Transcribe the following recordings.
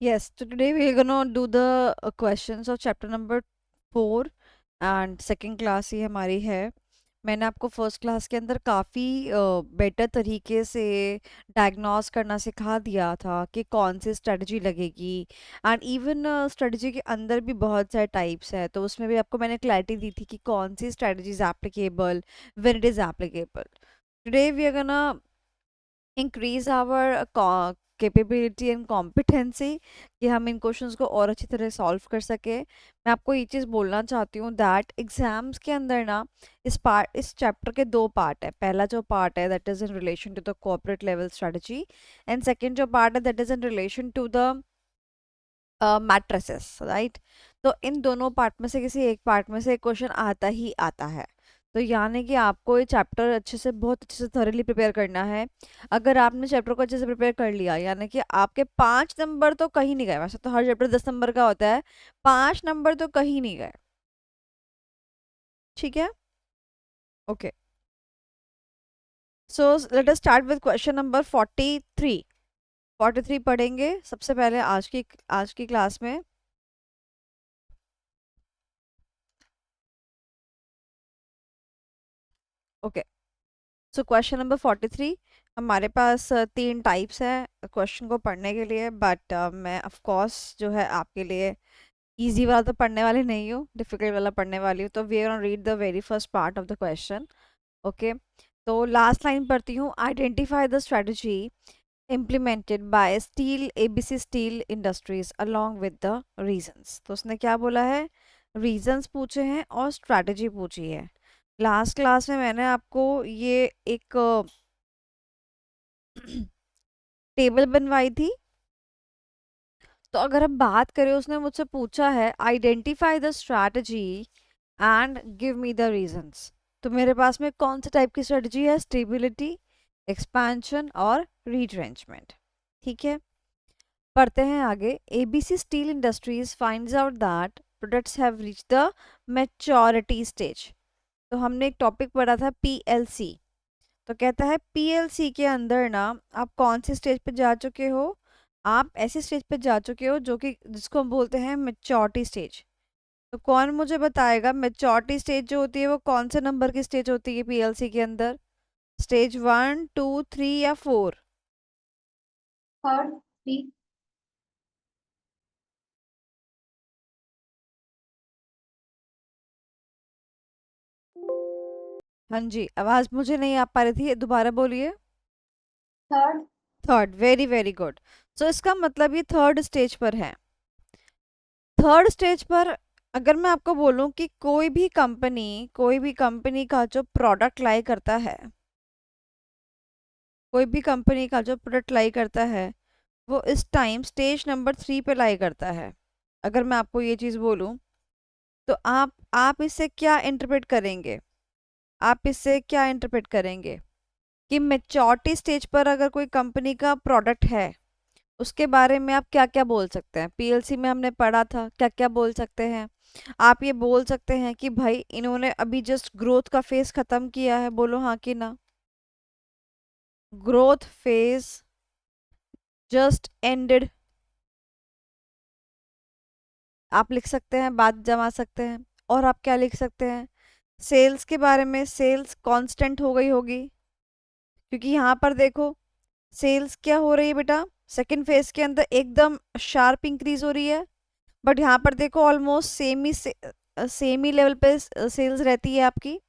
Yes, so today we're gonna do the questions of chapter number 4 and second class ही हमारी है। मैंने आपको फर्स्ट क्लास के अंदर काफ़ी बेटर तरीके से डायग्नोस करना सिखा दिया था कि कौन सी स्ट्रेटजी लगेगी। एंड इवन स्ट्रेटजी के अंदर भी बहुत सारे टाइप्स है, तो उसमें भी आपको मैंने क्लैरिटी दी थी कि कौन सी strategy is applicable when it is applicable. Today we are gonna increase our capability and competency कि हम इन क्वेश्चंस को और अच्छी तरह सॉल्व कर सके। मैं आपको ये चीज़ बोलना चाहती हूँ दैट एग्जाम्स के अंदर ना इस चैप्टर के दो पार्ट है। पहला जो पार्ट है that is in relation to the corporate level strategy, and second जो पार्ट है that is in relation to the matrices, right. तो इन दोनों पार्ट में से किसी एक पार्ट में से एक क्वेश्चन आता ही आता है। तो यानी कि आपको ये चैप्टर अच्छे से बहुत अच्छे से थॉरली प्रिपेयर करना है। अगर आपने चैप्टर को अच्छे से प्रिपेयर कर लिया यानी कि आपके 5 नंबर तो कहीं नहीं गए। वैसे तो हर चैप्टर 10 नंबर का होता है, 5 नंबर तो कहीं नहीं गए। ठीक है, okay. So let us start with question number 43। 43 पढ़ेंगे सबसे पहले आज की क्लास में। Okay, so question number 43। हमारे पास 3 टाइप्स हैं क्वेश्चन को पढ़ने के लिए, बट मैं ऑफ कोर्स जो है आपके लिए इजी वाला तो पढ़ने वाली नहीं हूँ, डिफिकल्ट वाला पढ़ने वाली हूँ। तो we are read the very first part of the question. Okay, तो लास्ट लाइन पढ़ती हूँ। Identify the strategy implemented by steel ABC steel industries along with the reasons. तो उसने क्या बोला है, रीजंस पूछे हैं और स्ट्रैटेजी पूछी है। लास्ट क्लास में मैंने आपको ये एक टेबल बनवाई थी। तो अगर हम बात करें, उसने मुझसे पूछा है identify the strategy and give me the reasons. तो मेरे पास में कौन से टाइप की स्ट्रेटजी है, स्टेबिलिटी, एक्सपेंशन और रीट्रेंचमेंट। ठीक है, पढ़ते हैं आगे। ABC steel industries finds out that products have reach the maturity stage. तो हमने एक टॉपिक पढ़ा था पीएलसी। तो कहता है पीएलसी के अंदर ना आप कौन सी स्टेज पे जा चुके हो, आप ऐसी स्टेज पे जा चुके हो जो कि जिसको हम बोलते हैं मैच्योरिटी स्टेज। तो कौन मुझे बताएगा मैच्योरिटी स्टेज जो होती है वो कौन से नंबर की स्टेज होती है पीएलसी के अंदर, स्टेज 1 2 3 या 4? Third three. हाँ जी, आवाज मुझे नहीं आ पा रही थी, दोबारा बोलिए। Third. Third, very very good. So इसका मतलब ये थर्ड स्टेज पर है। थर्ड स्टेज पर अगर मैं आपको बोलूं कि कोई भी कंपनी का जो प्रोडक्ट लाई करता है, कोई भी कंपनी का जो प्रोडक्ट लाई करता है वो इस टाइम स्टेज नंबर 3 पे लाई करता है। अगर मैं आपको ये चीज़ बोलूं तो आप इससे क्या इंटरप्रेट करेंगे, आप इससे क्या इंटरप्रेट करेंगे कि मेच्योरिटी स्टेज पर अगर कोई कंपनी का प्रोडक्ट है उसके बारे में आप क्या क्या बोल सकते हैं। पीएलसी में हमने पढ़ा था क्या क्या बोल सकते हैं। आप ये बोल सकते हैं कि भाई इन्होंने अभी जस्ट ग्रोथ का फेज खत्म किया है, बोलो हाँ कि ना। ग्रोथ फेज जस्ट एंडेड, आप लिख सकते हैं, बात जमा सकते हैं। और आप क्या लिख सकते हैं, सेल्स के बारे में, सेल्स कांस्टेंट हो गई होगी, क्योंकि यहाँ पर देखो सेल्स क्या हो रही है बेटा, सेकंड फेज के अंदर एकदम शार्प इंक्रीज हो रही है। बट यहाँ पर देखो ऑलमोस्ट सेम ही लेवल पे सेल्स रहती है आपकी।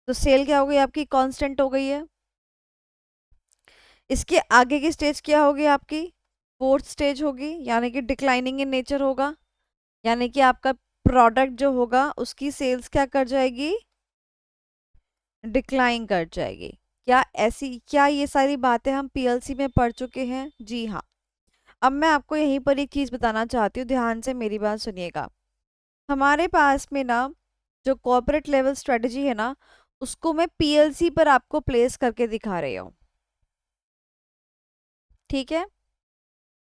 तो सेल क्या हो गई आपकी, कांस्टेंट हो गई है। इसके आगे की स्टेज क्या होगी आपकी, फोर्थ स्टेज होगी, यानी कि डिक्लाइनिंग इन नेचर होगा। यानी कि आपका प्रोडक्ट जो होगा उसकी सेल्स क्या कर जाएगी, डिक्लाइन कर जाएगी। क्या ये सारी बातें हम पीएलसी में पढ़ चुके हैं? जी हाँ। अब मैं आपको यहीं पर एक चीज़ बताना चाहती हूँ, ध्यान से मेरी बात सुनिएगा। हमारे पास में ना जो कॉर्पोरेट लेवल स्ट्रेटजी है ना, उसको मैं पीएलसी पर आपको प्लेस करके दिखा रही हूँ। ठीक है,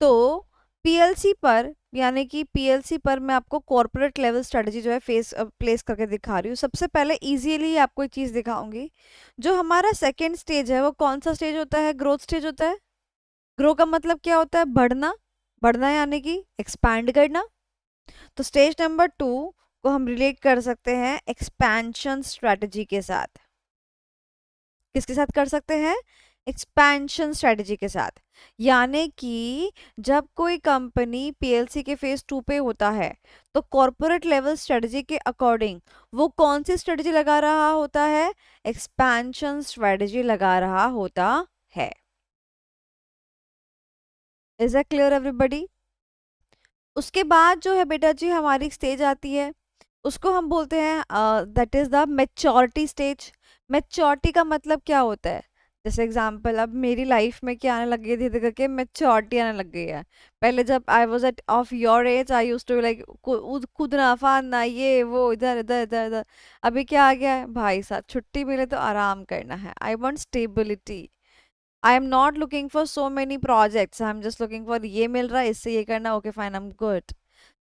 तो पीएलसी पर यानी कि पीएलसी पर मैं आपको कॉर्पोरेट लेवल स्ट्रेटजी जो है फेस प्लेस करके दिखा रही हूँ। सबसे पहले इजीली आपको एक चीज़ दिखाऊंगी। जो हमारा सेकेंड स्टेज है वो कौन सा स्टेज होता है, ग्रोथ स्टेज होता है। ग्रो का मतलब क्या होता है, बढ़ना, बढ़ना यानी कि एक्सपैंड करना। तो स्टेज नंबर 2 को हम रिलेट कर सकते हैं एक्सपेंशन स्ट्रेटजी के साथ। किसके साथ कर सकते हैं? एक्सपेंशन स्ट्रेटजी के साथ। यानी कि जब कोई कंपनी पीएलसी के फेज 2 पे होता है तो कॉर्पोरेट लेवल स्ट्रेटजी के अकॉर्डिंग वो कौन सी स्ट्रेटजी लगा रहा होता है? एक्सपेंशन स्ट्रेटजी लगा रहा होता है। Is that clear everybody? उसके बाद जो है बेटा जी हमारी स्टेज आती है, उसको हम बोलते हैं that is the maturity stage. Maturity का मतलब क्या होता है? जैसे एग्जांपल, अब मेरी लाइफ में क्या आने लग गई, धीरे धीरे करके मैच्योरिटी आने लग गई है। पहले जब I was at of your age I used to like कूदना फादना ये वो इधर इधर इधर इधर। अभी क्या आ गया है भाई साहब, छुट्टी मिले तो आराम करना है। I want stability. I am not looking for so many projects, I am just looking for ये मिल रहा है इससे ये करना, okay fine, I am good.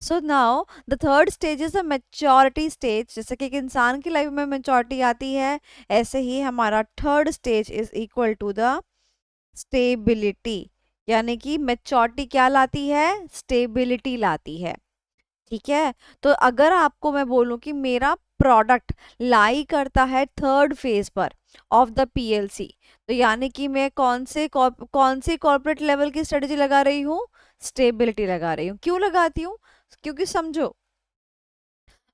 So now the third stage is a maturity stage. जैसे कि एक इंसान की लाइफ में मैच्योरिटी आती है, ऐसे ही हमारा third stage is equal to the stability. यानी कि मैच्योरिटी क्या लाती है? स्टेबिलिटी लाती है। ठीक है। तो अगर आपको मैं बोलूं कि मेरा प्रोडक्ट लाई करता है थर्ड फेज पर ऑफ द पीएलसी, तो यानी कि मैं कौन सी कॉर्पोरेट लेवल की स्ट्रेटजी लगा रही हूँ? स्टेबिलिटी लगा रही हूँ। क्यों लगाती हूँ? क्योंकि समझो,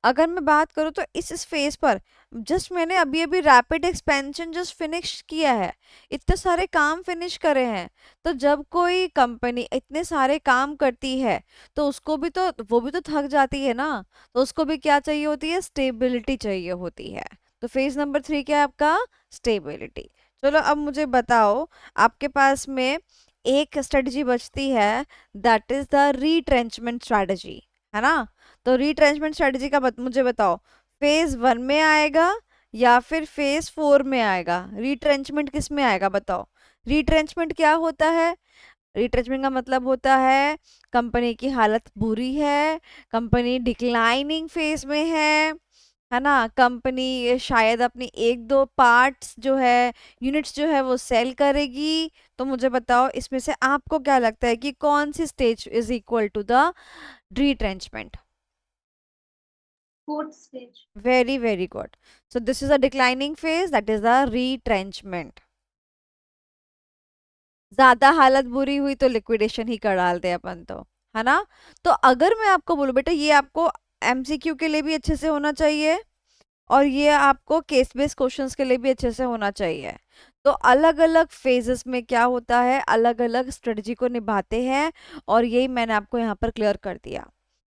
अगर मैं बात करूँ तो इस फेज पर जस्ट मैंने अभी अभी रैपिड एक्सपेंशन जस्ट फिनिश किया है, इतने सारे काम फिनिश करे हैं। तो जब कोई कंपनी इतने सारे काम करती है तो उसको भी तो वो भी तो थक जाती है ना, तो उसको भी क्या चाहिए होती है? स्टेबिलिटी चाहिए होती है। तो फेज नंबर 3 क्या है आपका? स्टेबिलिटी। चलो अब मुझे बताओ, आपके पास में एक स्ट्रेटजी बचती है, दैट इज द रीट्रेंचमेंट स्ट्रेटजी, है ना? तो रीट्रेंचमेंट स्ट्रेटजी का मुझे बताओ, फेज 1 में आएगा या फिर फेज 4 में आएगा? रीट्रेंचमेंट किस में आएगा बताओ? रीट्रेंचमेंट क्या होता है? रिट्रेंचमेंट का मतलब होता है कंपनी की हालत बुरी है, कंपनी डिक्लाइनिंग फेज में है ना? कंपनी शायद अपनी एक दो पार्ट्स जो है, यूनिट्स जो है वो सेल करेगी। तो मुझे बताओ इसमें से आपको क्या लगता है कि कौन सी stage is equal to the retrenchment? Fourth stage. Very, very good. So this is a declining phase, that is the retrenchment. ज्यादा हालत बुरी हुई तो लिक्विडेशन ही कर डालते हैं अपन तो, है ना? तो अगर मैं आपको बोलूं बेटा, ये आपको एमसीक्यू के लिए भी अच्छे से होना चाहिए और ये आपको केस बेस्ड क्वेश्चंस के लिए भी अच्छे से होना चाहिए। तो अलग अलग फेजेस में क्या होता है, अलग अलग स्ट्रेटजी को निभाते हैं, और यही मैंने आपको यहाँ पर क्लियर कर दिया।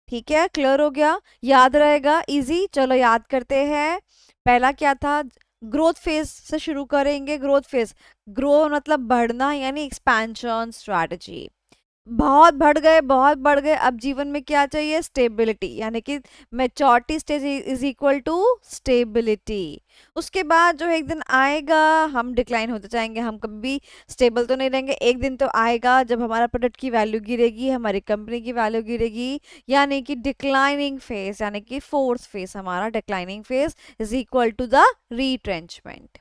ठीक है, क्लियर हो गया? याद रहेगा? इजी। चलो याद करते हैं। पहला क्या था? ग्रोथ फेज से शुरू करेंगे। ग्रोथ फेज, ग्रो मतलब बढ़ना, यानी एक्सपेंशन स्ट्रैटेजी। बहुत बढ़ गए, बहुत बढ़ गए, अब जीवन में क्या चाहिए? स्टेबिलिटी, यानी कि maturity stage is equal to stability. उसके बाद जो है एक दिन आएगा हम डिक्लाइन होते जाएंगे, हम कभी स्टेबल तो नहीं रहेंगे। एक दिन तो आएगा जब हमारा प्रोडक्ट की वैल्यू गिरेगी, हमारी कंपनी की वैल्यू गिरेगी, यानी कि डिक्लाइनिंग फेज, यानी कि फोर्थ फेज हमारा declining phase is equal to the retrenchment.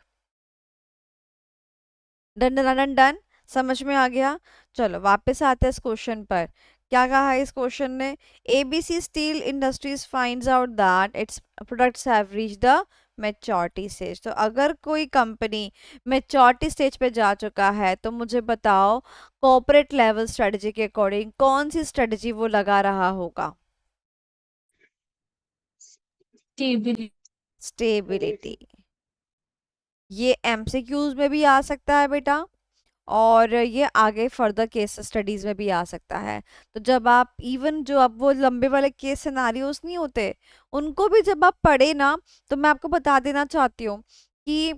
Done done done done, समझ में आ गया? चलो वापस आते हैं इस क्वेश्चन पर। क्या कहा है इस क्वेश्चन ने? ABC steel industries finds out that its products have reached the maturity stage. तो अगर कोई कंपनी मैच्योरिटी स्टेज पे जा चुका है तो मुझे बताओ कॉर्पोरेट लेवल स्ट्रेटजी के अकॉर्डिंग कौन सी स्ट्रेटजी वो लगा रहा होगा? Stability. स्टेबिलिटी। ये एमसीक्यूज में भी आ सकता है बेटा, और ये आगे फर्दर केस स्टडीज में भी आ सकता है। तो जब आप इवन जो अब वो लंबे वाले केस सिनारियोस नहीं होते, उनको भी जब आप पढ़े ना, तो मैं आपको बता देना चाहती हूँ कि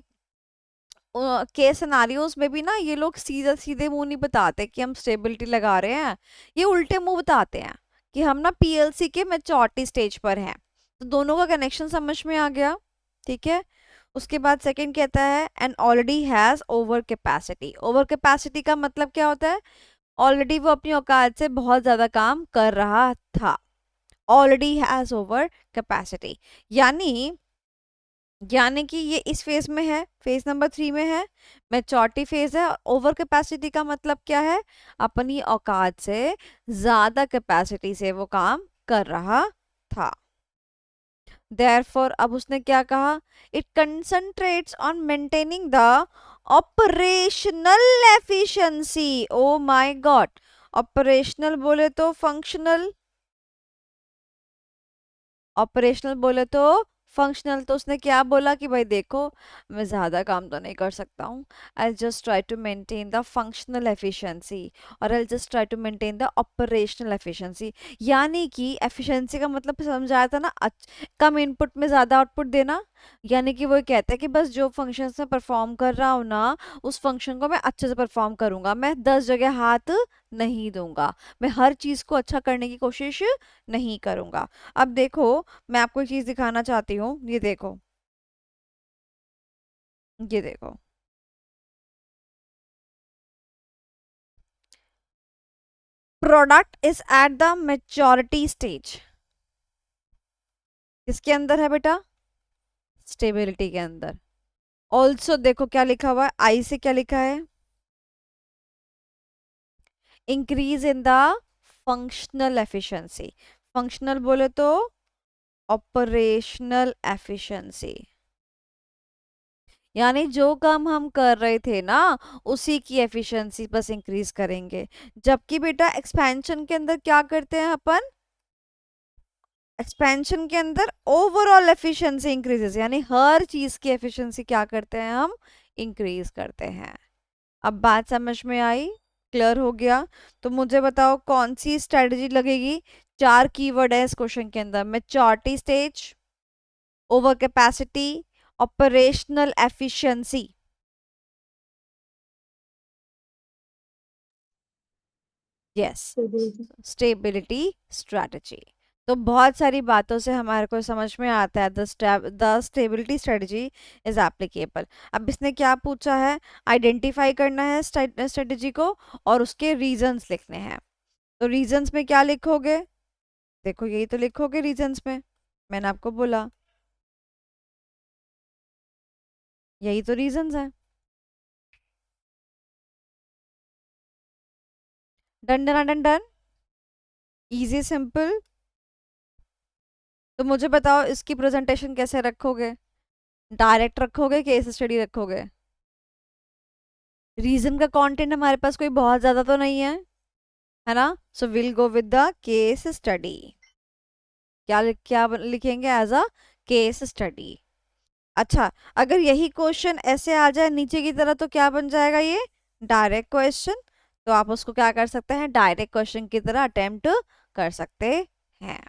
केस सिनारियोस में भी ना ये लोग सीधे सीधे मुंह नहीं बताते कि हम स्टेबिलिटी लगा रहे हैं, ये उल्टे मुंह बताते हैं कि हम ना पीएलसी के मैच्योरिटी स्टेज पर हैं। तो दोनों का कनेक्शन समझ में आ गया? ठीक है। उसके बाद सेकंड कहता है and already has over capacity. Over capacity का मतलब क्या होता है? ऑलरेडी वो अपनी औकात से बहुत ज्यादा काम कर रहा था। ऑलरेडी हैज ओवर कैपेसिटी, यानी यानी कि ये इस फेज में है, फेज नंबर 3 में है, मैच्योरिटी फेज है। ओवर कैपेसिटी का मतलब क्या है? अपनी औकात से ज्यादा कैपेसिटी से वो काम कर रहा था। देयरफॉर अब उसने क्या कहा? It concentrates on maintaining the operational efficiency. Oh my God, operational बोले तो फंक्शनल, ऑपरेशनल बोले तो फंक्शनल। तो उसने क्या बोला कि भाई देखो, मैं ज़्यादा काम तो नहीं कर सकता हूँ, I just try to maintain the functional efficiency और I just try to maintain the operational efficiency. यानी कि एफिशिएंसी का मतलब समझाया था ना, कम इनपुट में ज़्यादा आउटपुट देना। यानी कि वो कहता है कि बस जो फंक्शन में परफॉर्म कर रहा हूँ ना, उस फंक्शन को मैं अच्छे से परफॉर्म करूंगा, मैं 10 जगह हाथ नहीं दूंगा, मैं हर चीज़ को अच्छा करने की कोशिश नहीं करूंगा। अब देखो, मैं आपको एक चीज दिखाना चाहती हूँ, ये देखो, ये देखो। Product is at the maturity stage, किसके अंदर है बेटा? स्टेबिलिटी के अंदर। ऑल्सो देखो क्या लिखा हुआ है, आई से क्या लिखा है? Increase in the functional efficiency. Functional बोले तो ऑपरेशनल एफिशिएंसी, यानी जो काम हम कर रहे थे ना, उसी की एफिशिएंसी बस इंक्रीज करेंगे। जबकि बेटा एक्सपेंशन के अंदर क्या करते हैं अपन? एक्सपेंशन के अंदर ओवरऑल एफिशिएंसी इंक्रीजेस, यानी हर चीज की एफिशिएंसी क्या करते हैं हम? इंक्रीज करते हैं। अब बात समझ में आई? क्लियर हो गया? तो मुझे बताओ कौन सी स्ट्रेटजी लगेगी? 4 कीवर्ड है इस क्वेश्चन के अंदर: maturity stage, over capacity, operational efficiency. Yes, stability. Stability strategy. तो बहुत सारी बातों से हमारे को समझ में आता है the stability strategy is applicable. अब इसने क्या पूछा है? आइडेंटिफाई करना है स्ट्रेटेजी को और उसके रीजंस लिखने हैं। तो रीजंस में क्या लिखोगे? देखो यही तो लिखोगे रीजंस में, मैंने आपको बोला यही तो रीजंस है। Done done done done, easy simple. तो मुझे बताओ इसकी प्रेजेंटेशन कैसे रखोगे? डायरेक्ट रखोगे, केस स्टडी रखोगे? रीजन का कंटेंट हमारे पास कोई बहुत ज्यादा तो नहीं है ना? So will go with the case study. क्या लिखेंगे? As a case study. अच्छा, अगर यही क्वेश्चन ऐसे आ जाए नीचे की तरह तो क्या बन जाएगा? ये डायरेक्ट क्वेश्चन। तो आप उसको क्या कर सकते हैं? डायरेक्ट क्वेश्चन की तरह अटेम्प्ट कर सकते हैं।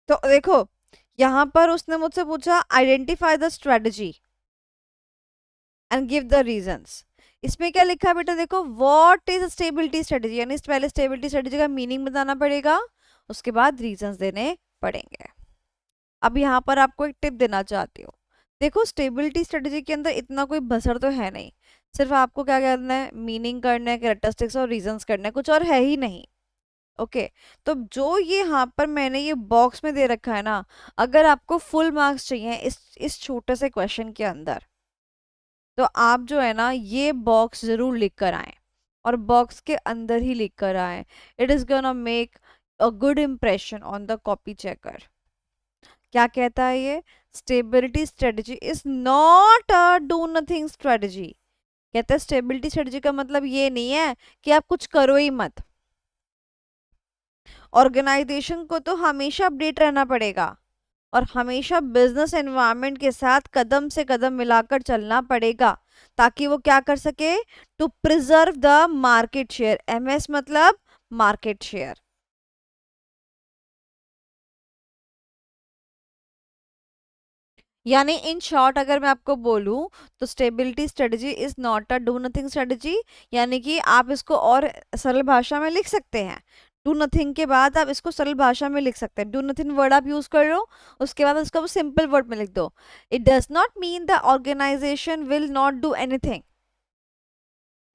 तो देखो, यहां पर उसने मुझसे पूछा identify the strategy and give the reasons. इसमें क्या लिखा है बेटा? देखो, व्हाट इज स्टेबिलिटी स्ट्रेटजी, यानी पहले स्टेबिलिटी स्ट्रेटजी का मीनिंग बताना पड़ेगा, उसके बाद रीजंस देने पड़ेंगे। अब यहाँ पर आपको एक टिप देना चाहती हूँ। देखो, स्टेबिलिटी स्ट्रेटजी के अंदर इतना कोई बसर तो है नहीं, सिर्फ आपको क्या करना है? मीनिंग करना है, कैरेक्टरिस्टिक्स और रीजंस करना है, कुछ और है ही नहीं। ओके, तो जो ये यहाँ पर मैंने ये बॉक्स में दे रखा है ना, अगर आपको फुल मार्क्स चाहिए इस छोटे से क्वेश्चन के अंदर, तो आप जो है ना ये बॉक्स जरूर लिख कर आए, और बॉक्स के अंदर ही लिख कर आए। It is gonna make a good impression on the copy checker. क्या कहता है ये? Stability strategy is not a do nothing strategy. कहता है स्टेबिलिटी स्ट्रेटजी का मतलब ये नहीं है कि आप कुछ करो ही मत। ऑर्गेनाइजेशन को तो हमेशा अपडेट रहना पड़ेगा और हमेशा बिजनेस एनवायरनमेंट के साथ कदम से कदम मिलाकर चलना पड़ेगा, ताकि वो क्या कर सके? To preserve the market share. MS मतलब मार्केट शेयर। यानी इन शॉर्ट अगर मैं आपको बोलूं, तो stability strategy is not a do nothing strategy. यानी कि आप इसको और सरल भाषा में लिख सकते हैं। डू नथिंग के बाद आप इसको सरल भाषा में लिख सकते हैं, डू नथिंग वर्ड आप यूज कर लो, उसके बाद उसको सिंपल वर्ड में लिख दो। It does not mean the organization will not do anything.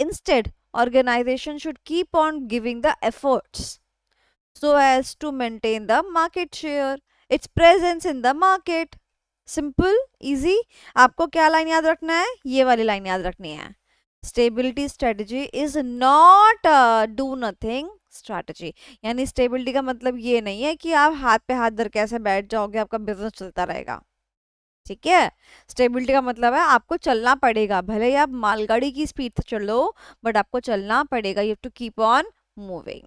Instead, organization should keep on giving the efforts so as to maintain the market share, its presence in the market. Simple easy. आपको क्या line याद रखना है? ये वाली line याद रखनी है। Stability strategy is not do nothing strategy. यानी स्टेबिलिटी का मतलब ये नहीं है कि आप हाथ पे हाथ धर के ऐसे बैठ जाओगे, आपका बिजनेस चलता रहेगा। ठीक है, स्टेबिलिटी का मतलब है आपको चलना पड़ेगा, भले ही आप मालगाड़ी की स्पीड से चलो, बट आपको चलना पड़ेगा। You have to keep on moving.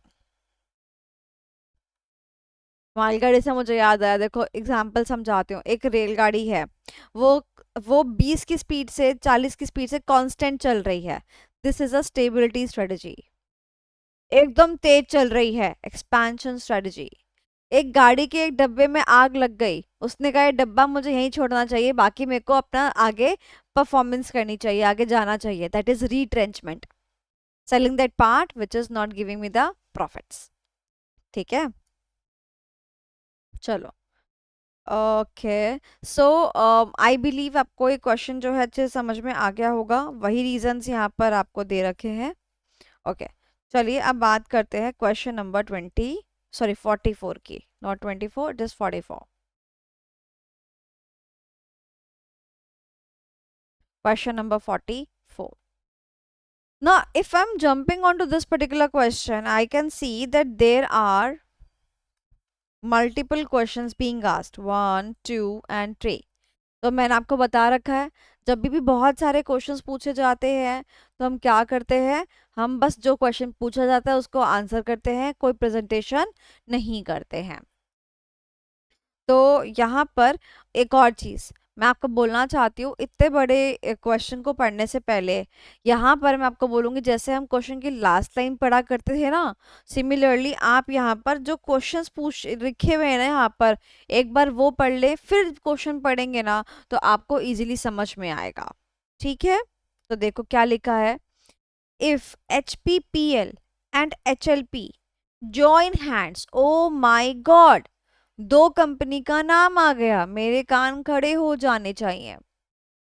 मालगाड़ी से मुझे याद आया, देखो एग्जाम्पल समझाती हूँ। एक रेलगाड़ी है, वो वो 20 की स्पीड से 40 की स्पीड से कांस्टेंट चल रही है, this is a stability strategy. एकदम तेज चल रही है, एक्सपेंशन स्ट्रेटजी। एक गाड़ी के एक डब्बे में आग लग गई, उसने कहा ये डब्बा मुझे यहीं छोड़ना चाहिए, बाकी मेरे को अपना आगे परफॉर्मेंस करनी चाहिए, आगे जाना चाहिए, that is retrenchment, selling that part which is not giving me the profits. ठीक है, चलो। ओके, सो आई बिलीव आपको ये क्वेश्चन जो है अच्छे से समझ में आ गया होगा, वही रीजंस यहाँ पर आपको दे रखे हैं। ओके, चलिए अब बात करते हैं क्वेश्चन नंबर 44 की, not 24, just 44। Question number 44. Now, if I'm jumping onto this particular question, I can see that there are multiple questions being asked, 1, 2 and 3. तो मैंने आपको बता रखा है, जब भी बहुत सारे क्वेश्चंस पूछे जाते हैं तो हम क्या करते हैं, हम बस जो क्वेश्चन पूछा जाता है उसको आंसर करते हैं, कोई प्रेजेंटेशन नहीं करते हैं। तो यहाँ पर एक और चीज़ मैं आपको बोलना चाहती हूँ, इतने बड़े क्वेश्चन को पढ़ने से पहले यहाँ पर मैं आपको बोलूँगी, जैसे हम क्वेश्चन की लास्ट लाइन पढ़ा करते थे ना, सिमिलरली आप यहाँ पर जो क्वेश्चंस पूछ लिखे हुए हैं ना यहाँ पर, एक बार वो पढ़ ले, फिर क्वेश्चन पढ़ेंगे ना तो आपको इजीली समझ में आएगा। ठीक है, तो देखो क्या लिखा है। If HPPL and HLP join hands, oh my god, दो कंपनी का नाम आ गया, मेरे कान खड़े हो जाने चाहिए।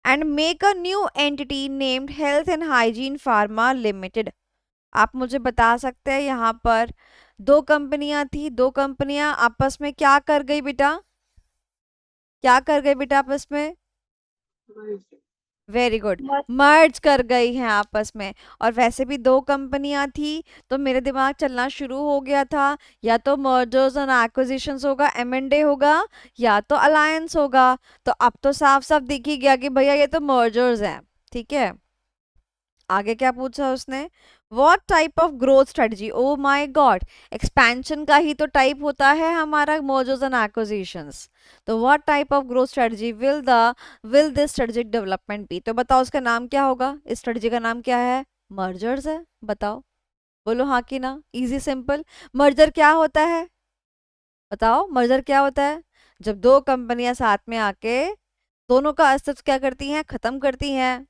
And make a new entity named health and hygiene pharma limited. आप मुझे बता सकते हैं यहाँ पर दो कंपनियां थी, दो कंपनियां आपस में क्या कर गई बेटा, क्या कर गई बेटा आपस में? वेरी गुड, मर्ज कर गई हैं आपस में। और वैसे भी दो कंपनियां थी, तो मेरे दिमाग चलना शुरू हो गया था, या तो मर्जर्स एंड एक्विजिशंस होगा, M&A होगा, या तो अलायंस होगा। तो अब तो साफ साफ दिख ही गया कि भैया ये तो मर्जर्स हैं। ठीक है, आगे क्या पूछा उसने, what type of growth strategy, oh my god, expansion का ही तो टाइप होता है हमारा मर्जर्स एंड एक्विजिशंस। तो what type of growth strategy will this strategic development be. तो बताओ उसका नाम क्या होगा, इस स्ट्रेटजी का नाम क्या है? मर्जर्स है, बताओ, बोलो हाँ कि ना, इजी सिंपल। मर्जर क्या होता है, बताओ मर्जर क्या होता है? जब दो कंपनियां साथ में आके दोनों का अस्तित्व क्या करती हैं, खत्म करती हैं,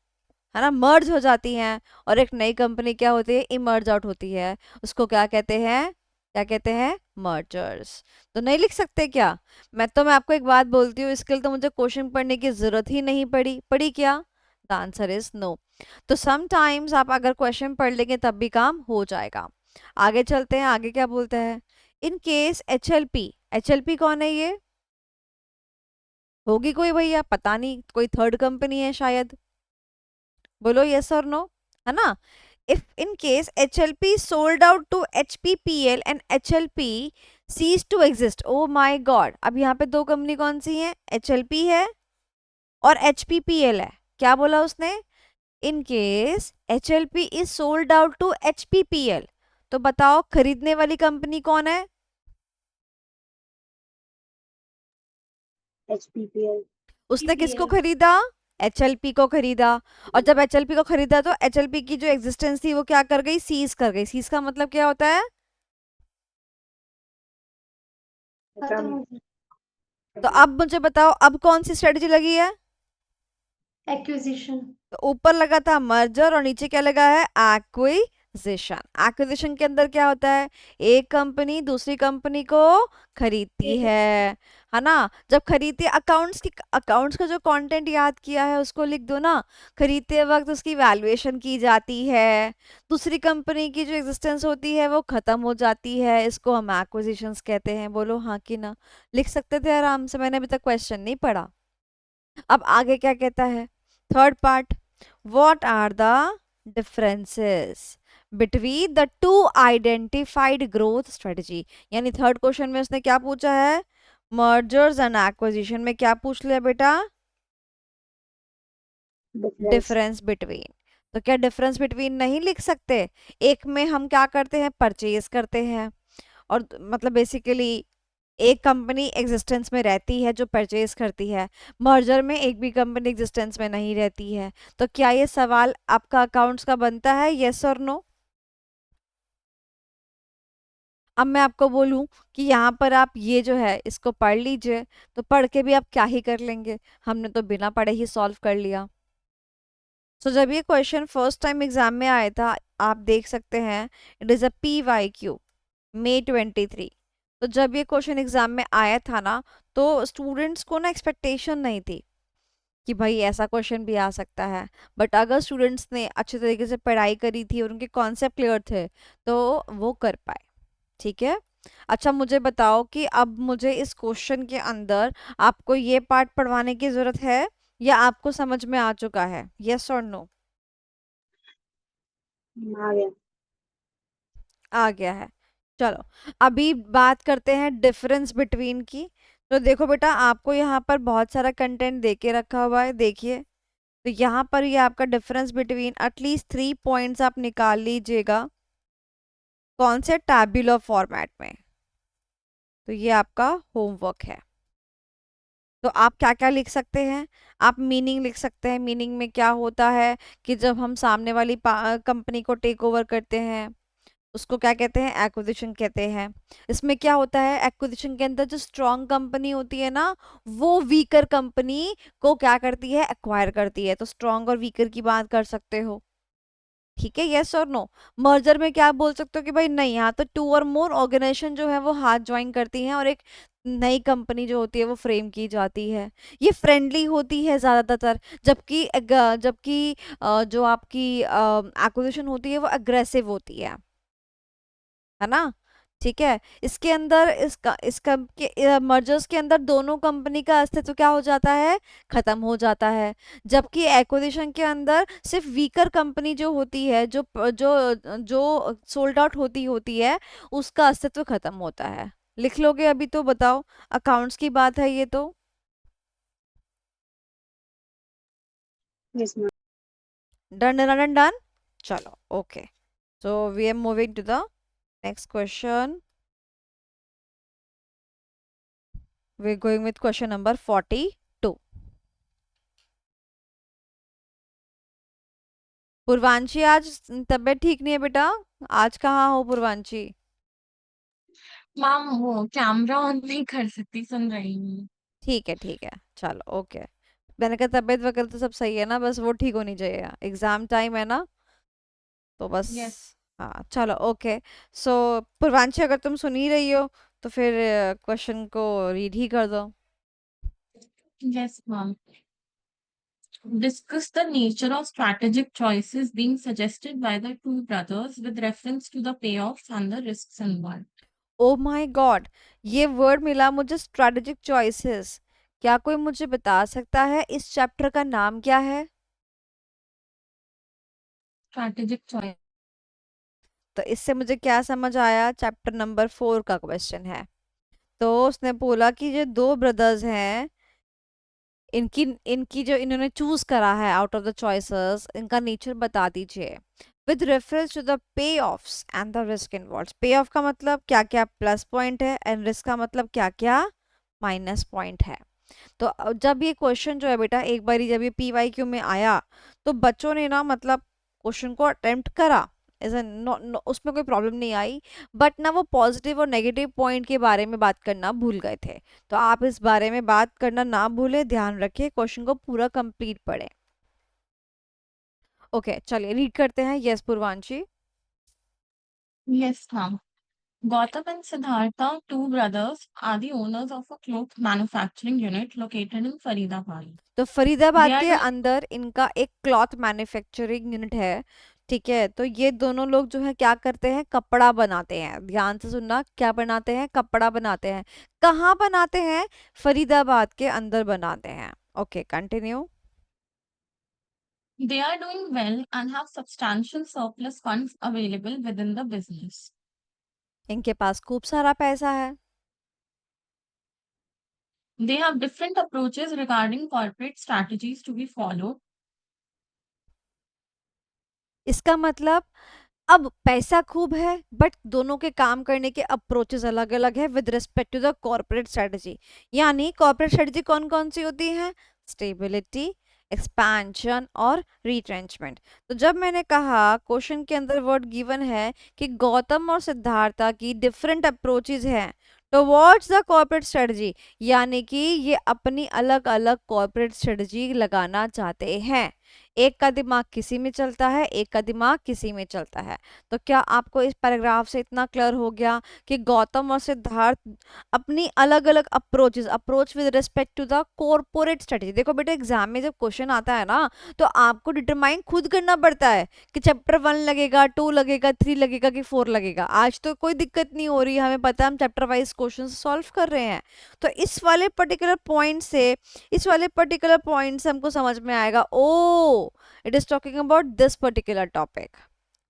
है ना, मर्ज हो जाती हैं, और एक नई कंपनी क्या होती है, इमर्ज आउट होती है, उसको क्या कहते हैं, क्या कहते हैं? मर्जर्स। तो नहीं लिख सकते क्या? मैं आपको एक बात बोलती हूँ, इसके लिए तो मुझे क्वेश्चन पढ़ने की जरूरत ही नहीं पड़ी, पड़ी क्या? The answer is no. तो समटाइम्स आप अगर क्वेश्चन पढ़ लेंगे तब भी काम हो जाएगा। आगे चलते हैं, आगे क्या बोलते हैं, इन केस HLP, HLP कौन है ये? होगी कोई भैया, पता नहीं, कोई थर्ड कंपनी है शायद, बोलो यस और नो, है ना। If in case HLP sold out to HPPL and HLP cease to exist, oh my god, अब यहाँ पे दो कंपनी कौन सी है, HLP है और HPPL है। क्या बोला उसने, in case HLP is sold out to HPPL, तो बताओ खरीदने वाली कंपनी कौन है? HPPL उसने किसको खरीदा? HLP को खरीदा। और जब HLP को खरीदा तो HLP की जो एग्जिस्टेंस थी वो क्या कर गई, सीज कर गई। सीज का मतलब क्या होता है? तो अब मुझे बताओ, अब कौन सी स्ट्रेटजी लगी है? एक्विजिशन। तो ऊपर लगा था मर्जर और नीचे क्या लगा है, एक्विजिशन। एक्विजिशन के अंदर क्या होता है, एक कंपनी दूसरी कंपनी को खरीदती है ना। जब खरीदती है, अकाउंट्स का जो कंटेंट याद किया है उसको लिख दो ना। खरीदते वक्त उसकी वैल्यूएशन की जाती है, दूसरी कंपनी की जो एग्जिस्टेंस होती है वो खत्म हो जाती है, इसको हम एक्विजिशंस कहते हैं। बोलो हाँ कि ना, लिख सकते थे आराम से, मैंने अभी तक क्वेश्चन नहीं पढ़ा। अब आगे क्या कहता है, third part, what are the differences between the two identified growth strategy. यानी थर्ड क्वेश्चन में उसने क्या पूछा है, मर्जर्स एंड एक्विजिशन में क्या पूछ लिया बेटा, डिफरेंस। Difference between. तो क्या डिफरेंस बिटवीन नहीं लिख सकते, एक में हम क्या करते हैं, परचेज करते हैं, और मतलब बेसिकली एक कंपनी एग्जिस्टेंस में रहती है जो परचेज करती है, मर्जर में एक भी कंपनी एग्जिस्टेंस में नहीं रहती है। तो क्या ये सवाल आपका अकाउंट्स का बनता है, यस और नो? अब मैं आपको बोलूं कि यहाँ पर आप ये जो है इसको पढ़ लीजिए, तो पढ़ के भी आप क्या ही कर लेंगे, हमने तो बिना पढ़े ही सॉल्व कर लिया। सो जब ये क्वेश्चन फर्स्ट टाइम एग्जाम में आया था, आप देख सकते हैं, it is a PYQ, May 23। तो जब ये क्वेश्चन एग्जाम में आया था ना, तो स्टूडेंट्स को ना एक्सपेक्टेशन नहीं थी कि भाई ऐसा क्वेश्चन भी आ सकता है। बट अगर स्टूडेंट्स ने अच्छे तरीके से पढ़ाई करी थी और उनके कॉन्सेप्ट क्लियर थे, तो वो कर पाए। ठीक है। अच्छा मुझे बताओ कि अब मुझे इस क्वेश्चन के अंदर आपको ये पार्ट पढ़वाने की जरूरत है, या आपको समझ में आ चुका है, यस और नो? आ गया। आ गया है। चलो, अभी बात करते हैं डिफरेंस बिटवीन की। तो देखो बेटा, आपको यहाँ पर बहुत सारा कंटेंट दे के रखा हुआ है, देखिए। तो यहाँ पर ये आपका डिफरेंस बिटवीन एटलीस्ट 3 पॉइंट्स आप निकाल लीजिएगा, कौन से टैब्यूलर फॉर्मेट में। तो ये आपका होमवर्क है। तो आप क्या क्या लिख सकते हैं, आप मीनिंग लिख सकते हैं। मीनिंग में क्या होता है कि जब हम सामने वाली कंपनी को टेक ओवर करते हैं, उसको क्या कहते हैं, एक्विजिशन कहते हैं। इसमें क्या होता है, एक्विजिशन के अंदर जो स्ट्रॉन्ग कंपनी होती है ना, वो वीकर कंपनी को क्या करती है, एक्वायर करती है। तो स्ट्रॉन्ग और वीकर की बात कर सकते हो। ठीक है, यस और नो? मर्जर में क्या बोल सकते हो कि भाई नहीं, यहाँ तो टू और मोर ऑर्गेनाइजेशन जो है वो हाथ ज्वाइन करती हैं और एक नई कंपनी जो होती है वो फ्रेम की जाती है। ये फ्रेंडली होती है ज्यादातर, जबकि जो आपकी एक्विजिशन होती है वो अग्रेसिव होती है ना। ठीक है। इसके अंदर इसका के मर्जर्स के अंदर दोनों कंपनी का अस्तित्व क्या हो जाता है, खत्म हो जाता है। जबकि एक्विजिशन के अंदर सिर्फ वीकर कंपनी जो होती है, जो सोल्ड आउट होती है, उसका अस्तित्व खत्म होता है। लिख लोगे अभी तो बताओ, अकाउंट्स की बात है ये तो। Yes ma'am. Done done done done. चलो okay, so we are moving to the next question. We are going with question number 42। Purvanshi, आज तबीयत ठीक नहीं है बेटा, आज कहाँ हो पूर्वांशी? मैम वो कैमरा ऑन नहीं कर सकती, सुन रही हूँ। ठीक है, चलो ओके। मैंने कहा तबीयत वगैरह तो सब सही है ना, बस वो ठीक होनी चाहिए, एग्जाम टाइम है ना, तो बस। यस। हाँ चलो ओके। सो पूर्वांशी, अगर तुम सुन ही रही हो तो फिर क्वेश्चन को रीड ही कर दो। Yes ma'am. Discuss the nature of strategic choices being suggested by the two brothers with reference to the payoffs and the risks involved. O my God, ये वर्ड मिला मुझे, स्ट्रेटेजिक चॉइसेस। क्या कोई मुझे बता सकता है इस चैप्टर का नाम क्या है? Strategic choice. तो इससे मुझे क्या समझ आया, चैप्टर नंबर 4 का क्वेश्चन है। तो उसने बोला कि जो दो ब्रदर्स हैं, इनकी इनकी जो इन्होंने चूज करा है आउट ऑफ द चॉइसेस, इनका नेचर बता दीजिए with reference to the payoffs and the risk involved. Payoff का मतलब क्या क्या प्लस पॉइंट है, एंड रिस्क का मतलब क्या क्या माइनस पॉइंट है। तो जब ये क्वेश्चन जो है बेटा, एक बारी जब ये PYQ में आया, तो बच्चों ने ना मतलब क्वेश्चन को अटेम्प्ट करा, ऐसा उसमें कोई प्रॉब्लम नहीं आई। बट ना वो पॉजिटिव और नेगेटिव पॉइंट के बारे में बात करना भूल गए थे। तो आप इस बारे में बात करना ना भूलें, ध्यान रखें, क्वेश्चन को पूरा कंप्लीट पढ़ें। ओके चलिए रीड करते हैं, yes पूर्वांशी। Yes, ma'am. Gautam and Siddhartha, two brothers, are the owners of a cloth manufacturing unit located in Faridabad. तो They फरीदाबाद are के doing अंदर इनका एक क्लॉथ मैन्युफैक्चरिंग यूनिट है। ठीक है, तो ये दोनों लोग जो है क्या करते हैं, कपड़ा बनाते हैं। ध्यान से सुनना, क्या बनाते हैं, कपड़ा बनाते हैं। कहाँ बनाते हैं, फरीदाबाद के अंदर बनाते हैं। Okay, continue. They are doing well and have substantial surplus funds available within the business. इनके पास खूब सारा पैसा है। They have different approaches regarding corporate strategies to be followed. इसका मतलब अब पैसा खूब है बट दोनों के काम करने के अप्रोचेस अलग अलग है with respect to the corporate strategy. यानी कॉर्पोरेट स्ट्रेटजी कौन कौन सी होती है? स्टेबिलिटी, एक्सपेंशन और रिट्रेंचमेंट। तो जब मैंने कहा क्वेश्चन के अंदर वर्ड गिवन है कि गौतम और सिद्धार्था की डिफरेंट अप्रोचेज हैं टुवर्ड्स द कॉर्पोरेट स्ट्रेटजी, यानी कि ये अपनी अलग अलग कॉर्पोरेट स्ट्रेटजी लगाना चाहते हैं। एक का दिमाग किसी में चलता है, एक का दिमाग किसी में चलता है। तो क्या आपको इस पैराग्राफ से इतना क्लियर हो गया कि गौतम और सिद्धार्थ अपनी अलग अलग approach with respect to the corporate strategy. देखो बेटा, एग्जाम में जब क्वेश्चन आता है ना तो आपको डिटरमाइन खुद करना पड़ता है कि चैप्टर 1 लगेगा, 2 लगेगा, 3 लगेगा कि 4 लगेगा। आज तो कोई दिक्कत नहीं हो रही, हमें पता है हम चैप्टर वाइज क्वेश्चन सॉल्व कर रहे हैं। तो इस वाले पर्टिकुलर पॉइंट से हमको समझ में आएगा, oh it is talking about this particular topic.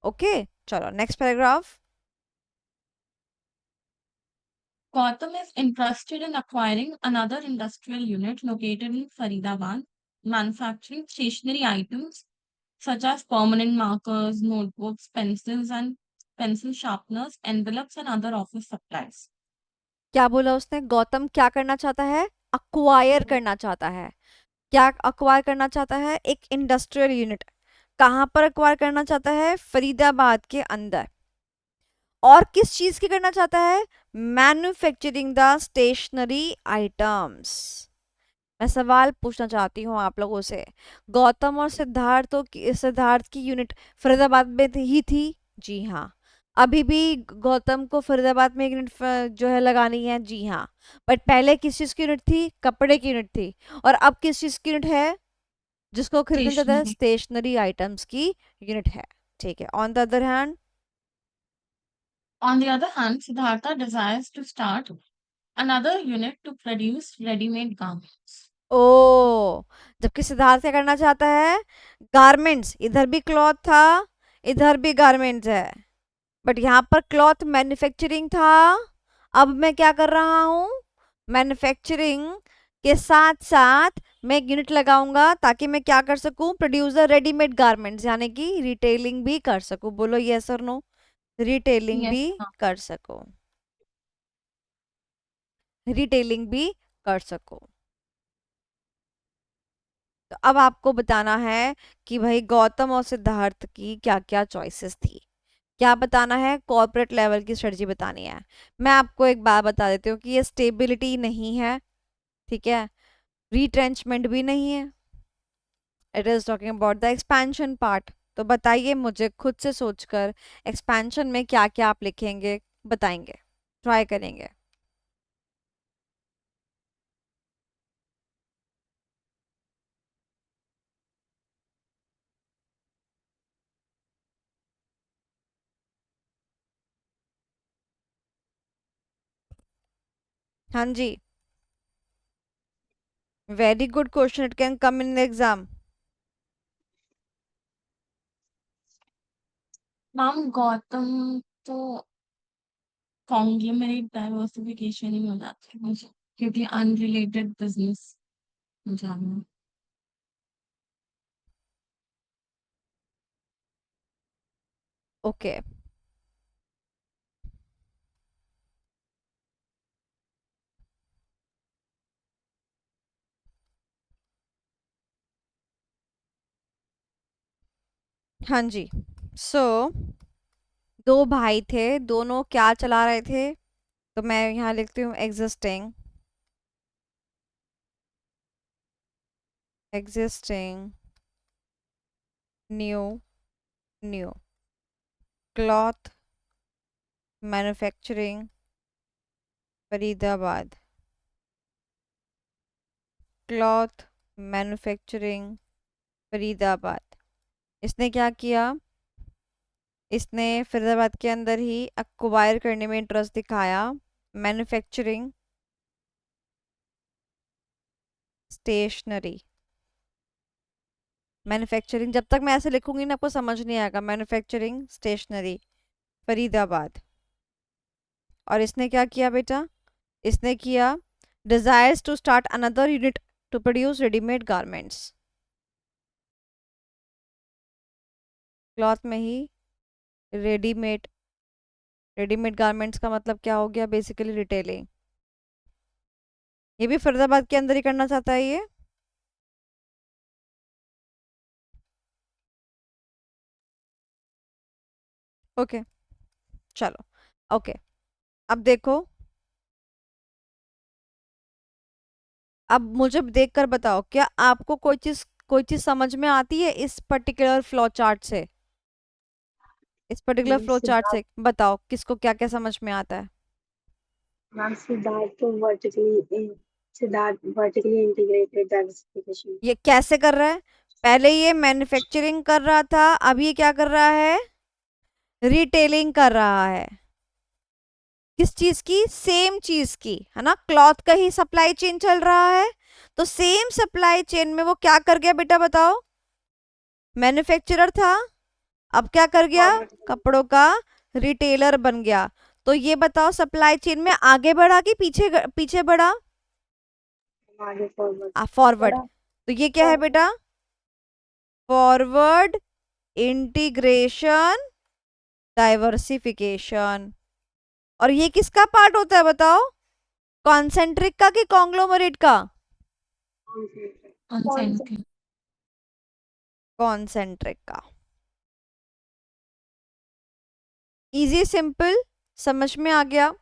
Okay, चलो next paragraph. Gautam is interested in acquiring another industrial unit located in Faridabad, manufacturing stationery items such as permanent markers, notebooks, pencils, and pencil sharpeners, envelopes, and other office supplies. क्या बोला उसने? गौतम क्या करना चाहता है? Acquire करना चाहता है। क्या अक्वायर करना चाहता है? एक इंडस्ट्रियल यूनिट। कहाँ पर अक्वायर करना चाहता है? फरीदाबाद के अंदर। और किस चीज की करना चाहता है? Manufacturing the stationery items. मैं सवाल पूछना चाहती हूँ आप लोगों से, गौतम और सिद्धार्थ की यूनिट फरीदाबाद में ही थी। जी हाँ। अभी भी गौतम को फरीदाबाद में एक यूनिट जो है लगानी है। जी हाँ। बट पहले किस चीज की यूनिट थी? कपड़े की यूनिट थी। और अब किस चीज की यूनिट है जिसको खरीदना चाहता है? Stationery. स्टेशनरी आइटम्स की यूनिट है। ठीक है। On the other hand, On the other hand, Siddhartha desires to start another unit to produce ready-made garments. ओ, जबकि सिद्धार्थ क्या करना चाहता है? गारमेंट्स। इधर भी क्लॉथ था, इधर भी गारमेंट्स है, बट यहाँ पर क्लॉथ मैन्युफैक्चरिंग था। अब मैं क्या कर रहा हूँ? मैन्युफैक्चरिंग के साथ साथ मैं एक यूनिट लगाऊंगा ताकि मैं क्या कर सकूं? प्रोड्यूस रेडीमेड गारमेंट्स, यानी कि रिटेलिंग भी कर सकूं। बोलो यस और नो? रिटेलिंग भी Yes. कर सकूं, रिटेलिंग भी कर सकूं। तो अब आपको बताना है कि भाई गौतम और सिद्धार्थ की क्या क्या चॉइसेस थी। क्या बताना है? कॉर्पोरेट लेवल की स्ट्रेटजी बतानी है। मैं आपको एक बात बता देती हूँ कि ये स्टेबिलिटी नहीं है, ठीक है, रिट्रेंचमेंट भी नहीं है, it is talking about the expansion part. तो बताइए मुझे खुद से सोचकर, एक्सपेंशन में क्या क्या आप लिखेंगे, बताएंगे, ट्राई करेंगे। हाँ जी, very good question, it can come in the exam. Ma'am, Gautam तो कॉन्ग्लोमरेट डाइवर्सिफिकेशन ही हो जाता है मुझे, क्योंकि अनरिलेटेड बिजनेस जाना। ओके, हाँ जी। सो दो भाई थे, दोनों क्या चला रहे थे? तो मैं यहाँ लिखती हूँ existing, existing, new, new cloth manufacturing Faridabad, cloth manufacturing Faridabad. इसने क्या किया? इसने फरीदाबाद के अंदर ही एक्वायर करने में इंटरेस्ट दिखाया। Manufacturing stationery. मैन्युफैक्चरिंग, जब तक मैं ऐसे लिखूंगी ना आपको समझ नहीं आएगा। Manufacturing stationery Faridabad. और इसने क्या किया बेटा, इसने किया desires to start another unit to produce readymade garments. Cloth में ही रेडीमेड, रेडीमेड गारमेंट्स का मतलब क्या हो गया, बेसिकली रिटेलिंग। ये भी फरीदाबाद के अंदर ही करना चाहता है ये। ओके चलो। ओके अब देखो, अब मुझे देखकर बताओ क्या आपको कोई चीज समझ में आती है इस पर्टिकुलर फ्लो चार्ट से। इस particular ma'am flow chart Siddharth से बताओ किसको क्या क्या समझ में आता है। Ma'am Siddharth vertically integrated diversification. ये कैसे कर रहा है, पहले ये मैन्युफैक्चरिंग कर रहा था, अब ये क्या कर रहा है, रिटेलिंग कर रहा है। किस चीज की, सेम चीज की, है ना, क्लॉथ का ही सप्लाई चेन चल रहा है। तो सेम सप्लाई चेन में वो क्या कर गया बेटा बताओ, मैन्युफैक्चरर था, अब क्या कर गया, फॉरवर्ड कपड़ों का रिटेलर बन गया। तो ये बताओ सप्लाई चेन में आगे बढ़ा कि पीछे पीछे बढ़ा, आगे फॉरवर्ड फॉरवर्ड। बड़ा तो ये क्या है फॉरवर्ड बेटा, फॉरवर्ड इंटीग्रेशन डाइवर्सिफिकेशन। और ये किसका पार्ट होता है बताओ, कॉन्सेंट्रिक का कि कॉन्ग्लोमरेट का, कंसेंट्रिक। कॉन्सेंट्रिक का। इजी सिंपल, समझ में आ गया।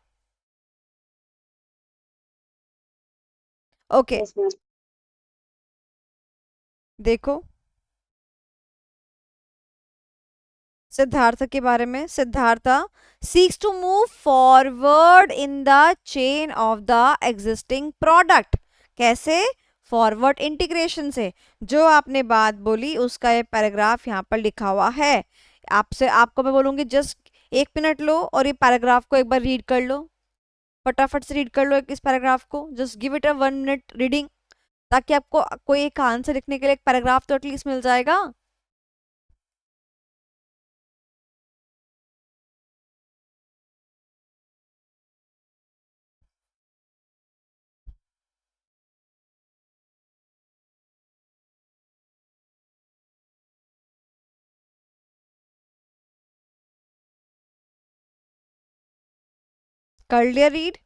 ओके यस मैम देखो सिद्धार्थ के बारे में, Siddharth seeks to move forward in the chain of the existing product. कैसे, फॉरवर्ड इंटीग्रेशन से। जो आपने बात बोली उसका ये पैराग्राफ यहाँ पर लिखा हुआ है। आपसे आपको मैं बोलूंगी जस्ट 1 मिनट लो और ये पैराग्राफ को एक बार रीड कर लो, फटाफट से रीड कर लो इस पैराग्राफ को, just give it a 1 minute reading, ताकि आपको कोई एक आंसर लिखने के लिए एक पैराग्राफ तो एटलीस्ट मिल जाएगा। कर लिया read.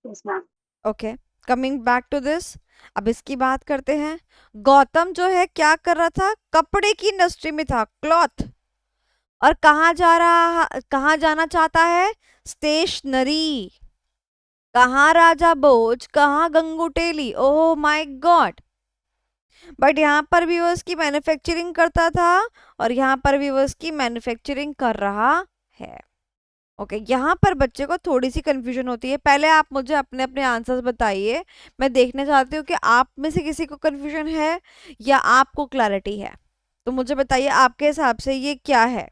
Yes ma'am okay coming back to this, अब इसकी बात करते हैं। गौतम जो है क्या कर रहा था, कपड़े की इंडस्ट्री में था, क्लॉथ। और कहाँ जाना चाहता है, स्टेशनरी। कहाँ राजा भोज, कहाँ गंगू टेली, ओह माय गॉड। बट यहाँ पर भी वो इसकी मैन्युफैक्चरिंग करता था और यहाँ पर भी वो इसकी मैन्युफैक्चरिंग कर रहा है। ओके यहाँ पर बच्चे को थोड़ी सी कंफ्यूजन होती है। पहले आप मुझे अपने अपने आंसर्स बताइए, मैं देखना चाहती हूँ कि आप में से किसी को कंफ्यूजन है या आपको क्लैरिटी है। तो मुझे बताइए आपके हिसाब से ये क्या है,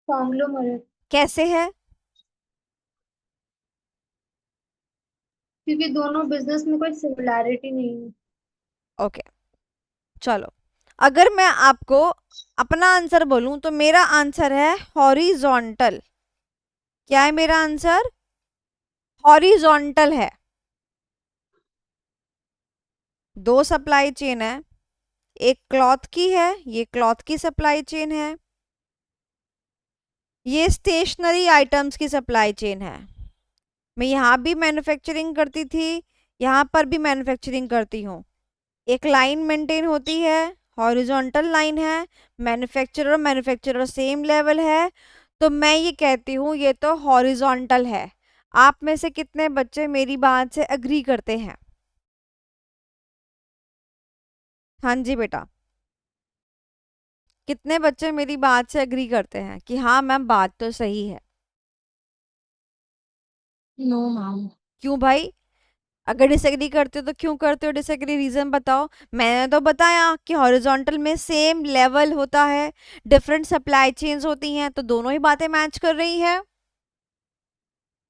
कॉन्ग्लोमरेट कैसे है। क्योंकि दोनों बिजनेस में कोई सिमिलैरिटी नहीं है। ओके चलो, अगर मैं आपको अपना आंसर बोलूं तो मेरा आंसर है हॉरिजॉन्टल। क्या है मेरा आंसर, हॉरिजॉन्टल है। दो सप्लाई चेन है, एक क्लॉथ की है, ये क्लॉथ की सप्लाई चेन है, ये स्टेशनरी आइटम्स की सप्लाई चेन है। मैं यहाँ भी मैन्युफैक्चरिंग करती थी, यहाँ पर भी मैन्युफैक्चरिंग करती हूँ। एक लाइन मेंटेन होती है, हॉरिजॉन्टल लाइन है, मैन्युफैक्चरर मैन्युफैक्चरर सेम लेवल है। तो मैं ये कहती हूँ ये तो हॉरिजॉन्टल है। आप में से कितने बच्चे मेरी बात से अग्री करते हैं। हाँ जी बेटा, कितने बच्चे मेरी बात से अग्री करते हैं कि हाँ मैम बात तो सही है। No ma'am. क्यों भाई, अगर डिसएग्री करते हो तो क्यों करते हो डिसएग्री, रीजन बताओ। मैंने तो बताया कि हॉरिजॉन्टल में सेम लेवल होता है, डिफरेंट सप्लाई चेन्स होती हैं, तो दोनों ही बातें मैच कर रही है।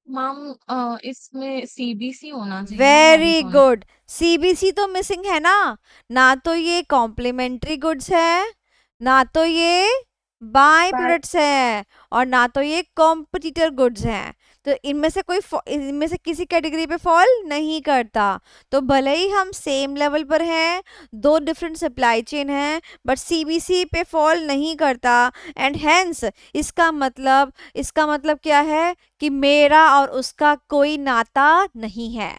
मैम इसमें सीबीसी होना चाहिए ना, वेरी हॉरिजॉन्टल। गुड। सीबीसी तो मिसिंग है ना तो ये कॉम्प्लीमेंट्री गुड्स है, ना तो ये बाय But प्रोडक्ट्स है, और ना तो ये कॉम्पिटिटर गुड्स हैं। तो इनमें से किसी कैटेगरी पे फॉल नहीं करता। तो भले ही हम सेम लेवल पर हैं, दो डिफरेंट सप्लाई चेन हैं, बट सीबीसी पे फॉल नहीं करता। एंड हेंस इसका मतलब क्या है कि मेरा और उसका कोई नाता नहीं है।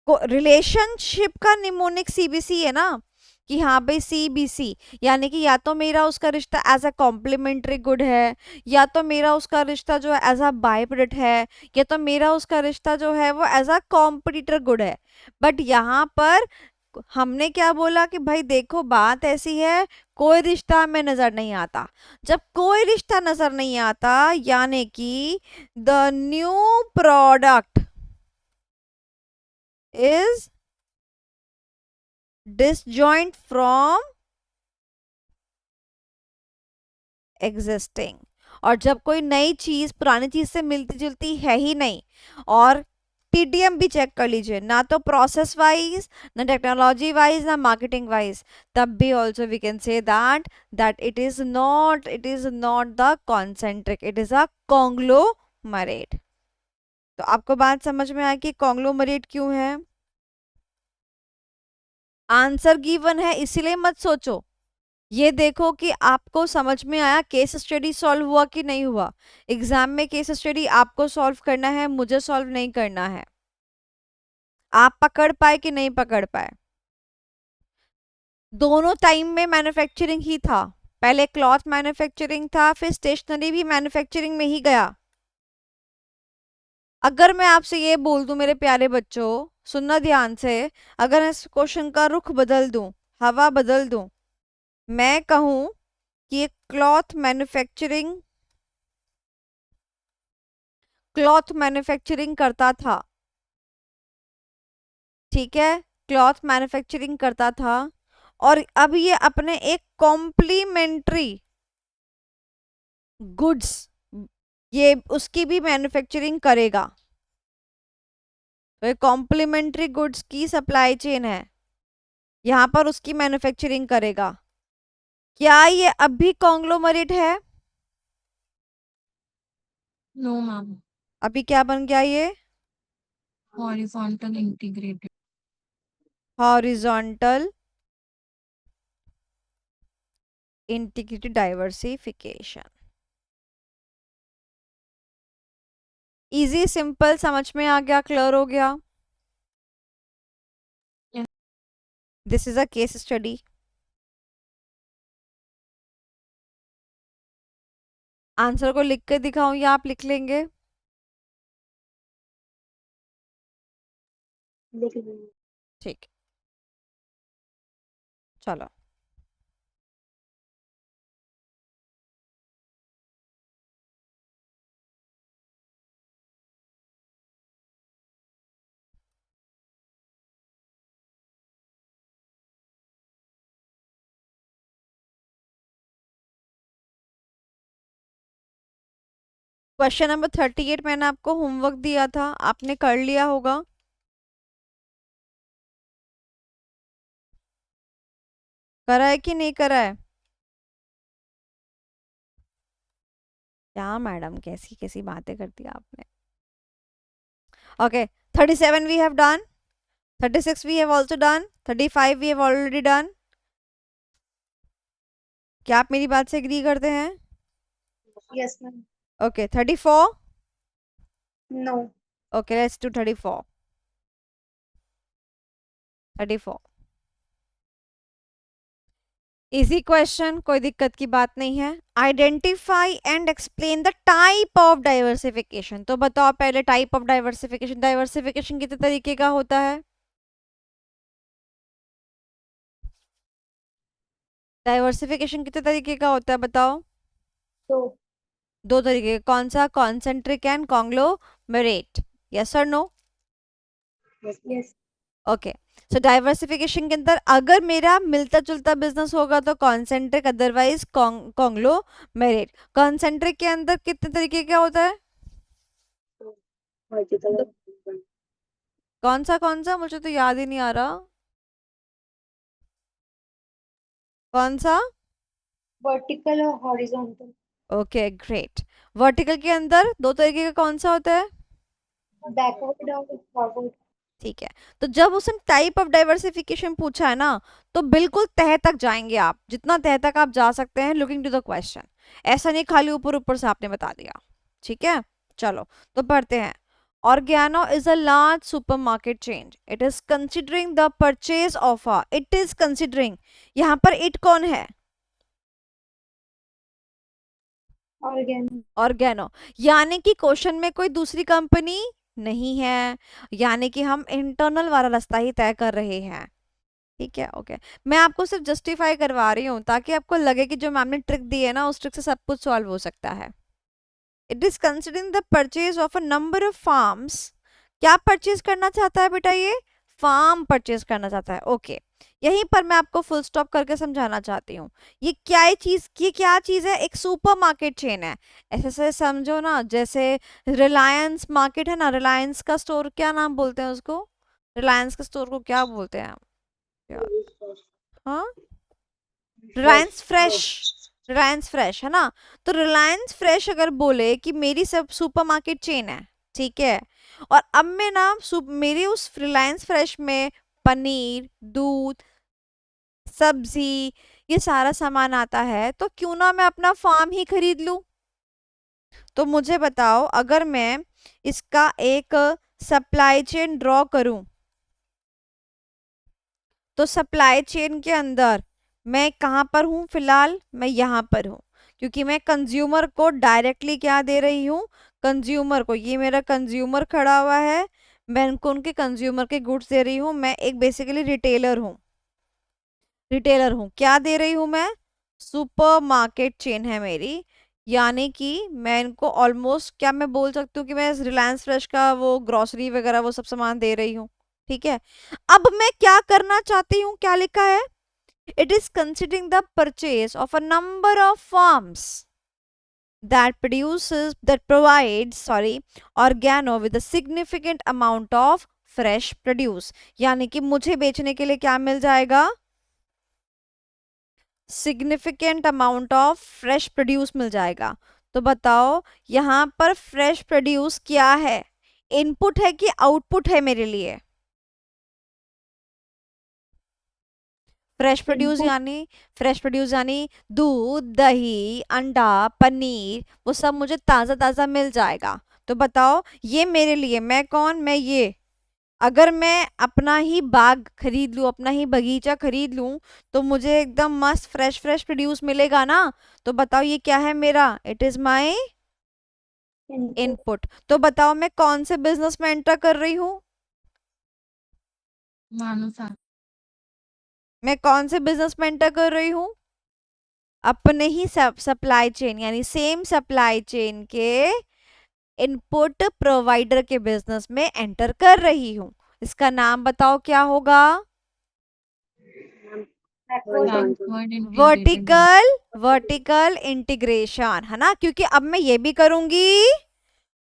रिलेशनशिप का निमोनिक सीबीसी है ना, कि हाँ भाई सीबीसी, यानी कि या तो मेरा उसका रिश्ता एज अ कॉम्प्लीमेंट्री गुड है, या तो मेरा उसका रिश्ता जो है एज अ बाय प्रोडक्ट है, या तो मेरा उसका रिश्ता जो है वो एज अ कॉम्पिटिटर गुड है। बट यहाँ पर हमने क्या बोला कि भाई देखो बात ऐसी है, कोई रिश्ता हमें नजर नहीं आता। जब कोई रिश्ता नजर नहीं आता, यानी कि the new product is disjoint from existing। और जब कोई नई चीज पुरानी चीज से मिलती जुलती है ही नहीं, और टीडीएम भी चेक कर लीजिए, ना तो प्रोसेस वाइज, ना टेक्नोलॉजी वाइज, ना मार्केटिंग वाइज, तब भी also we can say that it is not the concentric, it is a conglomerate. तो आपको बात समझ में आया कि कॉन्ग्लोमरेट क्यों है? आंसर गिवन है इसीलिए मत सोचो, ये देखो कि आपको समझ में आया, केस स्टडी सॉल्व हुआ कि नहीं हुआ। एग्जाम में केस स्टडी आपको सॉल्व करना है, मुझे सॉल्व नहीं करना है। आप पकड़ पाए कि नहीं पकड़ पाए? दोनों टाइम में मैन्युफैक्चरिंग ही था, पहले क्लॉथ मैन्युफैक्चरिंग था, फिर स्टेशनरी भी मैन्युफैक्चरिंग में ही गया। अगर मैं आपसे ये बोल दूं मेरे प्यारे बच्चों, सुनना ध्यान से, अगर इस क्वेश्चन का रुख बदल दूं, हवा बदल दूं, मैं कहूं कि ये क्लॉथ मैन्युफैक्चरिंग करता था, ठीक है, क्लॉथ मैन्युफैक्चरिंग करता था, और अब ये अपने एक कॉम्प्लीमेंट्री गुड्स, ये उसकी भी मैन्युफैक्चरिंग करेगा। तो ये कॉम्प्लीमेंट्री गुड्स की सप्लाई चेन है, यहाँ पर उसकी मैन्युफैक्चरिंग करेगा। क्या ये अब भी कॉन्ग्लोमरेट है? नो मैम, अभी क्या बन गया ये? Horizontal integrated. Horizontal integrated diversification. Easy simple समझ में आ गया, क्लियर हो गया? This is a case study. Answer को लिख के दिखाऊं या आप लिख लेंगे? लिख लेंगे। ठीक, चलो। क्वेश्चन नंबर 38 मैंने आपको होमवर्क दिया था, आपने कर लिया होगा। करा है कि नहीं करा है? क्या मैडम कैसी कैसी बातें करती है आपने। Okay, 37 we have done, 36 we have also done, 35 we have already done. क्या आप मेरी बात से एग्री करते हैं? Yes, ma'am. Okay, 34। No. Okay, let's do 34। 34 easy question, कोई दिक्कत की बात नहीं है। Identify and explain the type of diversification. तो बताओ पहले, टाइप ऑफ डाइवर्सिफिकेशन, डाइवर्सिफिकेशन कितने तरीके का होता है? डाइवर्सिफिकेशन कितने तरीके का होता है बताओ? So, दो तरीके, कौन सा? कॉन्सेंट्रिक एंड कॉन्ग्लोमेरेट, यस और नो? yes. Yes. ओके, सो डाइवर्सिफिकेशन के अंदर अगर मेरा मिलता जुलता बिजनेस होगा तो कॉन्सेंट्रिक, अदरवाइज कॉन्ग्लोमेरेट। कॉन्सेंट्रिक के अंदर कितने तरीके का होता है? vertical or कौन सा मुझे तो याद ही नहीं आ रहा। कौन सा? vertical or horizontal? Okay great. Vertical के अंदर दो तरीके का कौन सा होता है? Backward or forward? ठीक है, तो जब उसने टाइप ऑफ डाइवर्सिफिकेशन पूछा है ना, तो बिल्कुल तह तक जाएंगे आप, जितना तह तक आप जा सकते हैं, लुकिंग टू द क्वेश्चन। ऐसा नहीं खाली ऊपर ऊपर से आपने बता दिया। ठीक है, चलो तो पढ़ते हैं। Organo is a large supermarket chain. It is considering the purchase of a. It is considering. यहाँ पर it कौन है? Organ. Organo। यानी कि क्वेश्चन में कोई दूसरी कंपनी नहीं है, यानी कि हम इंटरनल वाला रास्ता ही तय कर रहे हैं। ठीक है, ओके। मैं आपको सिर्फ जस्टिफाई करवा रही हूँ ताकि आपको लगे कि जो मैम ने ट्रिक दी है ना, उस ट्रिक से सब कुछ सॉल्व हो सकता है। It is considering the purchase of a number of farms. क्या परचेज करना चाहता है बेटा? ये फार्म परचेज करना चाहता है। ओके, यहीं पर मैं आपको फुल स्टॉप करके समझाना चाहती हूँ। ये क्या चीज है? एक सुपरमार्केट चेन है। ऐसे से समझो ना, जैसे रिलायंस मार्केट है ना, रिलायंस का स्टोर क्या नाम बोलते हैं उसको? रिलायंस के स्टोर को क्या बोलते हैं यार? हाँ, रिलायंस फ्रेश। रिलायंस फ्रेश है ना, तो रिलायंस फ्रेश अगर बोले कि मेरी सब सुपरमार्केट चेन है, ठीक है, और अब मैं ना मेरी उस रिलायंस फ्रेश में पनीर, दूध, सब्जी, ये सारा सामान आता है, तो क्यों ना मैं अपना फार्म ही खरीद लूं। तो मुझे बताओ, अगर मैं इसका एक सप्लाई चेन ड्रॉ करूं, तो सप्लाई चेन के अंदर मैं कहाँ पर हूँ? फिलहाल मैं यहाँ पर हूँ, क्योंकि मैं कंज्यूमर को डायरेक्टली क्या दे रही हूँ? कंज्यूमर को। ये मेरा कंज्यूमर खड़ा हुआ है, मैं उनको उनके कंज्यूमर के गुड्स दे रही हूँ। मैं एक बेसिकली रिटेलर हूँ। रिटेलर हूँ, क्या दे रही हूँ मैं? सुपरमार्केट चेन है मेरी, यानी कि मैं इनको ऑलमोस्ट, क्या मैं बोल सकती हूँ कि मैं रिलायंस फ्रेश का वो ग्रोसरी वगैरह वो सब सामान दे रही हूँ। ठीक है, अब मैं क्या करना चाहती हूँ? क्या लिखा है? It is considering the purchase of a number of farms that provides organo with a significant amount of fresh produce। यानी कि मुझे बेचने के लिए क्या मिल जाएगा? Significant amount of fresh produce मिल जाएगा। तो बताओ यहाँ पर फ्रेश प्रोड्यूस क्या है? इनपुट है कि आउटपुट है मेरे लिए? फ्रेश प्रोड्यूस यानी दूध, दही, अंडा, पनीर, वो सब मुझे ताज़ा ताज़ा मिल जाएगा। तो बताओ ये मेरे लिए, मैं कौन? मैं ये। अगर मैं अपना ही बाग खरीद लूँ, अपना ही बगीचा खरीद लूँ, तो मुझे एकदम मस्त फ्रेश फ्रेश प्रोड्यूस मिलेगा ना। तो बताओ ये क्या है मेरा? It is my Input. Input. तो बताओ मैं कौन से बिजनेस में एंटर कर रही हूँ? मैन्युफैक्चरिंग। मैं कौन से बिजनेस में एंटर कर रही हूँ? अपने ही सप्लाई चेन, यानी सेम सप्लाई चेन के इनपुट प्रोवाइडर के बिजनेस में एंटर कर रही हूँ। इसका नाम बताओ क्या होगा? वर्टिकल वर्टिकल इंटीग्रेशन, है ना, क्योंकि अब मैं ये भी करूंगी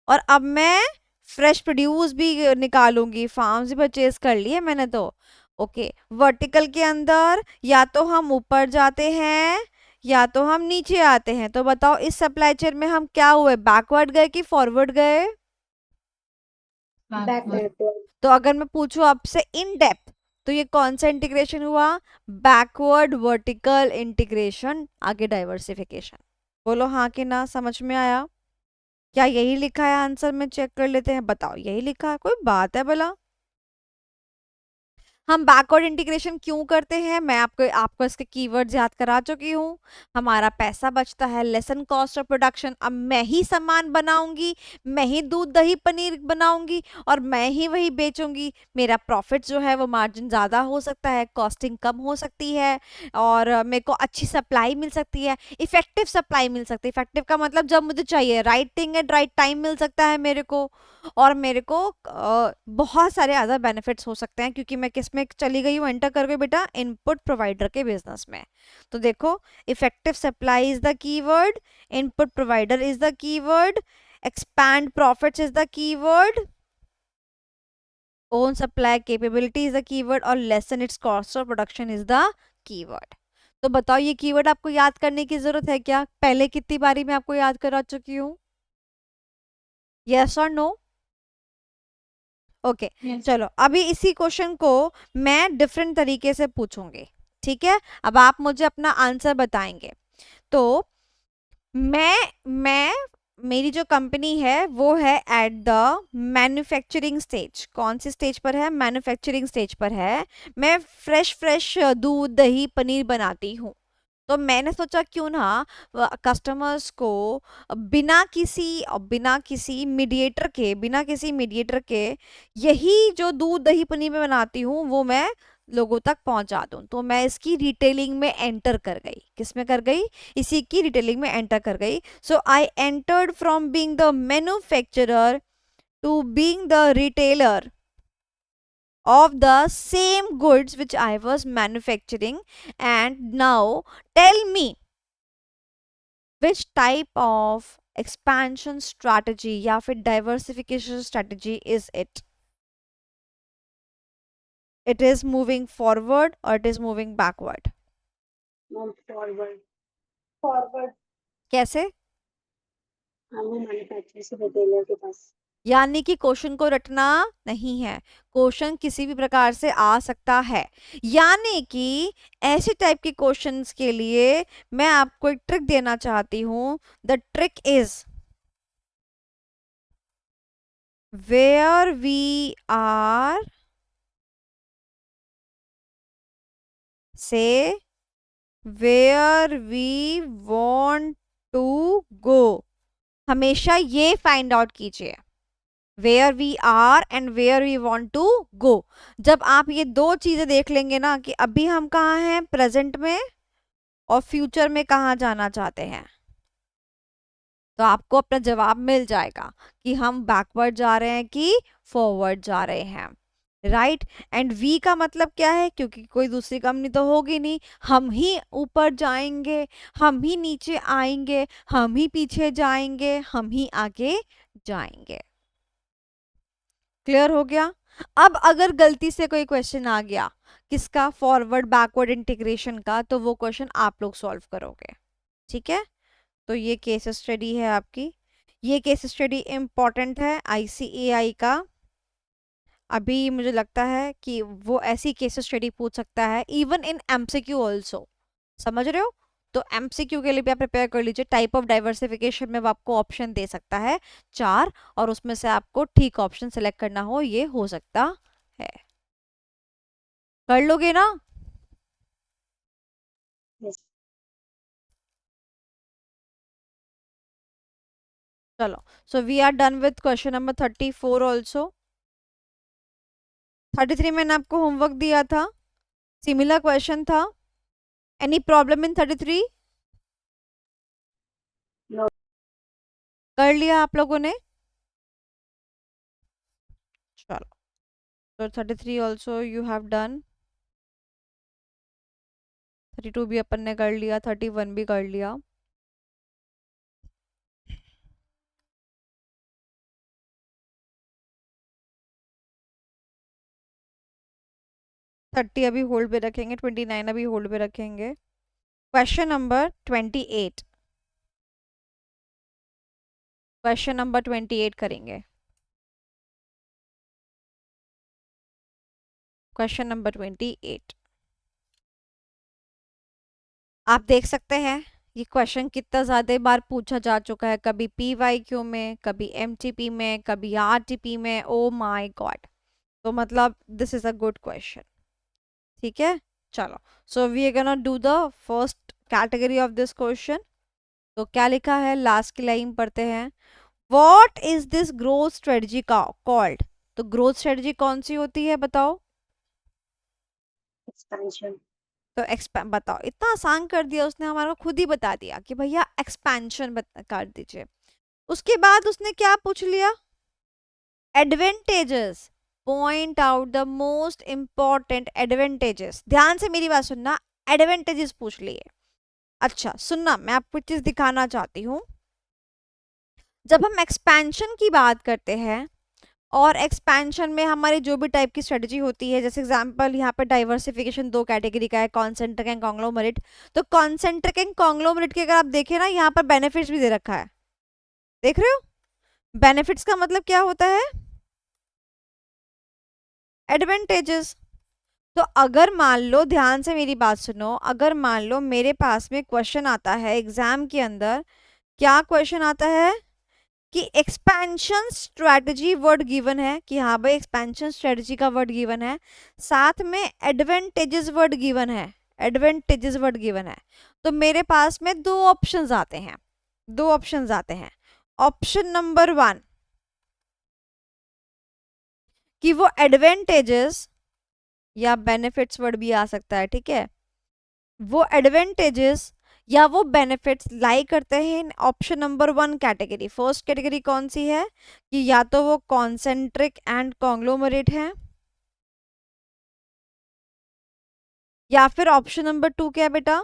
और अब मैं फ्रेश प्रोड्यूस भी निकालूंगी। फार्म्स भी परचेज कर लिए मैंने तो। ओके, वर्टिकल के अंदर या तो हम ऊपर जाते हैं या तो हम नीचे आते हैं। तो बताओ इस सप्लाई चेन में हम क्या हुए? बैकवर्ड गए कि फॉरवर्ड गए? Backward. तो अगर मैं पूछूं आपसे इन डेप्थ, तो ये कौन सा इंटीग्रेशन हुआ? बैकवर्ड वर्टिकल इंटीग्रेशन, आगे डाइवर्सिफिकेशन। बोलो हाँ कि ना, समझ में आया? क्या यही लिखा है आंसर में? चेक कर लेते हैं, बताओ यही लिखा है? कोई बात है भला? हम बैकवर्ड इंटीग्रेशन क्यों करते हैं? मैं आपको इसके कीवर्ड्स याद करा चुकी हूँ। हमारा पैसा बचता है, लेसन कॉस्ट ऑफ प्रोडक्शन। अब मैं ही सामान बनाऊंगी, मैं ही दूध, दही, पनीर बनाऊंगी और मैं ही वही बेचूंगी। मेरा प्रॉफिट जो है वो मार्जिन ज़्यादा हो सकता है, कॉस्टिंग कम हो सकती है और मेरे को अच्छी सप्लाई मिल सकती है, इफेक्टिव सप्लाई मिल सकती है। इफेक्टिव का मतलब जब मुझे चाहिए, right thing at right time मिल सकता है मेरे को, और मेरे को बहुत सारे अदर बेनिफिट्स हो सकते हैं, क्योंकि मैं किस में चली गई हूँ? एंटर कर गई बेटा इनपुट प्रोवाइडर के बिजनेस में। तो देखो, effective supply is the keyword, input provider is the keyword, expand profits is the keyword, own supply capability is the keyword, और lessen its cost of production is the keyword. तो बताओ ये keyword आपको याद करने की जरूरत है क्या? पहले कितनी बारी मैं आपको याद करा चुकी हूँ? यस और नो? Okay Yes. चलो अभी इसी क्वेश्चन को मैं डिफरेंट तरीके से पूछूंगी, ठीक है? अब आप मुझे अपना आंसर बताएंगे। तो मैं मेरी जो कंपनी है वो है एट द मैन्युफैक्चरिंग स्टेज। कौन सी स्टेज पर है? मैन्युफैक्चरिंग स्टेज पर है। मैं फ्रेश दूध दही पनीर बनाती हूँ। तो मैंने सोचा क्यों ना कस्टमर्स को बिना किसी मीडिएटर के यही जो दूध दही पनीर में बनाती हूँ वो मैं लोगों तक पहुंचा दूं। तो मैं इसकी रिटेलिंग में एंटर कर गई। किस में कर गई? इसी की रिटेलिंग में एंटर कर गई। So I entered from being the manufacturer to being the retailer of the same goods which I was manufacturing. And now tell me which type of expansion strategy या फिर diversification strategy is it? It is moving forward or it is moving backward? Move forward. Forward. कैसे? हम manufacturer से retailer के पास। यानी कि question को रटना नहीं है, क्वेश्चन किसी भी प्रकार से आ सकता है। यानी कि ऐसे टाइप के क्वेश्चंस के लिए मैं आपको एक ट्रिक देना चाहती हूं। The trick is where we are, say where we want to go। हमेशा ये फाइंड आउट कीजिए, where we are and where we want to go। जब आप ये दो चीजें देख लेंगे ना कि अभी हम कहाँ हैं प्रेजेंट में और फ्यूचर में कहाँ जाना चाहते हैं, तो आपको अपना जवाब मिल जाएगा कि हम बैकवर्ड जा रहे हैं कि फॉरवर्ड जा रहे हैं, राइट। एंड वी का मतलब क्या है? क्योंकि कोई दूसरी कंपनी तो होगी नहीं, हम ही ऊपर जाएंगे, हम ही नीचे आएंगे, हम ही पीछे जाएंगे, हम ही आगे जाएंगे। क्लियर हो गया? अब अगर गलती से कोई क्वेश्चन आ गया किसका? फॉरवर्ड बैकवर्ड इंटीग्रेशन का, तो वो क्वेश्चन आप लोग सॉल्व करोगे, ठीक है? तो ये केस स्टडी है आपकी। ये केस स्टडी इम्पॉर्टेंट है ICAI का। अभी मुझे लगता है कि वो ऐसी केस स्टडी पूछ सकता है इवन इन MCQ ऑल्सो, समझ रहे हो? तो MCQ के लिए भी आप प्रिपेयर कर लीजिए। टाइप ऑफ डाइवर्सिफिकेशन में वो आपको ऑप्शन दे सकता है 4, और उसमें से आपको ठीक ऑप्शन सेलेक्ट करना हो, ये हो सकता है। कर लोगे ना? Yes. चलो, so we are done with question number 34 also. 33 मैंने आपको होमवर्क दिया था, सिमिलर क्वेश्चन था। Any problem in 33? No. कर लिया आप लोगों ने? चलो, तो 33 ऑल्सो यू हैव डन। 32 भी अपन ने कर लिया, 31 भी कर लिया। थर्टी अभी होल्ड पे रखेंगे, 29 अभी होल्ड पे रखेंगे। क्वेश्चन नंबर 28, क्वेश्चन नंबर 28 करेंगे। क्वेश्चन नंबर 28 आप देख सकते हैं ये क्वेश्चन कितना ज्यादा बार पूछा जा चुका है, कभी PYQ में, कभी MTP में, कभी RTP में। ओ माय गॉड, तो मतलब this is a good question, ठीक है? चलो, so we are gonna do the first category of this question. तो क्या लिखा है? लास्ट की लाइन पढ़ते हैं। What is this growth strategy called? तो ग्रोथ स्ट्रेटजी कौन सी होती है बताओ? Expansion. तो बताओ, इतना आसान कर दिया उसने, हमारा खुद ही बता दिया कि भैया एक्सपेंशन कर दीजिए। उसके बाद उसने क्या पूछ लिया? Advantages. Point out the most important advantages. ध्यान से मेरी बात सुनना, एडवांटेजेस पूछ लिए। अच्छा सुनना, मैं आपको चीज दिखाना चाहती हूँ। जब हम एक्सपेंशन की बात करते हैं और एक्सपेंशन में हमारी जो भी टाइप की स्ट्रेटजी होती है, जैसे एग्जांपल यहाँ पे डाइवर्सिफिकेशन दो कैटेगरी का है, कॉन्सेंट्रिक एंड कॉन्ग्लोमरेट। तो कॉन्सेंट्रिक एंड कॉन्ग्लोमरेट के अगर आप देखें ना, यहाँ पर बेनिफिट्स भी दे रखा है, देख रहे हो? बेनिफिट्स का मतलब क्या होता है? एडवांटेजेस। तो अगर मान लो, ध्यान से मेरी बात सुनो, अगर मान लो मेरे पास में क्वेश्चन आता है एग्जाम के अंदर, क्या क्वेश्चन आता है कि एक्सपेंशन स्ट्रेटजी वर्ड गिवन है, कि हाँ भाई एक्सपेंशन स्ट्रेटजी का वर्ड गिवन है, साथ में एडवांटेजेस वर्ड गिवन है, एडवांटेजेस वर्ड गिवन है, तो मेरे पास में दो ऑप्शंस आते हैं, दो ऑप्शंस आते हैं। ऑप्शन नंबर 1 कि वो एडवांटेजेस या बेनिफिट्स वर्ड भी आ सकता है, ठीक है, वो एडवांटेजेस या वो बेनिफिट्स लाई करते हैं option number 1 category. First category कौन सी है कि या तो वो कॉन्सेंट्रिक एंड कॉन्ग्लोमरेट है, या फिर ऑप्शन नंबर 2 क्या है बेटा?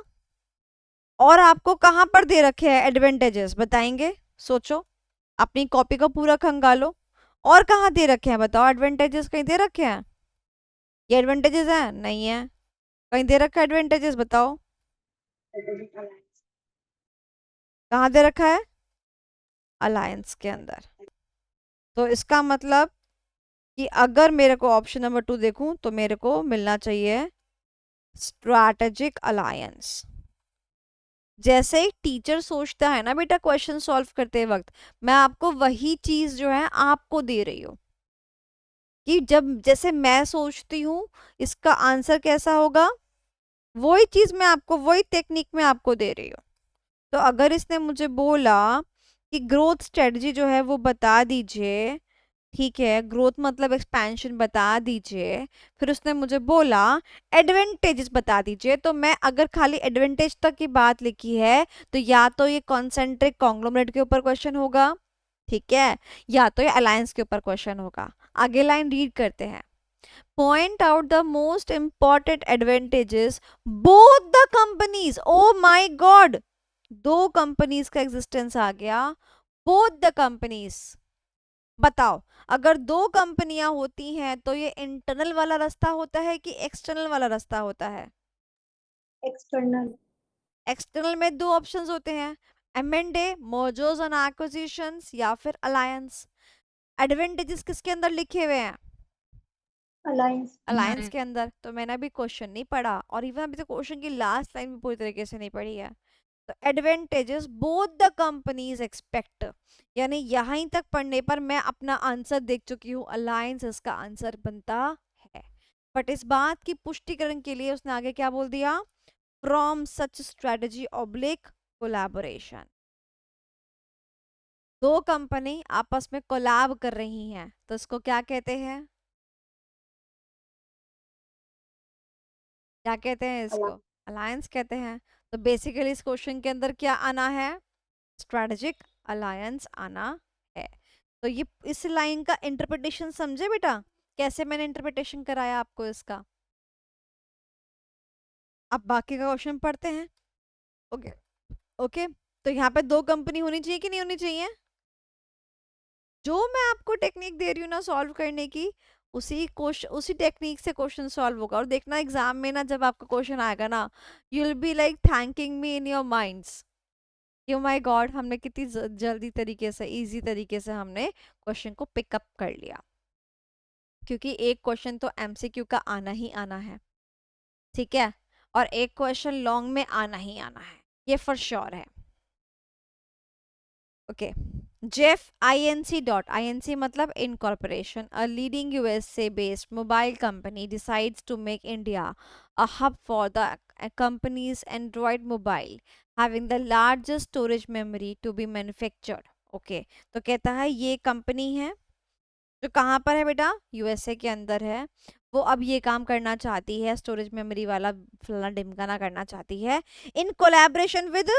और आपको कहां पर दे रखे हैं एडवांटेजेस, बताएंगे? सोचो, अपनी कॉपी को पूरा खंगालो, और कहाँ दे रखे हैं बताओ? एडवांटेजेस कहीं दे रखे हैं? ये एडवांटेजेस है? नहीं है। कहीं दे रखा है एडवांटेजेस? बताओ कहाँ दे रखा है? अलायंस के अंदर। तो इसका मतलब कि अगर मेरे को ऑप्शन नंबर 2 देखूं तो मेरे को मिलना चाहिए स्ट्रैटेजिक अलायंस। जैसे ही टीचर सोचता है ना बेटा क्वेश्चन सॉल्व करते वक्त, मैं आपको वही चीज जो है आपको दे रही हूँ, कि जब जैसे मैं सोचती हूँ इसका आंसर कैसा होगा, वही चीज मैं आपको, वही टेक्निक में आपको दे रही हूँ। तो अगर इसने मुझे बोला कि ग्रोथ स्ट्रेटजी जो है वो बता दीजिए, ठीक है, ग्रोथ मतलब एक्सपेंशन बता दीजिए, फिर उसने मुझे बोला एडवांटेजेस बता दीजिए, तो मैं अगर खाली एडवांटेज तक की बात लिखी है तो या तो ये कॉन्सेंट्रिक कॉन्ग्लोमरेट के ऊपर क्वेश्चन होगा, ठीक है, या तो ये अलायंस के ऊपर क्वेश्चन होगा। आगे लाइन रीड करते हैं। Point out the most important advantages both the companies. O my God, दो कंपनीज का एग्जिस्टेंस आ गया, बोथ द कंपनीज। बताओ, अगर दो कंपनियां होती हैं तो ये इंटरनल वाला रास्ता होता है कि एक्सटर्नल वाला रास्ता होता है? एक्सटर्नल। एक्सटर्नल में दो ऑप्शंस होते हैं, एम&ए, मर्जर्स एंड एक्विजिशंस, या फिर अलायंस। एडवांटेजेस किसके अंदर लिखे हुए हैं? अलायंस। अलायंस के अंदर। तो मैंने अभी क्वेश्चन नहीं पढ़ा, और इवन अभी तो क्वेश्चन की लास्ट लाइन भी पूरी तरीके से नहीं पढ़ी है। तो advantages both the companies expect, यानी यहीं तक पढ़ने पर मैं अपना आंसर देख चुकी हूँ, अलायंस इसका आंसर बनता है। बट इस बात की पुष्टिकरण के लिए उसने आगे क्या बोल दिया? From such strategy oblique collaboration. दो कंपनी आपस में कोलैब कर रही हैं तो इसको क्या कहते हैं? क्या कहते हैं इसको? अलायंस कहते हैं। तो बेसिकली इस क्वेश्चन के अंदर क्या आना है? स्ट्रेटेजिक अलायंस आना है। तो ये इस लाइन का इंटरप्रिटेशन समझे बेटा, कैसे मैंने इंटरप्रिटेशन कराया आपको इसका? अब बाकी का क्वेश्चन पढ़ते हैं। ओके ओके, तो यहाँ पे दो कंपनी होनी चाहिए कि नहीं होनी चाहिए? जो मैं आपको टेक्निक दे रही हूँ ना सॉल्व करने की, उसी क्वेश्चन, उसी टेक्निक से क्वेश्चन सॉल्व होगा। और देखना एग्जाम में ना जब आपका क्वेश्चन आएगा ना, you will be like thanking me in your minds, कि माय गॉड हमने कितनी जल्दी तरीके से, इजी तरीके से हमने क्वेश्चन को पिकअप कर लिया। क्योंकि एक क्वेश्चन तो एमसीक्यू का आना ही आना है, ठीक है, और एक क्वेश्चन लॉन्ग में आना ही आना है, ये फॉर श्योर है। ओके, जेफ inc मतलब incorporation, a leading USA based mobile company decides to make India a hub for the company's Android mobile having the largest storage memory to be manufactured. Okay, तो कहता है ये company है जो कहाँ पर है बेटा? यूएसए के अंदर है। वो अब ये काम करना चाहती है, स्टोरेज मेमोरी वाला फलाना ढिमकाना करना चाहती है, इन कोलैबोरेशन विद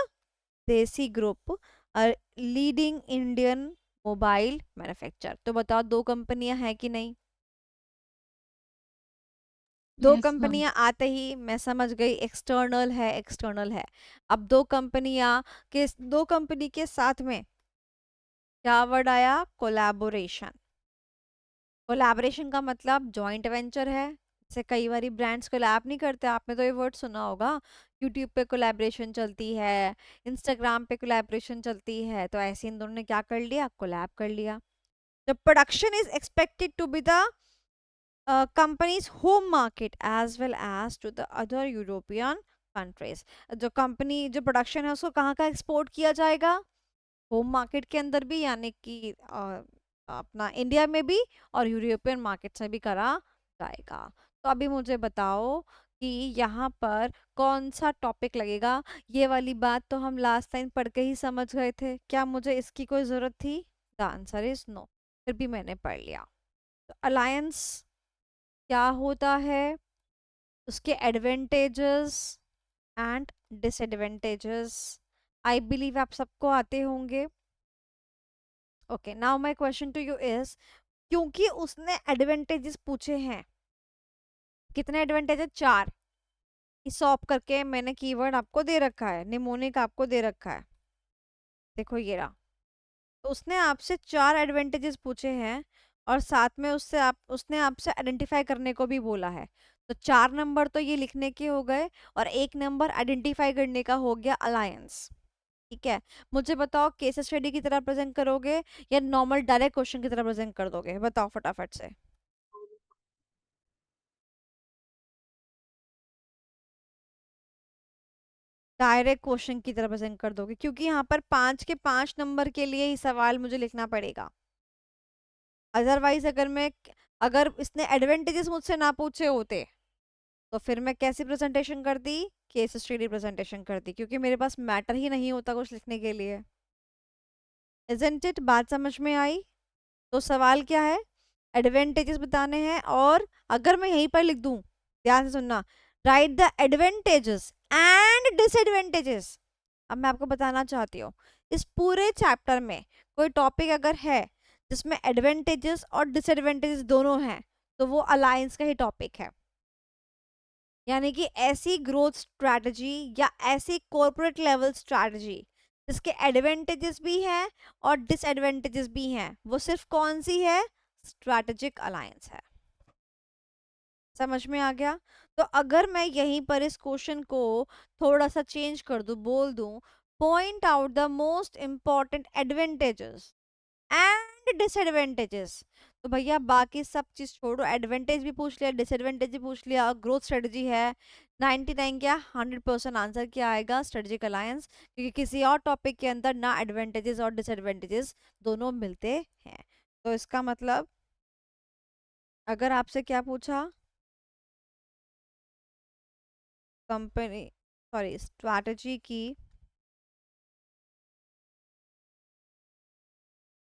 देसी group, leading Indian mobile manufacture. तो बताओ दो कंपनियां हैं कि नहीं? दो Yes, ma'am. कंपनियां आते ही मैं समझ गई एक्सटर्नल है, एक्सटर्नल है। अब दो कंपनियां के, दो कंपनी के साथ में क्या वर्ड आया? कोलैबोरेशन। कोलैबोरेशन का मतलब जॉइंट वेंचर है। जैसे कई बारी ब्रांड्स कोलैब नहीं करते, आपने तो ये वर्ड सुना होगा। यूट्यूब पे कोलैबोरेशन चलती है, इंस्टाग्राम पे कोलैबोरेशन चलती है, तो ऐसे इन दोनों ने क्या कर लिया? कोलैब कर लिया। The production is expected to be the company's home market as well as to the other European countries. जो कंपनी जो प्रोडक्शन है उसको कहाँ का एक्सपोर्ट किया जाएगा? होम मार्केट के अंदर भी, यानी कि अपना इंडिया में भी, और यूरोपियन मार्केट से भी करा जाएगा। तो अभी मुझे बताओ कि यहाँ पर कौन सा टॉपिक लगेगा। ये वाली बात तो हम लास्ट टाइम पढ़ के ही समझ गए थे, क्या मुझे इसकी कोई ज़रूरत थी? द आंसर इज नो, फिर भी मैंने पढ़ लिया। तो अलायंस क्या होता है, उसके advantages and disadvantages I believe आप सबको आते होंगे। Okay, now my question to you is, क्योंकि उसने एडवांटेजेस पूछे हैं, कितने एडवांटेजेस? 4। सॉप करके मैंने कीवर्ड आपको दे रखा है, निमोनिक आपको दे रखा है, देखो ये रहा। तो उसने आपसे 4 एडवांटेजेस पूछे हैं, और साथ में उसने आपसे आइडेंटिफाई करने को भी बोला है। तो 4 नंबर तो ये लिखने के हो गए, और 1 नंबर आइडेंटिफाई करने का हो गया अलायंस। ठीक है, मुझे बताओ केस स्टडी की तरह प्रेजेंट करोगे या नॉर्मल डायरेक्ट क्वेश्चन की तरह प्रेजेंट कर दोगे? बताओ फटाफट से। डायरेक्ट क्वेश्चन की तरह प्रेजेंट कर दोगे, क्योंकि यहाँ पर 5 के 5 नंबर के लिए ही सवाल मुझे लिखना पड़ेगा। अदरवाइज अगर इसने एडवांटेजेस मुझसे ना पूछे होते तो फिर मैं कैसी प्रेजेंटेशन करती? केस स्टडी प्रेजेंटेशन करती, क्योंकि मेरे पास मैटर ही नहीं होता कुछ लिखने के लिए। Isn't it? बात समझ में आई? तो सवाल क्या है? एडवांटेजेस बताने हैं, और अगर मैं यहीं पर लिख दूं, ध्यान से सुनना, right the advantages and disadvantages. अब मैं आपको बताना चाहती हूँ, इस पूरे चैप्टर में कोई टॉपिक अगर है जिसमें एडवांटेजेस और डिसएडवांटेजेस दोनों हैं, तो वो अलायंस का ही टॉपिक है। यानी कि ऐसी ग्रोथ स्ट्रैटेजी या ऐसी कॉर्पोरेट लेवल स्ट्रैटेजी जिसके एडवांटेजेस भी हैं और डिसएडवांटेजेस भी हैं, वो सिर्फ कौन सी है? स्ट्रैटेजिक अलायंस है। समझ में आ गया? तो अगर मैं यहीं पर इस क्वेश्चन को थोड़ा सा चेंज कर दूं, बोल दूं, point out the most important advantages and disadvantages, तो भैया बाकी सब चीज छोड़ो, एडवांटेज भी पूछ लिया, डिसएडवांटेज भी पूछ लिया, ग्रोथ स्ट्रेटजी है, 99 क्या 100% आंसर क्या आएगा? स्ट्रेटेजिक अलायंस, क्योंकि किसी और टॉपिक के अंदर ना एडवांटेजेस और डिसएडवांटेजेस दोनों मिलते हैं। तो इसका मतलब अगर आपसे क्या पूछा, कंपनी सॉरी स्ट्रैटेजी की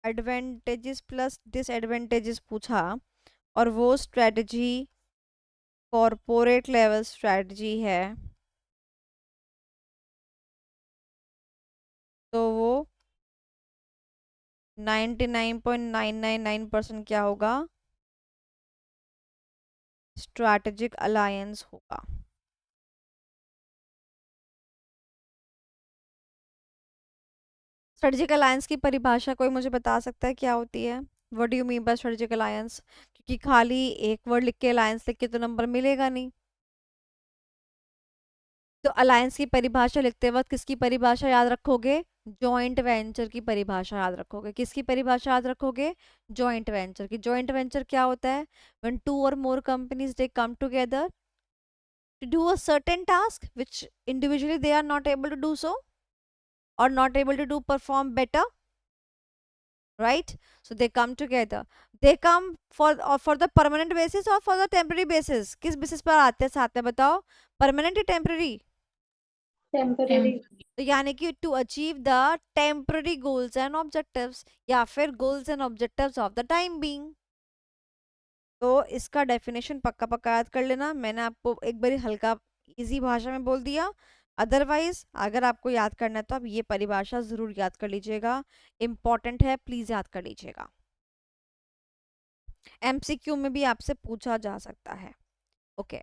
एडवांटेजेस प्लस डिसएडवांटेजेस पूछा, और वो स्ट्रैटेजी कॉरपोरेट लेवल स्ट्रैटेजी है, तो वो 99.999% क्या होगा? स्ट्रैटेजिक अलायंस होगा। स्ट्रेटेजिक अलायंस की परिभाषा कोई मुझे बता सकता है क्या होती है? What do you mean by strategic alliance? क्योंकि खाली एक वर्ड लिख के अलायंस लिख के तो नंबर मिलेगा नहीं। तो अलायंस की परिभाषा लिखते वक्त किसकी परिभाषा याद रखोगे? जॉइंट वेंचर की परिभाषा याद रखोगे। किसकी परिभाषा याद रखोगे? जॉइंट वेंचर की। जॉइंट वेंचर क्या होता है? व्हेन टू और मोर companies they come together to do a certain task which individually they are not able to do so, or not able to do perform better, right? So they come together, they come for the permanent basis or for the temporary basis? किस basis पर आते हैं साथ में, बताओ? permanent या temporary? Temporary. तो यानी कि to achieve the temporary goals and objectives, या फिर goals and objectives of the time being. तो इसका डेफिनेशन पक्का पक्का याद कर लेना, मैंने आपको एक बारी हल्का इजी भाषा में बोल दिया। अदरवाइज अगर आपको याद करना है तो आप ये परिभाषा जरूर याद कर लीजिएगा, इंपॉर्टेंट है, प्लीज याद कर लीजिएगा। एमसीक्यू में भी आपसे पूछा जा सकता है। ओके,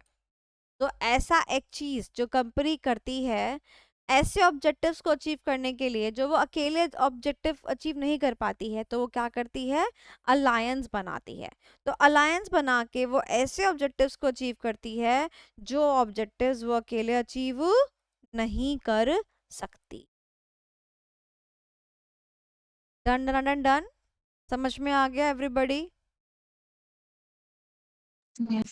तो ऐसा एक चीज जो कंपनी करती है ऐसे ऑब्जेक्टिव्स को अचीव करने के लिए जो वो अकेले ऑब्जेक्टिव अचीव नहीं कर पाती है, तो वो क्या करती है, अलायंस बनाती है। तो अलायंस बना के वो ऐसे ऑब्जेक्टिव्स को अचीव करती है जो ऑब्जेक्टिव्स वो अकेले अचीव नहीं कर सकती। डन डन डन डन, समझ में आ गया everybody? Yes.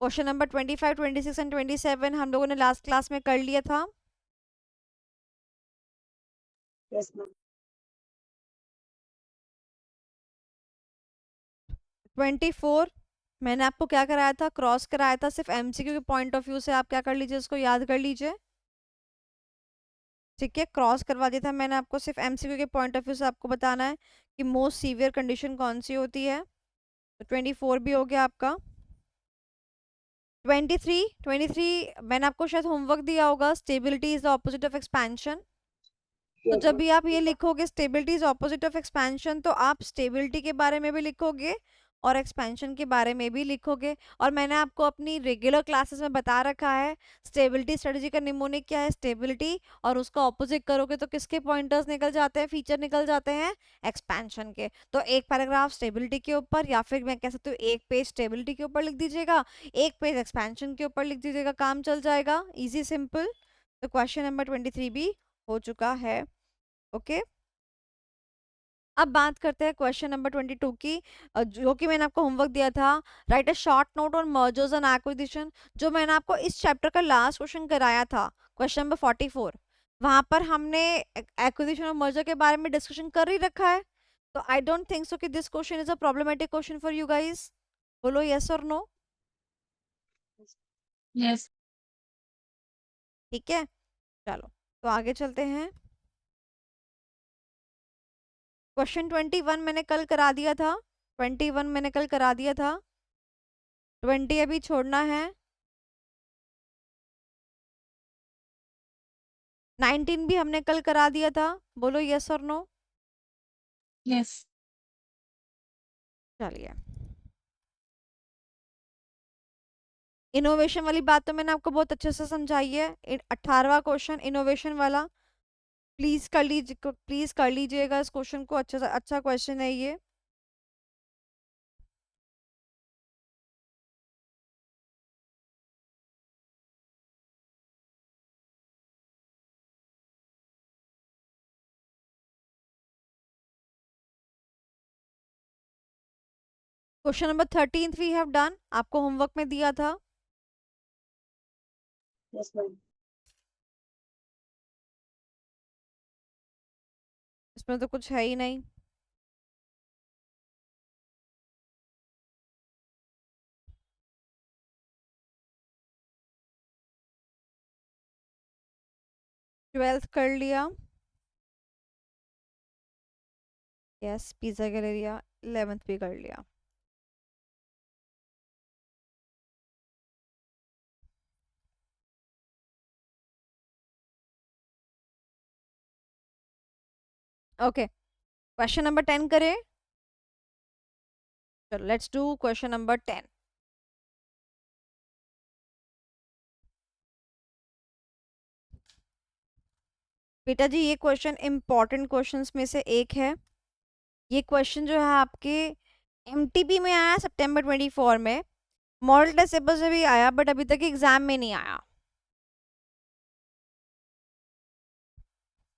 Question number 25, 26 and 27 हम लोगों ने लास्ट क्लास में कर लिया था। Yes, ma'am. 24 मैंने आपको क्या कराया था, क्रॉस कराया था। सिर्फ एमसीक्यू के पॉइंट ऑफ व्यू से आप क्या कर लीजिए, उसको याद कर लीजिए। ठीक है, क्रॉस करवा दिया था मैंने आपको। सिर्फ एमसीक्यू के पॉइंट ऑफ व्यू से आपको बताना है कि मोस्ट सीवियर कंडीशन कौन सी होती है। तो 24 भी हो गया आपका। 23 मैंने आपको शायद होमवर्क दिया होगा, stability is the opposite of expansion. तो Yes, जब ma'am. भी आप ये लिखोगे stability is opposite of expansion, तो आप स्टेबिलिटी के बारे में भी लिखोगे और एक्सपेंशन के बारे में भी लिखोगे। और मैंने आपको अपनी रेगुलर क्लासेस में बता रखा है स्टेबिलिटी स्ट्रेटजी का निमोनिक क्या है, स्टेबिलिटी, और उसका ऑपोजिट करोगे तो किसके पॉइंटर्स निकल जाते हैं, फीचर निकल जाते हैं, एक्सपेंशन के। तो एक पैराग्राफ स्टेबिलिटी के ऊपर, या फिर मैं कह सकती हूँ एक पेज स्टेबिलिटी के ऊपर लिख दीजिएगा, एक पेज एक्सपेंशन के ऊपर लिख दीजिएगा, काम चल जाएगा, इजी सिंपल। तो क्वेश्चन नंबर 23 भी हो चुका है। ओके, अब बात करते हैं क्वेश्चन नंबर 22 की, जो कि मैंने आपको होमवर्क दिया था। Right a short note on mergers and acquisition, जो मैंने आपको इस चैप्टर का लास्ट क्वेश्चन कराया था, क्वेश्चन नंबर 44। वहां पर हमने एक्विजिशन और मर्जर के बारे में डिस्कशन कर ही रखा है। तो आई डोंट थिंक सो कि this question is a problematic question for you guys. बोलो यस और नो। Yes. ठीक है, चलो तो आगे चलते हैं। क्वेश्चन 21 मैंने कल करा दिया था, 21 मैंने कल करा दिया था, 20 अभी छोड़ना है, 19 भी हमने कल करा दिया था। बोलो यस और नो। Yes. चलिए, इनोवेशन वाली बात तो मैंने आपको बहुत अच्छे से समझाई है। 18वां क्वेश्चन इनोवेशन वाला, प्लीज कर लीजिएगा इस क्वेश्चन को, अच्छा क्वेश्चन है ये। Question number 13 we have done, आपको होमवर्क में दिया था। Yes, ma'am. इसमें तो कुछ है ही नहीं। ट्वेल्थ कर लिया, यस, पिज्जा गैलेरिया। 11th भी कर लिया। ओके, क्वेश्चन नंबर 10 करें। चलो लेट्स डू क्वेश्चन नंबर 10। बेटा जी, ये क्वेश्चन इंपॉर्टेंट क्वेश्चंस में से एक है। ये क्वेश्चन जो है आपके एमटीपी में आया सितंबर 24 में, मॉडल टेस्ट पेपर से भी आया, बट अभी तक एग्जाम में नहीं आया।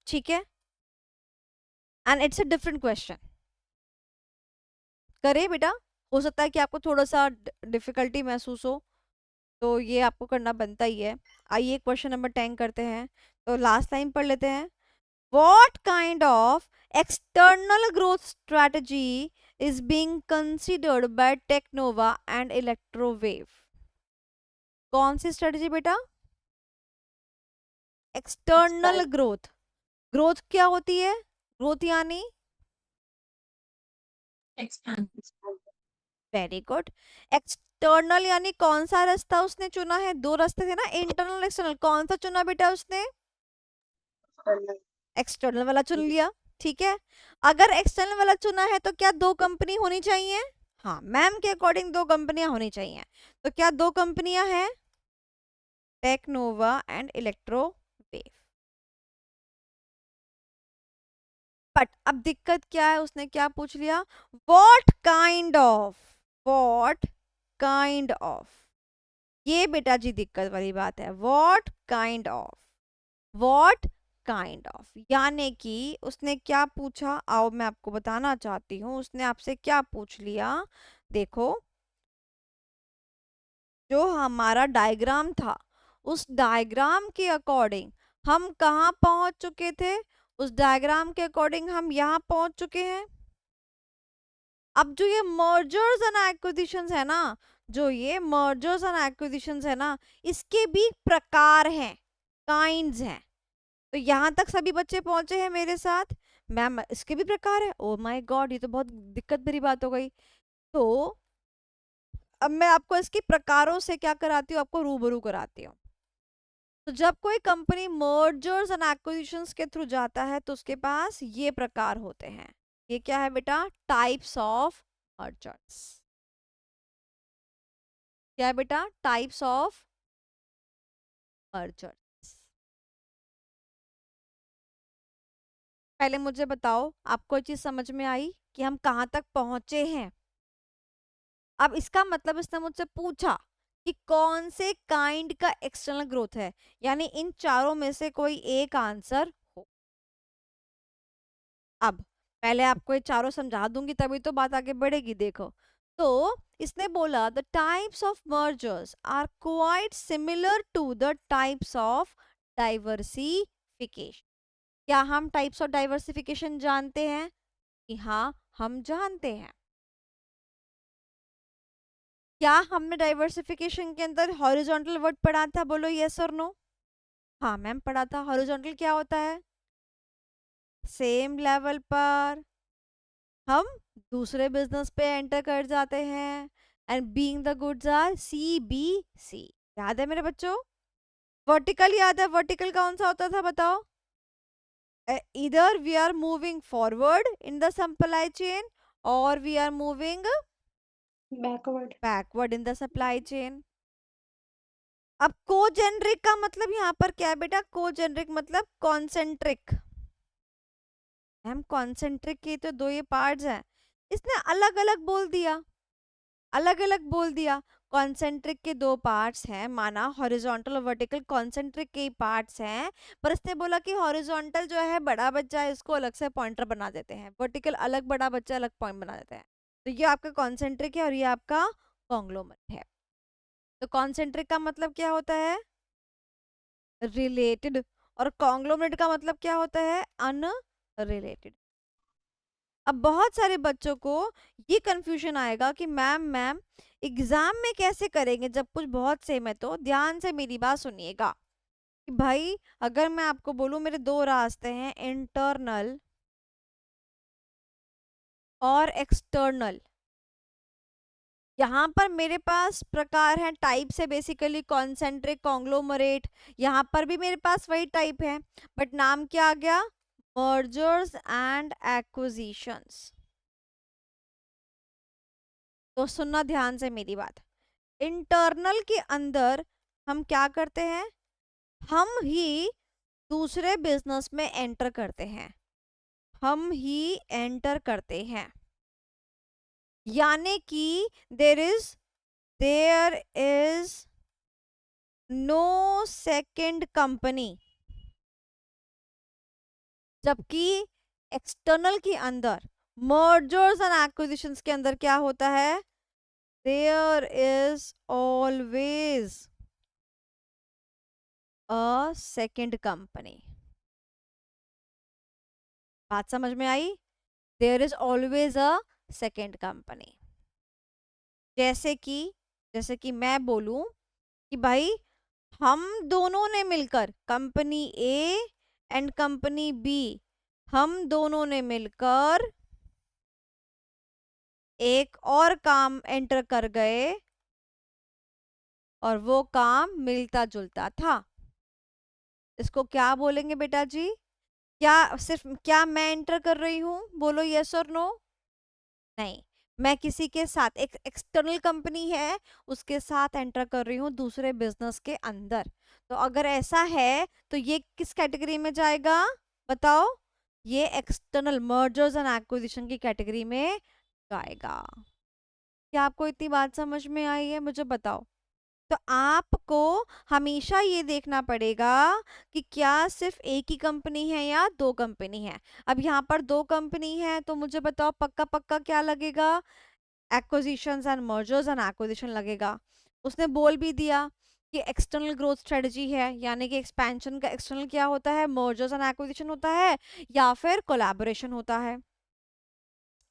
ठीक है, and it's a different question. करे बेटा, हो सकता है कि आपको थोड़ा सा डिफिकल्टी महसूस हो, तो ये आपको करना बनता ही है। आइए क्वेश्चन नंबर 10 करते हैं। तो लास्ट लाइन पढ़ लेते हैं। What kind of external growth strategy is being considered by Technova and Electrowave? कौन सी स्ट्रेटजी बेटा? External Expand. ग्रोथ। ग्रोथ क्या होती है? ग्रोथ यानी, Expand. Expand. Very good. External यानी कौन सा रास्ता उसने चुना है? दो रास्ते थे ना, इंटरनल एक्सटर्नल, कौन सा चुना बेटा उसने? External. एक्सटर्नल वाला चुन लिया। ठीक है, अगर एक्सटर्नल वाला चुना है तो क्या दो कंपनी होनी चाहिए? हाँ, मैम के अकॉर्डिंग दो कंपनियां होनी चाहिए। तो क्या दो कंपनियां हैं? Technova and इलेक्ट्रोवेव। बट अब दिक्कत क्या है, उसने क्या पूछ लिया, what kind of, what kind of, ये बेटा जी दिक्कत वाली बात है, what kind of, what kind of, यानी कि उसने क्या पूछा, आओ मैं आपको बताना चाहती हूँ, उसने आपसे क्या पूछ लिया। देखो, जो हमारा डायग्राम था, उस डायग्राम के अकॉर्डिंग हम कहाँ पहुंच चुके थे, उस डायग्राम के अकॉर्डिंग हम यहाँ पहुंच चुके हैं। अब जो ये मर्जर्स एंड एक्विजिशंस है ना, जो ये मर्जर्स एंड एक्विजिशंस है ना, इसके भी प्रकार हैं, काइंड्स हैं। तो यहाँ तक सभी बच्चे पहुंचे हैं मेरे साथ। मैम इसके भी प्रकार है, ओ माय गॉड, ये तो बहुत दिक्कत भरी बात हो गई। तो अब मैं आपको इसके प्रकारों से क्या कराती हूँ, आपको रूबरू कराती हूँ। तो जब कोई कंपनी मर्जर्स एंड एक्विजिशंस के थ्रू जाता है तो उसके पास ये प्रकार होते हैं। ये क्या है बेटा, टाइप्स ऑफ मर्जर्स। क्या है बेटा, टाइप्स ऑफ मर्जर्स। पहले मुझे बताओ, आपको ये चीज समझ में आई कि हम कहाँ तक पहुंचे हैं। अब इसका मतलब इसने मुझसे पूछा कि कौन से काइंड का एक्सटर्नल ग्रोथ है, यानी इन चारों में से कोई एक आंसर हो। अब पहले आपको ये चारों समझा दूंगी तभी तो बात आगे बढ़ेगी। देखो, तो इसने बोला the types of mergers are quite similar to the types of diversification. क्या हम टाइप्स ऑफ डाइवर्सिफिकेशन जानते हैं कि हाँ, हम जानते हैं। क्या हमने डाइवर्सिफिकेशन के अंदर हॉरिजॉन्टल वर्ड पढ़ा था, बोलो यस और नो। हाँ मैम पढ़ा था। हॉरिजॉन्टल क्या होता है, सेम लेवल पर हम दूसरे बिजनेस पे एंटर कर जाते हैं, and being the goods are CBC। याद है मेरे बच्चों। वर्टिकल याद है, वर्टिकल कौन सा होता था बताओ। इधर we are moving forward in the supply chain और we are moving backward. Backward in the supply chain. अब कोजेनरिक का मतलब यहाँ पर क्या है बेटा, कोजेनरिक मतलब कॉन्सेंट्रिक। हम कॉन्सेंट्रिक के तो दो ये पार्ट्स हैं, इसने अलग अलग बोल दिया, अलग अलग बोल दिया। कॉन्सेंट्रिक के दो पार्ट्स हैं, माना हॉरिजॉन्टल और वर्टिकल कॉन्सेंट्रिक के पार्ट्स हैं, पर इसने बोला कि हॉरिजॉन्टल जो है बड़ा बच्चा है, इसको अलग से पॉइंटर बना देते हैं, वर्टिकल अलग बड़ा बच्चा अलग पॉइंट बना देते हैं। तो ये आपका कॉन्सेंट्रिक है और ये आपका कॉन्ग्लोमरेट है। तो कॉन्सेंट्रिक का मतलब क्या होता है, रिलेटेड, और कॉन्ग्लोमरेट का मतलब क्या होता है, अनरिलेटेड। अब बहुत सारे बच्चों को ये कंफ्यूजन आएगा कि मैम एग्जाम में कैसे करेंगे जब कुछ बहुत सेम है। तो ध्यान से मेरी बात सुनिएगा कि भाई, अगर मैं आपको बोलूं मेरे दो रास्ते हैं, इंटरनल और एक्सटर्नल, यहाँ पर मेरे पास प्रकार है, टाइप से बेसिकली कॉन्सेंट्रिक, कॉन्ग्लोमरेट, यहाँ पर भी मेरे पास वही टाइप है, बट नाम क्या आ गया, मर्जर्स एंड एक्विजिशंस। तो सुनना ध्यान से मेरी बात। इंटरनल के अंदर हम क्या करते हैं, हम ही दूसरे बिजनेस में एंटर करते हैं, हम ही एंटर करते हैं, यानी कि there is no second company. जबकि एक्सटर्नल के अंदर, मर्जर्स एंड एक्विजिशंस के अंदर क्या होता है, there is always a second company. बात समझ में आई, there is always a second company. जैसे कि मैं बोलूं कि भाई, हम दोनों ने मिलकर, company A and company B, हम दोनों ने मिलकर एक और काम एंटर कर गए और वो काम मिलता जुलता था। इसको क्या बोलेंगे बेटा जी, क्या सिर्फ क्या मैं एंटर कर रही हूं, बोलो यस और नो। नहीं, मैं किसी के साथ, एक एक्सटर्नल कंपनी है उसके साथ एंटर कर रही हूँ दूसरे बिजनेस के अंदर। तो अगर ऐसा है तो ये किस कैटेगरी में जाएगा बताओ, ये एक्सटर्नल मर्जर्स एंड एक्विजिशन की कैटेगरी में जाएगा। क्या आपको इतनी बात समझ में आई है, मुझे बताओ। तो आपको हमेशा ये देखना पड़ेगा कि क्या सिर्फ एक ही कंपनी है या दो कंपनी है। अब यहाँ पर दो कंपनी है तो मुझे बताओ पक्का पक्का क्या लगेगा, acquisitions and mergers and acquisition लगेगा। उसने बोल भी दिया कि एक्सटर्नल ग्रोथ स्ट्रेटजी है, यानी कि एक्सपेंशन का एक्सटर्नल क्या होता है, मर्जर्स एंड एक्विजिशन होता है या फिर कोलैबोरेशन होता है,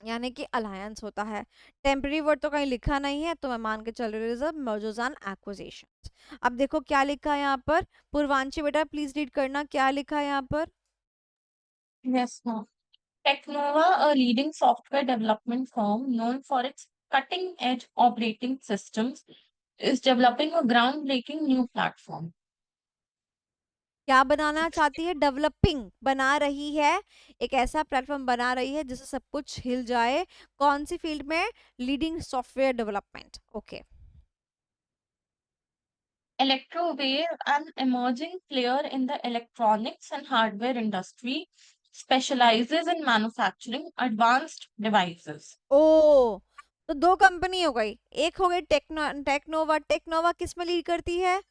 यानी कि अलायंस होता है। टेम्पररी वर्ड तो कहीं लिखा नहीं है तो मैं मान के चल रही हूँ मर्जर्स एंड एक्विजिशंस। अब देखो क्या लिखा है यहाँ पर, पूर्वांशी बेटा प्लीज रीड करना क्या लिखा है यहाँ पर। Yes, ma'am. Technova, a leading software development firm known for its cutting-edge operating systems, is developing a groundbreaking new platform. क्या बनाना चाहती है, डेवलपिंग बना रही है, एक ऐसा प्लेटफॉर्म बना रही है जिससे सब कुछ हिल जाए। कौन सी फील्ड में, leading software development. Okay, Electrowave, an emerging player in the electronics and hardware industry, specializes in manufacturing advanced devices. ओ तो दो कंपनी हो गई, एक हो गई टेक्नोवा। टेक्नोवा किस में लीड करती है,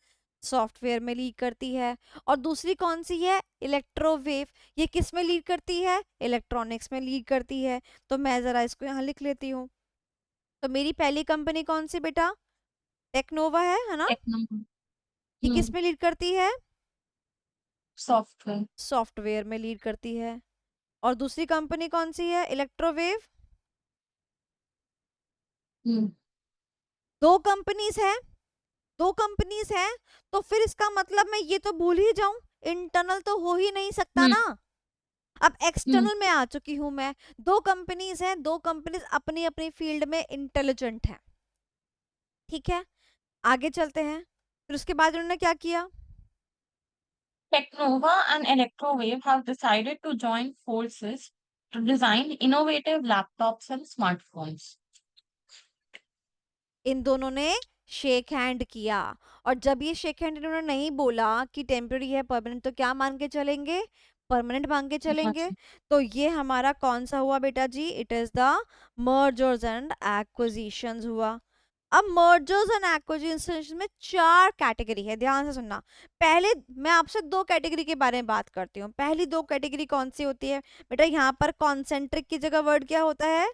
सॉफ्टवेयर में लीड करती है। और दूसरी कौन सी है, इलेक्ट्रोवेव, ये किस में लीड करती है, इलेक्ट्रॉनिक्स में लीड करती है। तो मैं जरा इसको यहाँ लिख लेती हूँ। तो मेरी पहली कंपनी कौन सी बेटा, टेक्नोवा है ना। Technova. ये किस में लीड करती है, Software. सॉफ्टवेयर में लीड करती है। और दूसरी कंपनी कौन सी है, इलेक्ट्रोवेव। Hmm. दो कंपनीज है, दो कंपनीज हैं, तो फिर इसका मतलब मैं ये तो भूल ही जाऊं, इंटरनल तो हो ही नहीं सकता Hmm. ना। अब Hmm. एक्सटर्नल में आ चुकी हूं मैं, दो कंपनीज हैं, दो कंपनीज अपनी अपनी फील्ड में इंटेलिजेंट हैं, ठीक है। आगे चलते हैं, फिर उसके बाद उन्होंने क्या किया, Technova and Electrowave have decided to join forces to design innovative laptops and smartphones. इन दोनों ने शेक हैंड किया। और जब ये शेक हैंड इन्होंने नहीं बोला कि टेम्पररी है परमानेंट, तो क्या मान के चलेंगे, परमानेंट मान के चलेंगे। Gotcha. तो ये हमारा कौन सा हुआ बेटा जी, it is the mergers and acquisitions हुआ। अब मर्जर्स एंड एक्विजिशंस में चार कैटेगरी है, ध्यान से सुनना। पहले मैं आपसे दो कैटेगरी के बारे में बात करती हूँ। पहली दो कैटेगरी कौन सी होती है बेटा, यहाँ पर कॉन्सेंट्रिक की जगह वर्ड क्या होता है,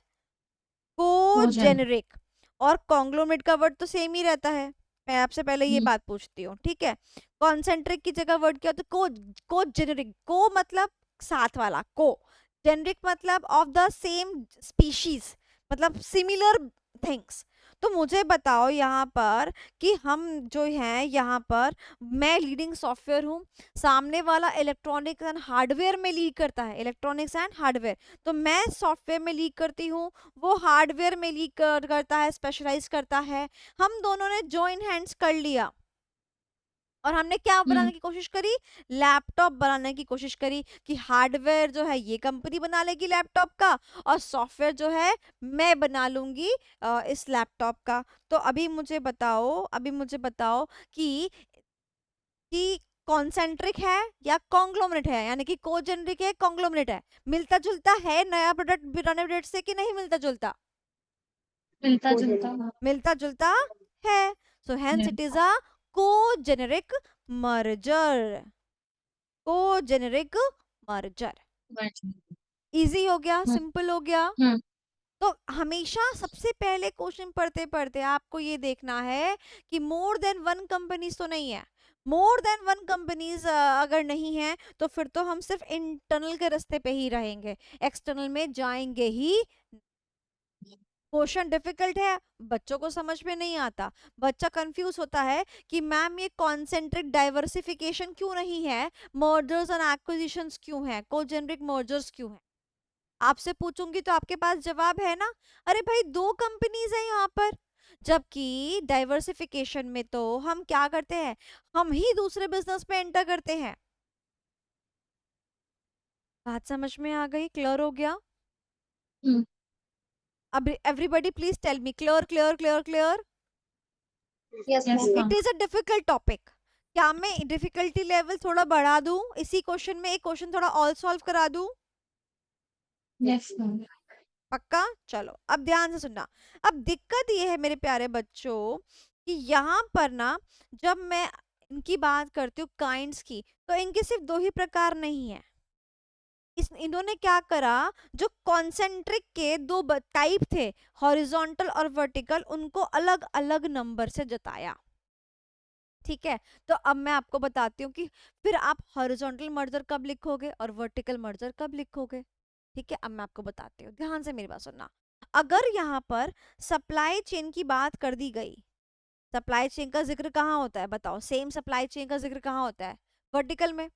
को Cogen. जेनरिक। और कॉन्ग्लोमेरेट का वर्ड तो सेम ही रहता है, मैं आपसे पहले ये Hmm. बात पूछती हूँ, ठीक है। कॉन्सेंट्रिक की जगह वर्ड क्या होता है, को जेनरिक। को मतलब साथ वाला, को जेनरिक मतलब ऑफ द सेम स्पीशीज, मतलब सिमिलर थिंग्स। तो मुझे बताओ यहाँ पर कि हम जो हैं यहाँ पर, मैं लीडिंग सॉफ्टवेयर हूँ, सामने वाला इलेक्ट्रॉनिक्स एंड हार्डवेयर में लीड करता है, इलेक्ट्रॉनिक्स एंड हार्डवेयर। तो मैं सॉफ्टवेयर में लीड करती हूँ, वो हार्डवेयर में लीड करता है, स्पेशलाइज करता है। हम दोनों ने जॉइन हैंड्स कर लिया और हमने क्या Hmm. बनाने की कोशिश करी, लैपटॉप बनाने की कोशिश करी कि हार्डवेयर जो है ये कंपनी बना लेगी लैपटॉप का, और सॉफ्टवेयर जो है मैं बना लूंगी इस लैपटॉप का। तो अभी मुझे बताओ कि कॉन्सेंट्रिक है या कॉन्ग्लोमरेट है, यानी कि कोजेनरिक है, कॉन्ग्लोमरेट है, मिलता जुलता है नया प्रोडक्ट पुराने प्रोडक्ट से कि नहीं मिलता जुलता, मिलता Cogen. जुलता मिलता जुलता है। सो हेंस है। It is a cogeneric merger, cogeneric merger. Easy हो गया, हम्म, सिंपल हो गया। हम्म, तो हमेशा सबसे पहले क्वेश्चन पढ़ते पढ़ते आपको ये देखना है कि मोर देन वन कंपनीज तो नहीं है। मोर देन वन कंपनीज अगर नहीं है तो फिर तो हम सिर्फ इंटरनल के रास्ते पे ही रहेंगे, एक्सटर्नल में जाएंगे ही। क्वेश्चन डिफिकल्ट है, बच्चों को समझ में नहीं आता, बच्चा कंफ्यूज होता है कि मैम ये कॉन्सेंट्रिक डाइवर्सिफिकेशन क्यों नहीं है, मर्जर्स एंड एक्विजिशंस क्यों है, कोजेनरिक मर्जर्स क्यों है। आपसे पूछूंगी तो आपके पास जवाब है ना, अरे भाई दो कंपनीज है यहाँ पर। जबकि डाइवर्सिफिकेशन में तो हम क्या करते हैं, हम ही दूसरे बिजनेस में एंटर करते हैं। बात समझ में आ गई, क्लियर हो गया। हम्म। अब everybody please tell me, clear clear clear clear. Yes, Yes, ma'am. It ma'am. Is a difficult topic, क्या मैं डिफिकल्टी लेवल थोड़ा बढ़ा दूं, इसी क्वेश्चन में एक क्वेश्चन थोड़ा ऑल सॉल्व करा दूं। Yes, ma'am. पक्का? चलो अब ध्यान से सुनना। अब दिक्कत ये है मेरे प्यारे बच्चों कि यहाँ पर ना जब मैं इनकी बात करती हूँ काइंड्स की, तो इनके सिर्फ दो ही प्रकार नहीं है। इन्होंने क्या करा, जो कॉन्सेंट्रिक के दो टाइप थे, हॉरिजॉन्टल और वर्टिकल, उनको अलग अलग नंबर से जताया। ठीक है, तो अब मैं आपको बताती हूँ कि फिर आप हॉरिजॉन्टल मर्जर कब लिखोगे और वर्टिकल मर्जर कब लिखोगे। ठीक है, अब मैं आपको बताती हूँ, ध्यान से मेरी बात सुनना। अगर यहाँ पर सप्लाई चेन की बात कर दी गई, सप्लाई चेन का जिक्र कहाँ होता है बताओ, सेम सप्लाई चेन का जिक्र कहाँ होता है, वर्टिकल में।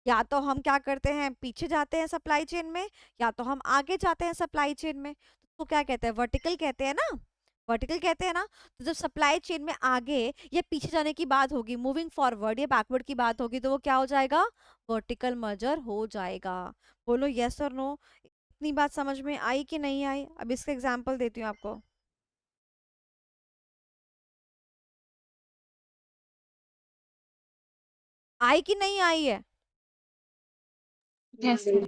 या तो हम क्या करते हैं, पीछे जाते हैं सप्लाई चेन में, या तो हम आगे जाते हैं सप्लाई चेन में, तो क्या कहते हैं, वर्टिकल कहते हैं ना, वर्टिकल कहते हैं ना। तो जब सप्लाई चेन में आगे या पीछे जाने की बात होगी, मूविंग फॉरवर्ड या बैकवर्ड की बात होगी, तो वो क्या हो जाएगा, वर्टिकल मर्जर हो जाएगा। बोलो यस और नो, इतनी बात समझ में आई कि नहीं आई? अब इसका एग्जांपल देती हूँ आपको। आई कि नहीं आई है? Yes, ma'am.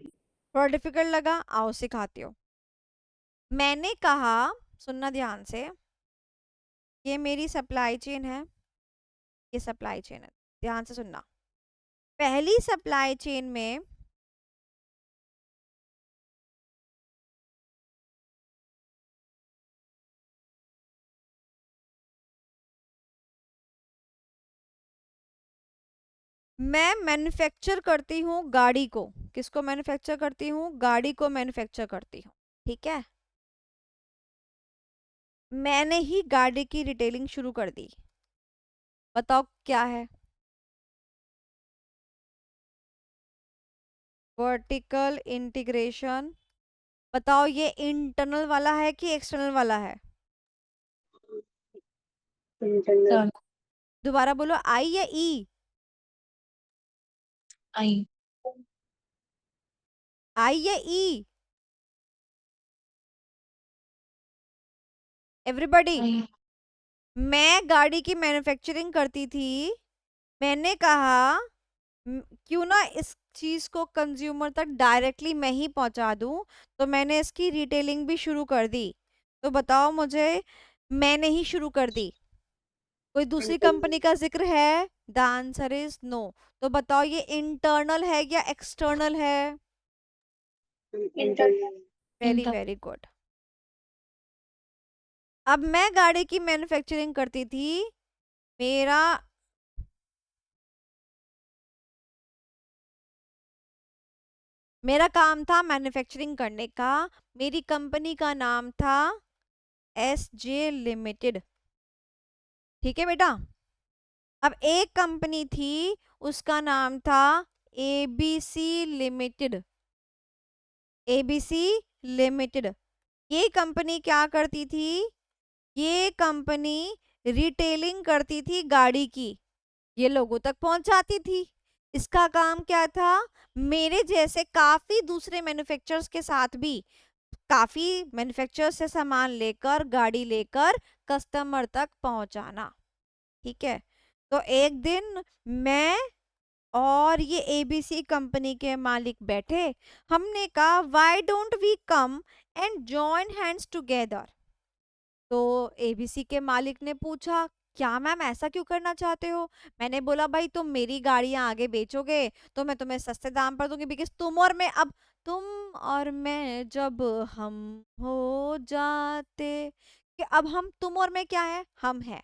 थोड़ा डिफिकल्ट लगा? आओ सिखाती हूँ। मैंने कहा, सुनना ध्यान से, ये मेरी सप्लाई चेन है, ये सप्लाई चेन है, ध्यान से सुनना। पहली सप्लाई चेन में मैं मैन्युफैक्चर करती हूँ गाड़ी को। किसको मैन्युफैक्चर करती हूँ? गाड़ी को मैन्युफैक्चर करती हूँ। ठीक है, मैंने ही गाड़ी की रिटेलिंग शुरू कर दी। बताओ क्या है? Vertical integration. बताओ ये इंटरनल वाला है कि एक्सटर्नल वाला है? इंटरनल। Done. दोबारा बोलो, आई या ई? I. आई या ई? एवरीबॉडी। I. मैं गाड़ी की मैन्युफैक्चरिंग करती थी, मैंने कहा क्यों ना इस चीज को कंज्यूमर तक डायरेक्टली मैं ही पहुंचा दूं, तो मैंने इसकी रिटेलिंग भी शुरू कर दी। तो बताओ मुझे, मैंने ही शुरू कर दी, कोई दूसरी कंपनी का जिक्र है? The answer is no. तो बताओ ये इंटरनल है या एक्सटर्नल है? Internal. Very Inter. Very good. अब मैं गाड़ी की मैन्युफैक्चरिंग करती थी, मेरा मेरा काम था मैन्युफैक्चरिंग करने का, मेरी कंपनी का नाम था SJ लिमिटेड। ठीक है बेटा। अब एक कंपनी थी, उसका नाम था ABC लिमिटेड। ABC लिमिटेड, ये कंपनी क्या करती थी? ये कंपनी रिटेलिंग करती थी गाड़ी की, ये लोगों तक पहुंचाती थी। इसका काम क्या था? मेरे जैसे काफी दूसरे मैन्युफैक्चरर्स के साथ भी, काफी मैन्युफैक्चरर्स से सामान लेकर, गाड़ी लेकर कस्टमर तक पहुंचाना। ठीक है, तो एक दिन मैं और ये ABC कंपनी के मालिक बैठे, हमने कहा why don't we come and join hands together. तो ABC के मालिक ने पूछा, क्या मैम ऐसा क्यों करना चाहते हो? मैंने बोला भाई तुम मेरी गाड़ियां आगे बेचोगे तो मैं तुम्हें सस्ते दाम पर दूंगी, बिकॉज तुम और मैं जब हम हो जाते, कि अब हम तुम और मैं क्या है, हम है।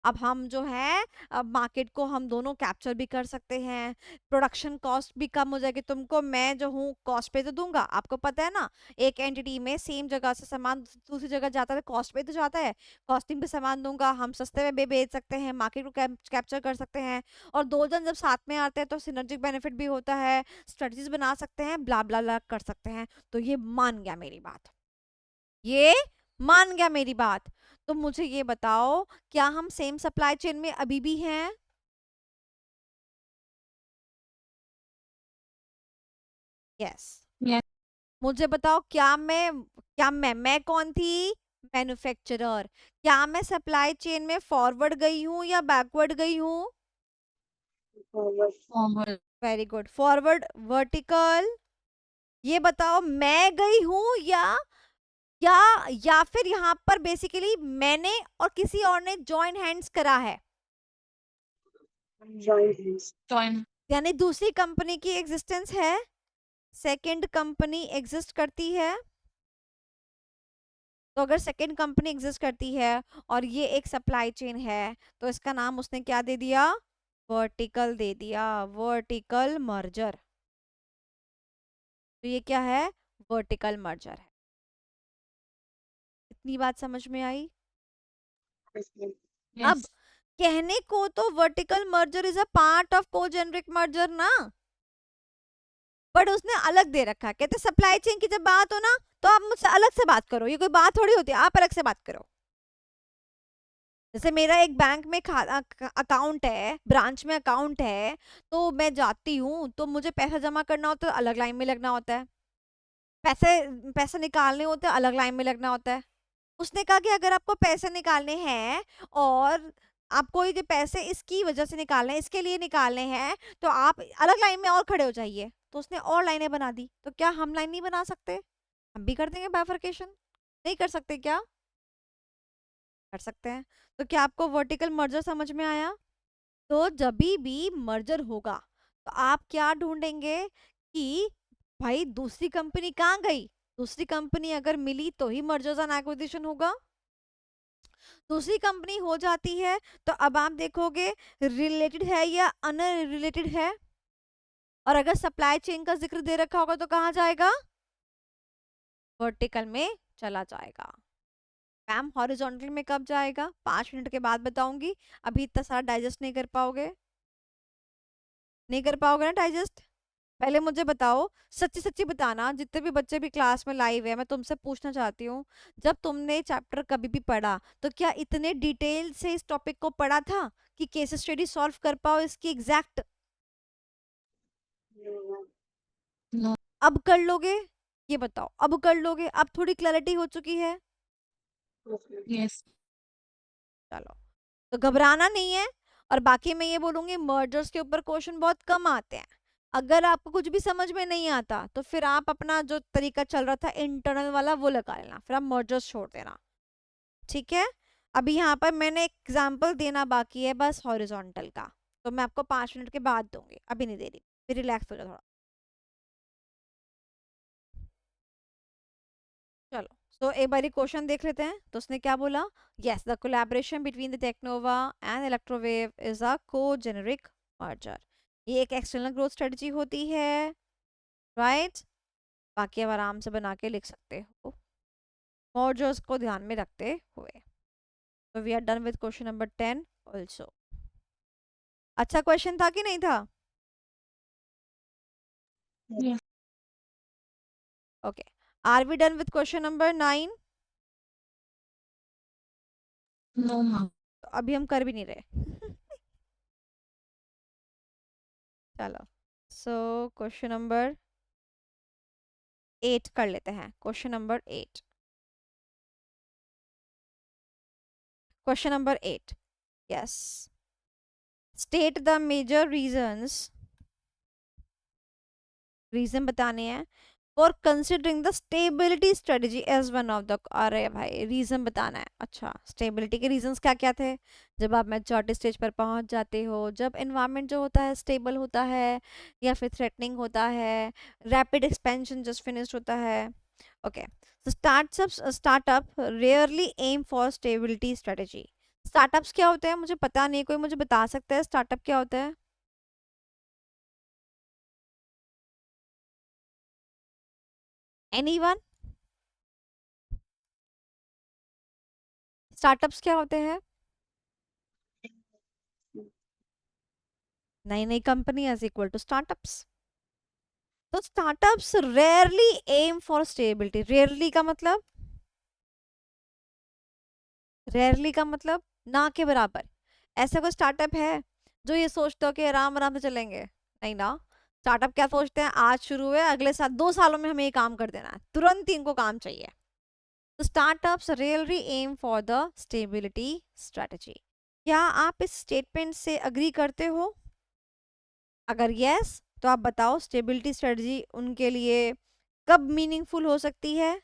अब हम जो है, अब मार्केट को हम दोनों कैप्चर भी कर सकते हैं, प्रोडक्शन कॉस्ट भी कम हो जाएगी। तुमको मैं जो हूँ कॉस्ट पे तो दूंगा, आपको पता है ना, एक एंटिटी में सेम जगह से सामान दूसरी जगह जाता है, कॉस्ट पे तो जाता है, कॉस्टिंग पे सामान दूंगा, हम सस्ते में बेच सकते हैं, मार्केट को कैप्चर कर सकते हैं, और दो जन जब साथ में आते हैं तो सिनर्जिक बेनिफिट भी होता है, स्ट्रेटजीज बना सकते हैं, ब्ला ब्ला ब्ला कर सकते हैं। तो ये मान गया मेरी बात, ये मान गया मेरी बात। तो मुझे ये बताओ, क्या हम सेम सप्लाई चेन में अभी भी हैं? यस। Yes. मुझे बताओ, क्या मैं कौन थी? मैन्युफैक्चरर। क्या मैं सप्लाई चेन में फॉरवर्ड गई हूँ या बैकवर्ड गई हूँ? Forward. Forward. Very good. Forward vertical ये बताओ, मैं गई हूं या या फिर यहाँ पर बेसिकली मैंने और किसी और ने जॉइन हैंड्स करा है, जॉइंट हैंड्स। Join. यानी दूसरी कंपनी की एग्जिस्टेंस है, सेकंड कंपनी एग्जिस्ट करती है। तो अगर सेकंड कंपनी एग्जिस्ट करती है और ये एक सप्लाई चेन है, तो इसका नाम उसने क्या दे दिया, वर्टिकल दे दिया, वर्टिकल मर्जर। तो ये क्या है, वर्टिकल मर्जर है। इतनी बात समझ में आई? अब Yes. कहने को तो vertical merger is a part of cogeneric merger ना, बट उसने अलग दे रखा है। कहते सप्लाई चेन की जब बात हो ना, तो आप मुझसे अलग से बात करो, ये कोई बात थोड़ी होती है, आप अलग से बात करो। जैसे मेरा एक बैंक में अकाउंट है, ब्रांच में अकाउंट है, तो मैं जाती हूँ तो मुझे पैसा जमा करना होता है, अलग लाइन में लगना होता है, पैसे पैसे निकालने होते हैं, अलग लाइन में लगना होता है। उसने कहा कि अगर आपको पैसे निकालने हैं और आपको ये पैसे इसकी वजह से निकालने हैं, इसके लिए निकालने हैं, तो आप अलग लाइन में और खड़े हो जाइए। तो उसने और लाइनें बना दी। तो क्या हम लाइन नहीं बना सकते? हम भी कर देंगे बाइफरकेशन। नहीं कर सकते क्या? कर सकते हैं। तो क्या आपको वर्टिकल मर्जर समझ में आया? तो जब भी मर्जर होगा, तो आप क्या ढूंढेंगे कि भाई दूसरी कंपनी कहाँ गई, दूसरी कंपनी अगर मिली तो ही मर्जर्स एंड एक्विजिशन होगा। दूसरी कंपनी हो जाती है तो अब आप देखोगे रिलेटेड है या अनरिलेटेड है, और अगर सप्लाई चेन का जिक्र दे रखा होगा तो कहाँ जाएगा, वर्टिकल में चला जाएगा। मैम हॉरिजॉन्टल में कब जाएगा? 5 मिनट के बाद बताऊंगी, अभी इतना सारा डाइजेस्ट नहीं कर पाओगे, नहीं कर पाओगे ना डाइजेस्ट। पहले मुझे बताओ, सच्ची सच्ची बताना, जितने भी बच्चे भी क्लास में लाइव है, मैं तुमसे पूछना चाहती हूँ, जब तुमने चैप्टर कभी भी पढ़ा तो क्या इतने डिटेल से इस टॉपिक को पढ़ा था कि केस स्टडी सॉल्व कर पाओ इसकी एग्जैक्ट? No. अब कर लोगे? ये बताओ, अब कर लोगे? अब थोड़ी क्लैरिटी हो चुकी है? Yes. चलो, तो घबराना नहीं है। और बाकी मैं ये बोलूंगी, मर्जर्स के ऊपर क्वेश्चन बहुत कम आते हैं। अगर आपको कुछ भी समझ में नहीं आता तो फिर आप अपना जो तरीका चल रहा था इंटरनल वाला वो लगा लेना, फिर आप मर्जर्स छोड़ देना, ठीक है? अभी यहाँ पर मैंने एग्जाम्पल देना बाकी है बस हॉरिजॉन्टल का, तो मैं आपको 5 मिनट के बाद दूंगी, अभी नहीं दे रही, फिर रिलैक्स हो जाओ थोड़ा। चलो, तो एक बारी क्वेश्चन देख लेते हैं। तो उसने क्या बोला, yes the collaboration between the Technova and Electrowave is a cogeneric merger. ये एक एक्सटर्नल ग्रोथ स्ट्रेटजी होती है, राइट? बाकी अब आराम से बना के लिख सकते हो मर्जर्स को ध्यान में रखते हुए। तो we are done with question number 10 also. अच्छा क्वेश्चन था कि नहीं था? Yes. Okay, are we done with question number 9? No, ma'am. तो अभी हम कर भी नहीं रहे। चलो, सो क्वेश्चन नंबर 8 कर लेते हैं। Question number 8, question number 8, yes, state the major reason बताने हैं for considering the stability strategy as one of the, अरे भाई रीजन बताना है। अच्छा, स्टेबिलिटी के रीजंस क्या क्या थे? जब आप मैच्योरिटी स्टेज पर पहुंच जाते हो, जब एनवायरनमेंट जो होता है स्टेबल होता है या फिर थ्रेटनिंग होता है, रैपिड एक्सपेंशन जस्ट फिनिश्ड होता है। Okay, so startup rarely aim for stability strategy. Startups क्या होते हैं मुझे पता नहीं, कोई मुझे बता सकता है स्टार्टअप क्या होता है? एनीवन? स्टार्टअप्स क्या होते हैं? नई नई company is equal to startups. तो startups rarely aim for stability. Rarely का मतलब, रेयरली का मतलब ना के बराबर। ऐसा कोई स्टार्टअप है जो ये सोचते हो कि आराम आराम से चलेंगे? नहीं ना। स्टार्टअप क्या सोचते हैं, आज शुरू हुए अगले साल 2 सालों में हमें ये काम कर देना है, तुरंत ही इनको काम चाहिए। तो startups rarely aim for the stability strategy. क्या आप इस स्टेटमेंट से अग्री करते हो? अगर यस तो आप बताओ स्टेबिलिटी स्ट्रेटजी उनके लिए कब मीनिंगफुल हो सकती है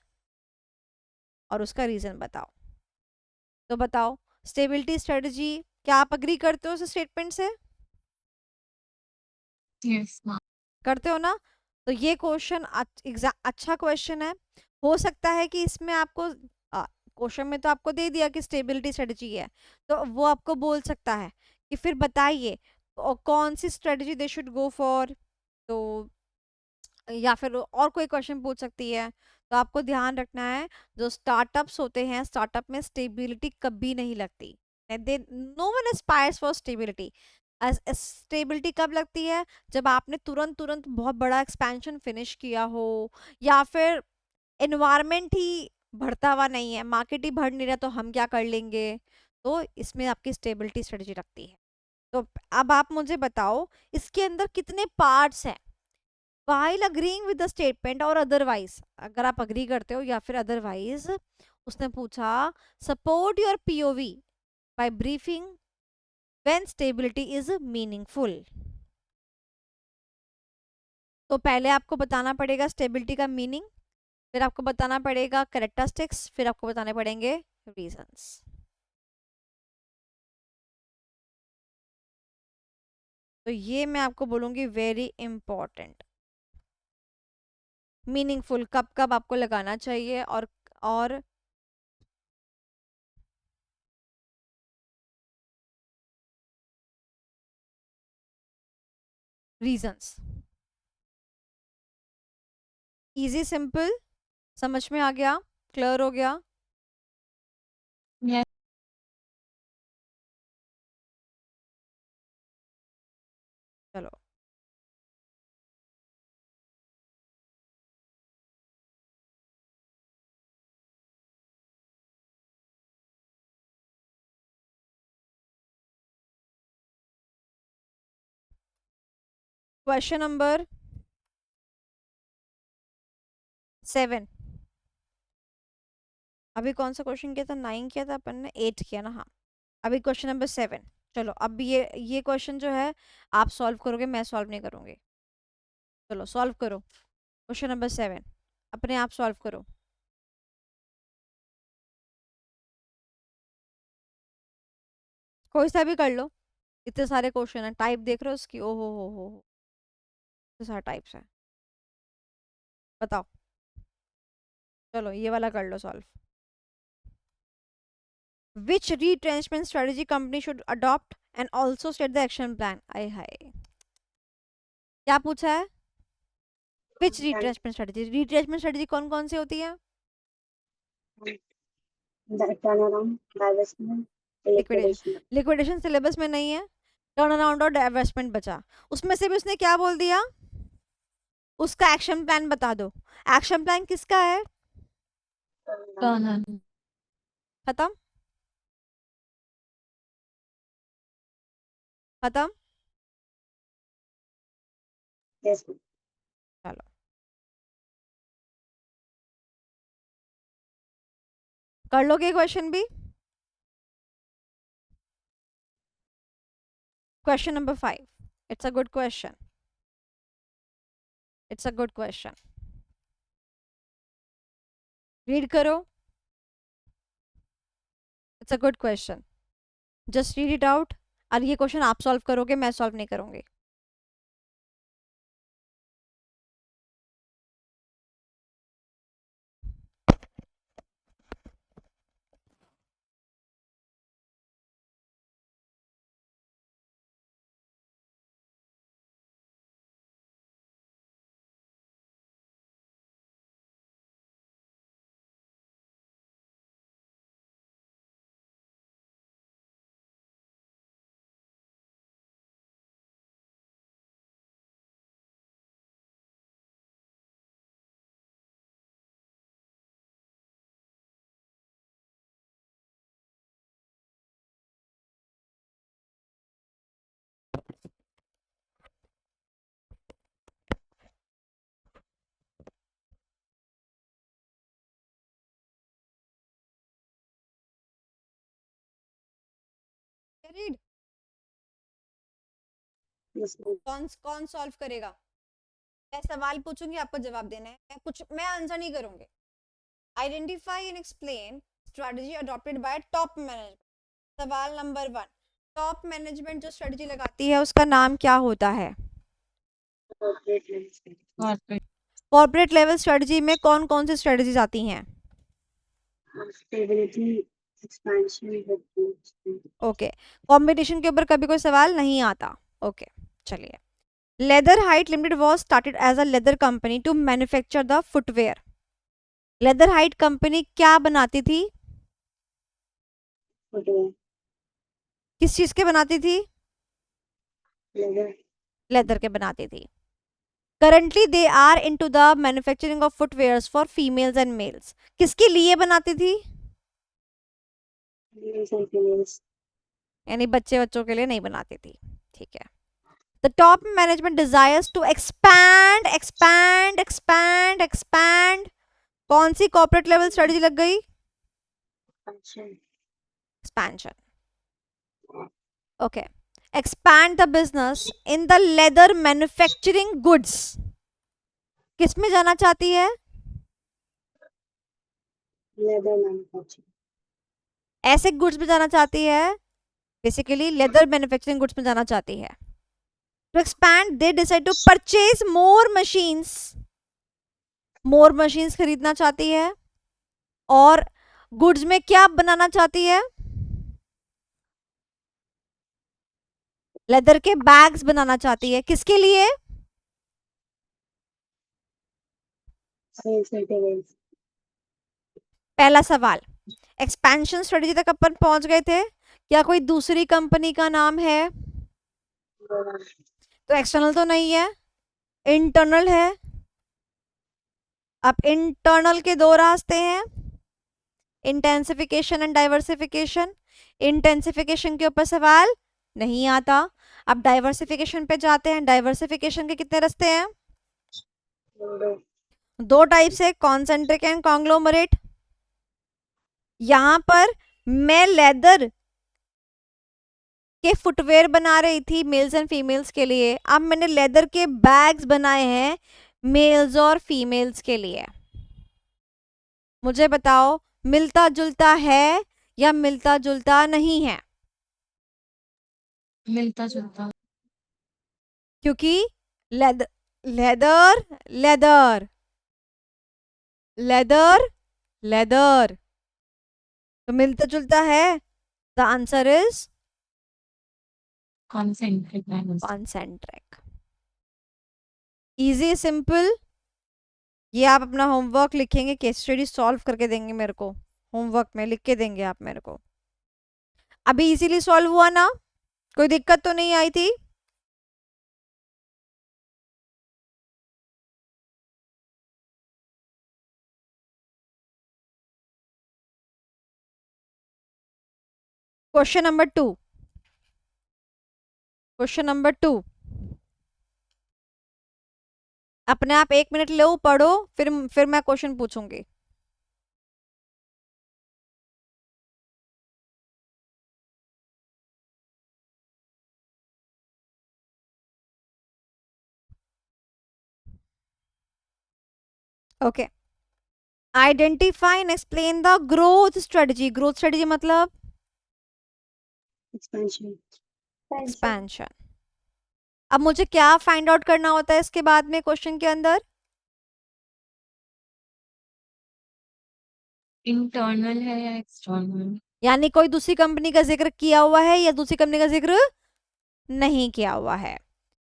और उसका रीजन बताओ। तो बताओ, स्टेबिलिटी स्ट्रेटजी, क्या आप अग्री करते हो इस स्टेटमेंट से? Yes, ma'am. करते हो ना? तो ये क्वेश्चन अच्छा क्वेश्चन है। हो सकता है कि इसमें आपको क्वेश्चन में तो आपको दे दिया कि स्टेबिलिटी स्ट्रेटजी है, तो वो आपको बोल सकता है कि फिर बताइए कौन सी strategy they should go for. तो या फिर और कोई क्वेश्चन पूछ सकती है। तो आपको ध्यान रखना है, जो स्टार्टअप्स होते हैं, स्टार्टअप में स्टेबिलिटी कभी नहीं लगती। They know one aspires for stability. Stability कब लगती है? जब आपने तुरंत तुरंत बहुत बड़ा एक्सपेंशन फिनिश किया हो, या फिर एनवायरनमेंट ही बढ़ता हुआ नहीं है, मार्केट ही बढ़ नहीं रहा, तो हम क्या कर लेंगे। तो इसमें आपकी स्टेबिलिटी स्ट्रेटजी लगती है। तो अब आप मुझे बताओ, इसके अंदर कितने पार्ट्स हैं? while agreeing with the statement और otherwise, अगर आप अग्री करते हो या फिर अदरवाइज, उसने पूछा support your POV by briefing when stability is meaningful। तो पहले आपको बताना पड़ेगा स्टेबिलिटी का मीनिंग, फिर आपको बताना पड़ेगा कैरेक्टरिस्टिक्स, फिर आपको बताने पड़ेंगे रीजंस। तो ये मैं आपको बोलूंगी वेरी इंपॉर्टेंट। मीनिंगफुल कब कब आपको लगाना चाहिए, और रीजंस। इजी सिंपल, समझ में आ गया? क्लियर हो गया? Yes. चलो, क्वेश्चन नंबर 7। अभी कौन सा क्वेश्चन किया था? 9 किया था अपन ने, 8 किया ना? हाँ, अभी क्वेश्चन नंबर 7। चलो, अब ये क्वेश्चन जो है आप सॉल्व करोगे, मैं सॉल्व नहीं करूंगी। चलो सॉल्व करो, क्वेश्चन नंबर 7 अपने आप सॉल्व करो। कोई सा भी कर लो, इतने सारे क्वेश्चन है, टाइप देख रहे हो उसकी, ओ हो, इतने सारे टाइप्स है। बताओ, चलो ये वाला कर लो solve. Which retrenchment strategy company should adopt and also set the action plan? आय हाय, क्या पूछा है? विच रिट्रेचमेंट स्ट्रेटजी, रिट्रेचमेंट स्ट्रेटजी कौन कौन सी होती है? turnaround, divestment, liquidation. liquidation. Liquidation syllabus में नहीं है, टर्न अराउंड और डाइवेस्टमेंट बचा। उसमें से भी उसने क्या बोल दिया? उसका एक्शन प्लान बता दो। एक्शन प्लान किसका है? Turner. खत्म, खत्म। Yes, चलो, कर लोगे क्वेश्चन भी? Question number 5, it's a good question, it's a good question. Read करो, it's a good question, just read it out. और ये क्वेश्चन आप सॉल्व करोगे, मैं सॉल्व नहीं करूंगी। Read, yes, ma'am. कौन कौन सॉल्व करेगा? मैं सवाल पूछूंगी, आपको जवाब देना है, मैं आंसर नहीं करूंगी। Identify and explain strategy adopted by top management. सवाल नंबर 1, टॉप मैनेजमेंट जो स्ट्रेटजी लगाती है उसका नाम क्या होता है? Corporate management, Corporate. Corporate level strategy में कौन कौन सी स्ट्रेटजीज आती हैं? स्टेबिलिटी, एक्सपेंशन, ओके, कंपटीशन के ऊपर कभी कोई सवाल नहीं आता। ओके, चलिए। Leather height limited was started as a leather company to manufacture the footwear. Leather height company क्या बनाती थी? फुटवेयर, किस चीज के बनाती थी? लेदर, लेदर के बनाती थी। Currently they are into the manufacturing of footwears for females and males. किसके लिए बनाती थी? मेल्स एंड फीमेल्स, यानी बच्चे बच्चों के लिए नहीं बनाती थी। ठीक है। The top management desires to expand expand expand expand. कौन सी कॉर्पोरेट लेवल स्ट्रेटजी लग गई? Expansion, expansion. Okay, expand the business in the leather manufacturing goods. किस में जाना चाहती है? लेदर मैन्युफैक्चरिंग, ऐसे गुड्स में जाना चाहती है, बेसिकली लेदर मैन्युफैक्चरिंग गुड्स में जाना चाहती है। To expand they decide to purchase more machines खरीदना चाहती है। और गुड्स में क्या बनाना चाहती है? लेदर के बैग्स बनाना चाहती है। किसके लिए? सेल्स रिटेलर्स, पहला सवाल, एक्सपेंशन स्ट्रेटजी तक अपन पहुंच गए थे, क्या कोई दूसरी कंपनी का नाम है? तो एक्सटर्नल तो नहीं है, इंटरनल है। अब इंटरनल के दो रास्ते हैं, इंटेंसिफिकेशन एंड डाइवर्सिफिकेशन। इंटेंसिफिकेशन के ऊपर सवाल नहीं आता। अब डाइवर्सिफिकेशन पे जाते हैं। डाइवर्सिफिकेशन के कितने रास्ते हैं? दो टाइप से, कॉन्सेंट्रिक एंड कॉन्ग्लोमरेट। यहां पर मैं लेदर के फुटवेयर बना रही थी मेल्स एंड फीमेल्स के लिए, अब मैंने लेदर के बैग्स बनाए हैं मेल्स और फीमेल्स के लिए। मुझे बताओ, मिलता जुलता है या मिलता जुलता नहीं है? मिलता जुलता. क्योंकि leather leather leather leather leather तो मिलता जुलता है। The answer is Concentric diversity. Concentric. Easy simple. ये आप अपना होमवर्क लिखेंगे, केस स्टडी सॉल्व करके देंगे मेरे को, होमवर्क में लिख के देंगे आप मेरे को। अभी इजीली सॉल्व हुआ ना? कोई दिक्कत तो नहीं आई थी? क्वेश्चन नंबर 2, क्वेश्चन नंबर 2, अपने आप 1 मिनट लो, पढ़ो, फिर मैं क्वेश्चन पूछूंगी। Okay, identify and explain the growth strategy. Growth strategy मतलब एक्सपेंशन, एक्सपेंशन। अब मुझे क्या फाइंड आउट करना होता है इसके बाद में क्वेश्चन के अंदर? Internal है या external? यानी कोई दूसरी कंपनी का जिक्र किया हुआ है या दूसरी कंपनी का जिक्र नहीं किया हुआ है।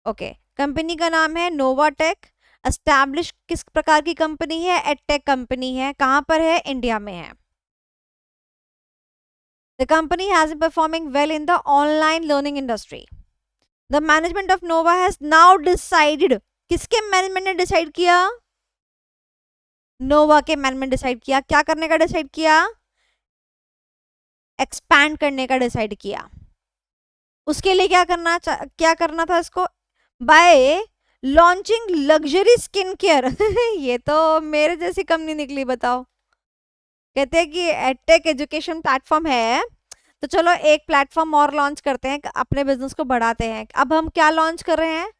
ओके, कंपनी का नाम है नोवाटेक। एस्टैब्लिश किस प्रकार की कंपनी है? एडटेक कंपनी है। कहां पर है? इंडिया में है। The company has been performing well in the online learning industry. The management of Nova has now decided. किसके मैनेजमेंट ने डिसाइड किया? नोवा के मैनेजमेंट डिसाइड किया। क्या करने का डिसाइड किया? एक्सपैंड करने का डिसाइड किया। उसके लिए क्या करना था इसको? Bye launching luxury skin care. ये तो मेरे जैसी कंपनी निकली, बताओ। कहते हैं कि एडटेक एजुकेशन प्लेटफॉर्म है, तो चलो एक प्लेटफॉर्म और लॉन्च करते हैं, अपने बिजनेस को बढ़ाते हैं। अब हम क्या लॉन्च कर रहे हैं?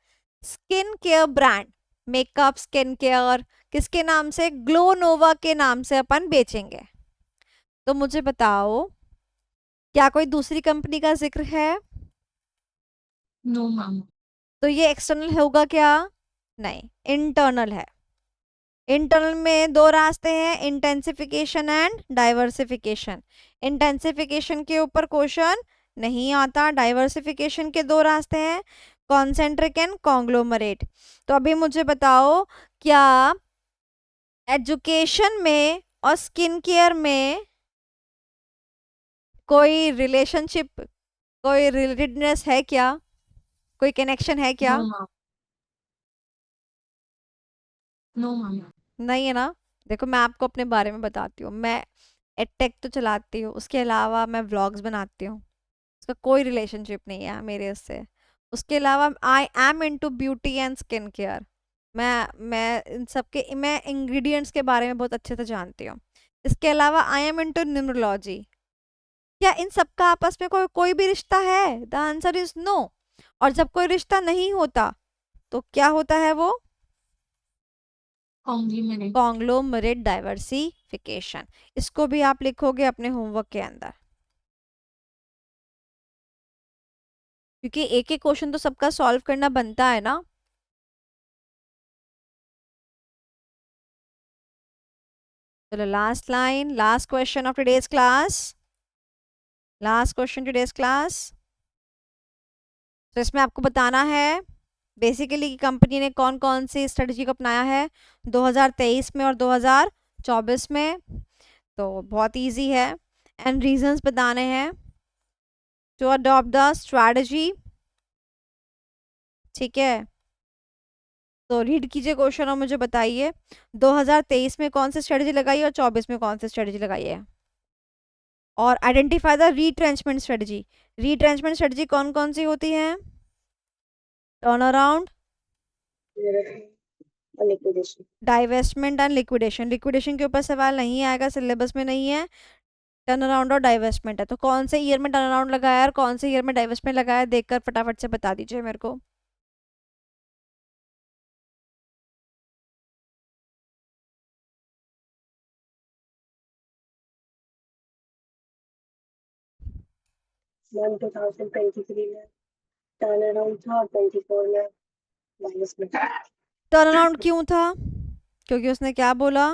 Skin care brand. Makeup, skin care, किसके नाम से? ग्लो नोवा के नाम से अपन बेचेंगे। तो मुझे बताओ, क्या कोई दूसरी कंपनी का जिक्र है? No ma'am. तो ये एक्सटर्नल होगा क्या? नहीं, इंटरनल है। इंटरनल में दो रास्ते हैं, इंटेंसिफिकेशन एंड डाइवर्सिफिकेशन। इंटेंसिफिकेशन के ऊपर क्वेश्चन नहीं आता, डाइवर्सिफिकेशन के दो रास्ते हैं, कॉन्सेंट्रिक एंड कॉन्ग्लोमरेट। तो अभी मुझे बताओ, क्या एजुकेशन में और स्किन केयर में कोई रिलेशनशिप, कोई रिलेटेडनेस है क्या? कोई कनेक्शन है क्या? No ma'am. No ma'am. नहीं है ना। देखो मैं आपको अपने बारे में बताती हूँ, मैं एडटेक तो चलाती हूँ, उसके अलावा मैं व्लॉग्स बनाती हूँ, उसका कोई रिलेशनशिप नहीं है मेरे उससे। उसके अलावा I am into beauty and skin care. मैं इन सब के, मैं इंग्रेडिएंट्स के बारे में बहुत अच्छे से जानती हूँ। इसके अलावा आई एम इनटू न्यूमरोलॉजी। क्या इन सब का आपस में कोई कोई भी रिश्ता है? The answer is no. और जब कोई रिश्ता नहीं होता तो क्या होता है वो? कॉन्ग्लोमरेट। Conglomerate diversification. इसको भी आप लिखोगे अपने होमवर्क के अंदर, क्योंकि एक एक क्वेश्चन तो सबका सॉल्व करना बनता है ना। चलो last line, last question of today's class, last question today's class. तो इसमें आपको बताना है बेसिकली कि कंपनी ने कौन कौन सी स्ट्रेटजी को अपनाया है 2023 में और 2024 में। तो बहुत इजी है, एंड रीजंस बताने हैं टू अडॉप्ट द स्ट्रैटेजी। ठीक है, तो रीड कीजिए क्वेश्चन और मुझे बताइए 2023 में कौन सी स्ट्रेटजी लगाई है और 24 में कौन सी स्ट्रेटजी लगाई है। और आइडेंटिफाई द रीट्रेंचमेंट स्ट्रेटजी। रीट्रेंचमेंट स्ट्रेटजी कौन कौन सी होती है? Turn around, liquidation. Divestment and liquidation. Liquidation के ऊपर सवाल नहीं आएगा, सिलेबस में नहीं है। टर्न अराउंड और डाइवेस्टमेंट है। तो कौन से ईयर में टर्न अराउंड लगाया और कौन से ईयर में डाइवेस्टमेंट लगाया, देखकर फटाफट से बता दीजिए मेरे को। वन 2023 में टर्न अराउंड था और 24 में डाइवर्समेंट। टर्न अराउंड क्यों था? क्योंकि उसने क्या बोला?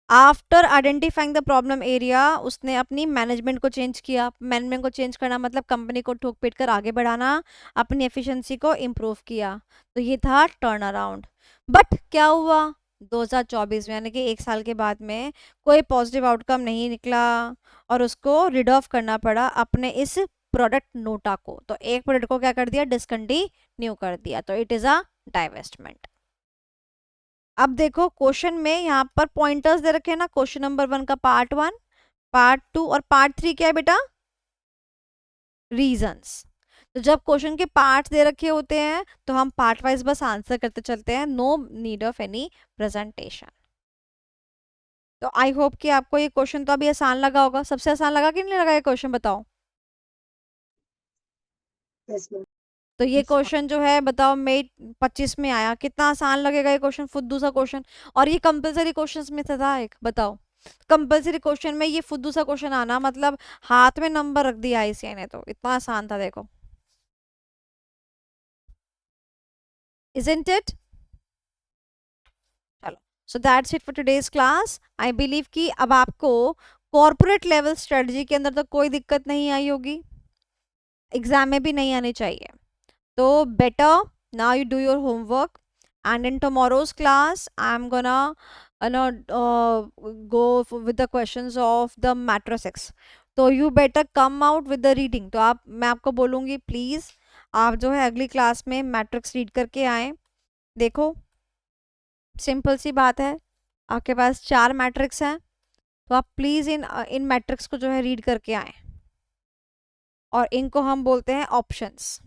After identifying the problem area उसने अपनी मैनेजमेंट को चेंज किया। मैनेजमेंट को चेंज करना मतलब कंपनी को ठोक पीट कर आगे बढ़ाना, अपनी एफिशिएंसी को इम्प्रूव किया। तो ये था टर्न अराउंड। बट क्या हुआ 2024 में, यानी कि एक साल के बाद में कोई पॉजिटिव आउटकम नहीं निकला और उसको रिड ऑफ करना पड़ा अपने इस प्रोडक्ट नोटा को। तो एक प्रोडक्ट को क्या कर दिया? डिसकंटिन्यू कर दिया। तो इट इज अ डाइवेस्टमेंट। अब देखो क्वेश्चन में यहाँ पर पॉइंटर्स दे रखे हैं ना, क्वेश्चन नंबर 1 का पार्ट 1, पार्ट 2 और पार्ट 3 क्या है बेटा? रीजंस। तो जब क्वेश्चन के पार्ट्स दे रखे होते हैं तो हम पार्ट वाइज बस आंसर करते चलते हैं, no need of any presentation. तो आई होप कि आपको ये क्वेश्चन तो अभी आसान लगा होगा। सबसे आसान लगा कि नहीं लगा ये क्वेश्चन, बताओ। Yes ma'am. तो ये क्वेश्चन जो है बताओ मई 25 में आया, कितना आसान लगेगा ये क्वेश्चन, फुद्दू सा क्वेश्चन। और ये कंपलसरी क्वेश्चंस में से था एक, बताओ। कंपलसरी क्वेश्चन में ये फुद्दू सा क्वेश्चन आना मतलब हाथ में नंबर रख दिया आईसीआई ने। तो इतना आसान था देखो, isn't it? चलो, so that's it for today's class. I believe कि अब आपको कॉर्पोरेट लेवल स्ट्रेटजी के अंदर तो कोई दिक्कत नहीं आई होगी, एग्जाम में भी नहीं आनी चाहिए। तो better now you do your homework, and in tomorrow's class I'm gonna go with the questions of the matrices. तो you better come out with the reading। तो आप, मैं आपको बोलूँगी प्लीज़ आप जो है अगली क्लास में मैट्रिक्स रीड करके आए। देखो सिंपल सी बात है, आपके पास 4 मैट्रिक्स हैं, तो आप प्लीज़ इन इन मैट्रिक्स को जो है रीड करके आए, और इनको हम बोलते हैं ऑप्शंस।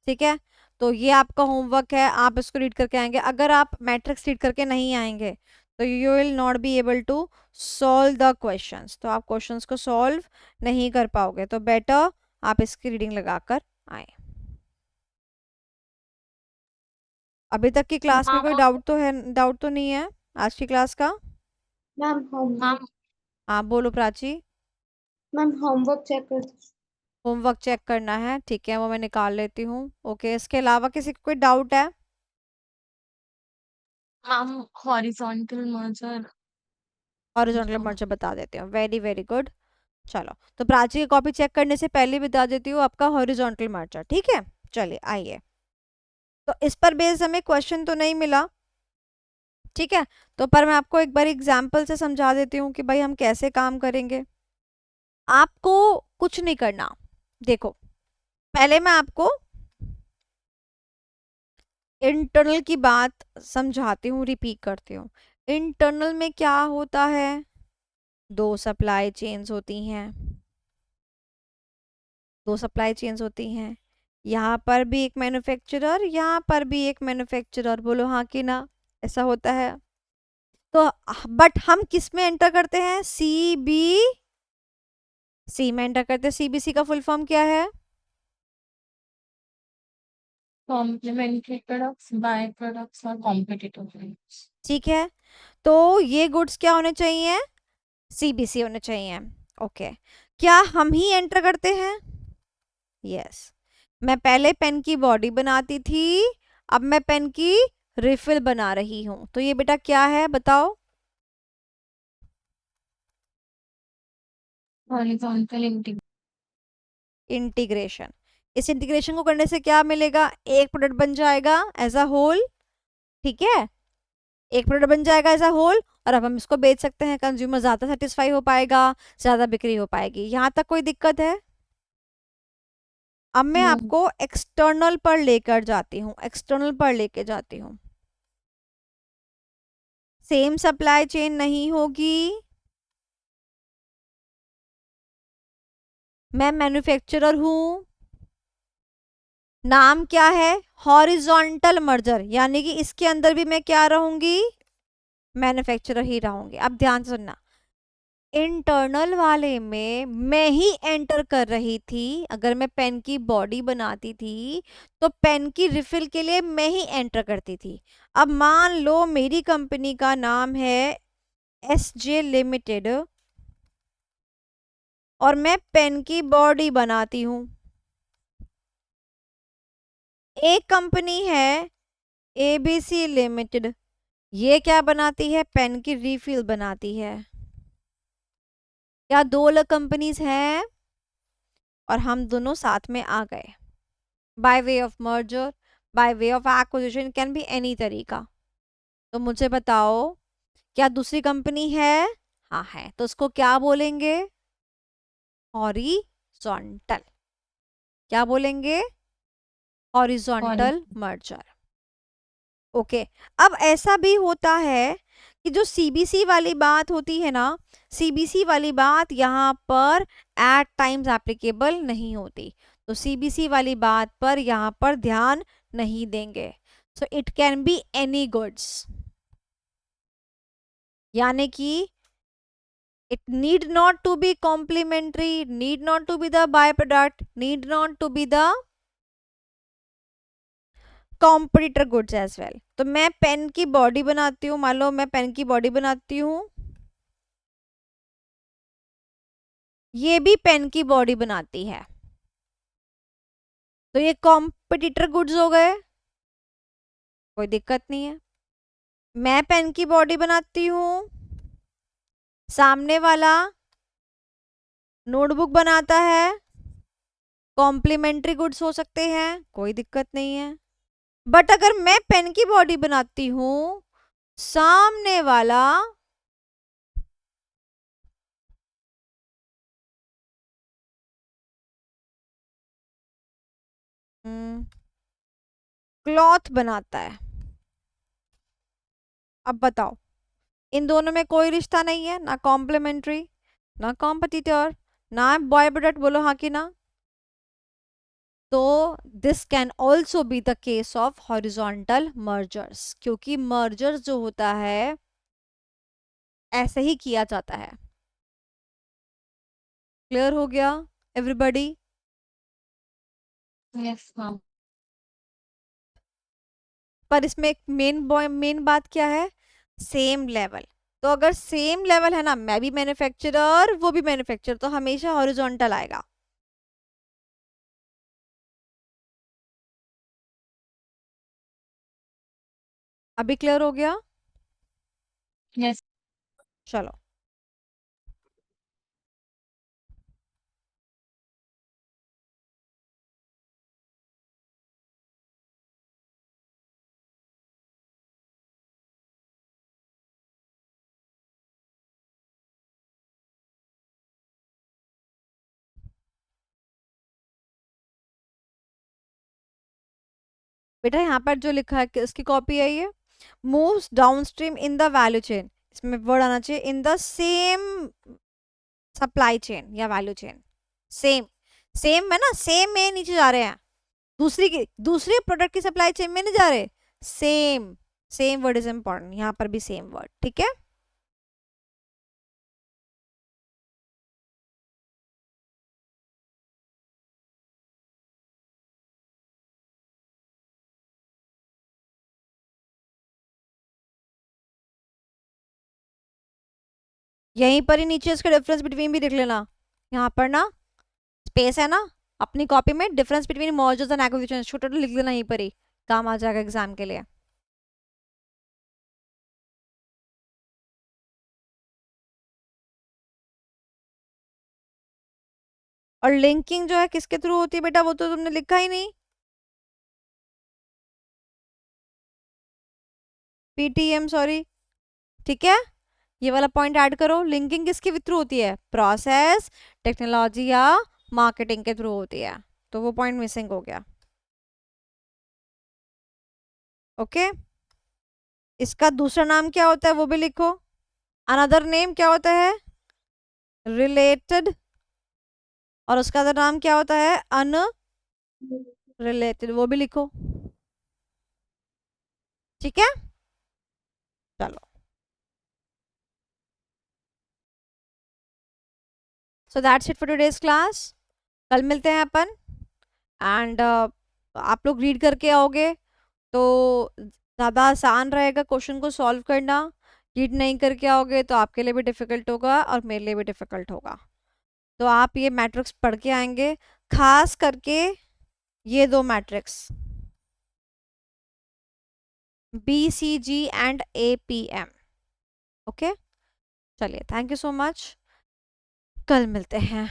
ठीक है, तो ये आपका होमवर्क है, आप इसको रीड करके आएंगे। अगर आप मैट्रिक्स रीड करके नहीं आएंगे तो you will not be able to solve the questions, तो आप क्वेश्चंस को सॉल्व नहीं कर पाओगे। तो बेटर आप इसकी रीडिंग लगाकर आए। अभी तक की क्लास में हाँ कोई डाउट तो है, डाउट तो नहीं है आज की क्लास का? मैम होम मैम हाँ बोलो प्राची। मैम होमवर्क चेक कर दो। होमवर्क चेक करना है, ठीक है, वो मैं निकाल लेती हूँ। ओके, इसके अलावा किसी को कोई डाउट है? Ma'am horizontal merger horizontal merger बता देती हूँ, वेरी वेरी गुड। चलो, तो प्राची की कॉपी चेक करने से पहले बता देती हूँ आपका हॉरिजॉन्टल मर्जर, ठीक है। चलिए आइए, तो इस पर बेस्ड हमें क्वेश्चन तो नहीं मिला, ठीक है, तो पर मैं आपको एक बार एग्जाम्पल से समझा देती हूँ कि भाई हम कैसे काम करेंगे। आपको कुछ नहीं करना, देखो पहले मैं आपको इंटरनल की बात समझाती हूँ, रिपीट करती हूँ। इंटरनल में क्या होता है, दो सप्लाई चेन्स होती हैं, दो सप्लाई चेन्स होती हैं, यहाँ पर भी एक मैन्युफैक्चरर, यहाँ पर भी एक मैन्युफैक्चरर, बोलो हाँ कि ना, ऐसा होता है। तो बट हम किस में एंटर करते हैं, सी बी सी में एंटर करते हैं। सीबीसी का फुल फॉर्म क्या है? कॉम्प्लीमेंट्री प्रोडक्ट्स, बाय प्रोडक्ट्स और कॉम्पिटिटिव प्रोडक्ट्स। ठीक है, तो ये गुड्स क्या होने चाहिए, सीबीसी होने चाहिए। ओके, क्या हम ही एंटर करते हैं? यस, मैं पहले पेन की बॉडी बनाती थी, अब मैं पेन की रिफिल बना रही हूं, तो ये बेटा क्या है बताओ? Horizontal integration. इस इंटीग्रेशन को करने से क्या मिलेगा, एक प्रोडक्ट बन जाएगा एज अ होल, ठीक है, एक प्रोडक्ट बन जाएगा एज अ होल, और अब हम इसको बेच सकते हैं, कंज्यूमर ज्यादा सेटिस्फाई हो पाएगा, ज्यादा बिक्री हो पाएगी। यहाँ तक कोई दिक्कत है? अब मैं आपको एक्सटर्नल पर लेकर जाती हूँ, एक्सटर्नल पर लेके जाती हूँ। सेम सप्लाई चेन नहीं होगी, मैं मैन्युफैक्चरर हूं, नाम क्या है, हॉरिजॉन्टल मर्जर, यानी कि इसके अंदर भी मैं क्या रहूंगी, मैन्युफैक्चरर ही रहूंगी। अब ध्यान से सुनना, इंटरनल वाले में मैं ही एंटर कर रही थी, अगर मैं पेन की बॉडी बनाती थी तो पेन की रिफिल के लिए मैं ही एंटर करती थी। अब मान लो मेरी कंपनी का नाम है एसजे लिमिटेड, और मैं पेन की बॉडी बनाती हूँ। एक कंपनी है एबीसी लिमिटेड, ये क्या बनाती है, पेन की रिफिल बनाती है। क्या दो अलग कंपनीज हैं, और हम दोनों साथ में आ गए by way of merger, by way of acquisition, can be any तरीका। तो मुझे बताओ, क्या दूसरी कंपनी है? हाँ है, तो उसको क्या बोलेंगे, हॉरिजॉन्टल, क्या बोलेंगे, हॉरिजॉन्टल मर्जर। ओके, अब ऐसा भी होता है कि जो सीबीसी वाली बात होती है ना, सीबीसी वाली बात यहाँ पर एट टाइम्स एप्लीकेबल नहीं होती, तो सीबीसी वाली बात पर यहाँ पर ध्यान नहीं देंगे। So it can be any goods, यानी कि it need not to be complementary, need not to be the byproduct, need not to be the competitor goods as well। तो मैं पेन की बॉडी बनाती हूँ, मान लो मैं पेन की बॉडी बनाती हूँ, ये भी पेन की बॉडी बनाती है, तो ये कॉम्पिटिटर गुड्स हो गए, कोई दिक्कत नहीं है। मैं पेन की बॉडी बनाती हूँ, सामने वाला नोटबुक बनाता है, कॉम्प्लीमेंट्री गुड्स हो सकते हैं, कोई दिक्कत नहीं है। बट अगर मैं पेन की बॉडी बनाती हूँ, सामने वाला क्लॉथ बनाता है, अब बताओ, इन दोनों में कोई रिश्ता नहीं है, ना कॉम्प्लीमेंट्री ना कॉम्पिटिटर ना बॉय प्रोडक्ट, बोलो हाँ कि ना। तो this can also be the case of horizontal mergers, क्योंकि मर्जर्स जो होता है ऐसे ही किया जाता है। क्लियर हो गया एवरीबॉडी? Yes ma'am. पर इसमें एक मेन बात क्या है, सेम लेवल। तो अगर सेम लेवल है ना, मैं भी मैन्युफैक्चरर वो भी मैन्युफैक्चरर, तो हमेशा हॉरिजॉन्टल आएगा। अभी क्लियर हो गया? Yes. चलो, बेटा यहाँ पर जो लिखा है किसकी कॉपी है ये, moves downstream in the value chain, इसमें वर्ड आना चाहिए in the same supply chain या वैल्यू चेन। सेम, सेम है ना, सेम में नीचे जा रहे हैं, दूसरी प्रोडक्ट की सप्लाई चेन में नहीं जा रहे। Same, same word is important, यहाँ पर भी सेम वर्ड, ठीक है। यहीं पर ही नीचे इसका डिफरेंस बिटवीन भी लिख लेना, यहाँ पर ना स्पेस है ना, अपनी कॉपी में difference between mergers and acquisitions छोटा लिख लेना, यहीं पर ही काम आ जाएगा एग्जाम के लिए। और लिंकिंग जो है किसके थ्रू होती है बेटा, वो तो तुमने लिखा ही नहीं, पीटीएम सॉरी, ठीक है। ये वाला पॉइंट ऐड करो, लिंकिंग किसके थ्रू होती है, प्रोसेस, टेक्नोलॉजी या मार्केटिंग के थ्रू होती है, तो वो पॉइंट मिसिंग हो गया। ओके, इसका दूसरा नाम क्या होता है वो भी लिखो, अनदर नेम क्या होता है, रिलेटेड, और उसका अदर नाम क्या होता है, अनरिलेटेड, वो भी लिखो, ठीक है। चलो, so that's it for today's class, कल मिलते हैं अपन। एंड आप लोग रीड करके आओगे तो ज़्यादा आसान रहेगा क्वेश्चन को सॉल्व करना, रीड नहीं करके आओगे तो आपके लिए भी डिफ़िकल्ट होगा और मेरे लिए भी डिफ़िकल्ट होगा। तो आप ये मैट्रिक्स पढ़ के आएंगे, खास करके ये दो matrix, BCG and APM। Okay, चलिए, थैंक यू सो मच, कल मिलते हैं।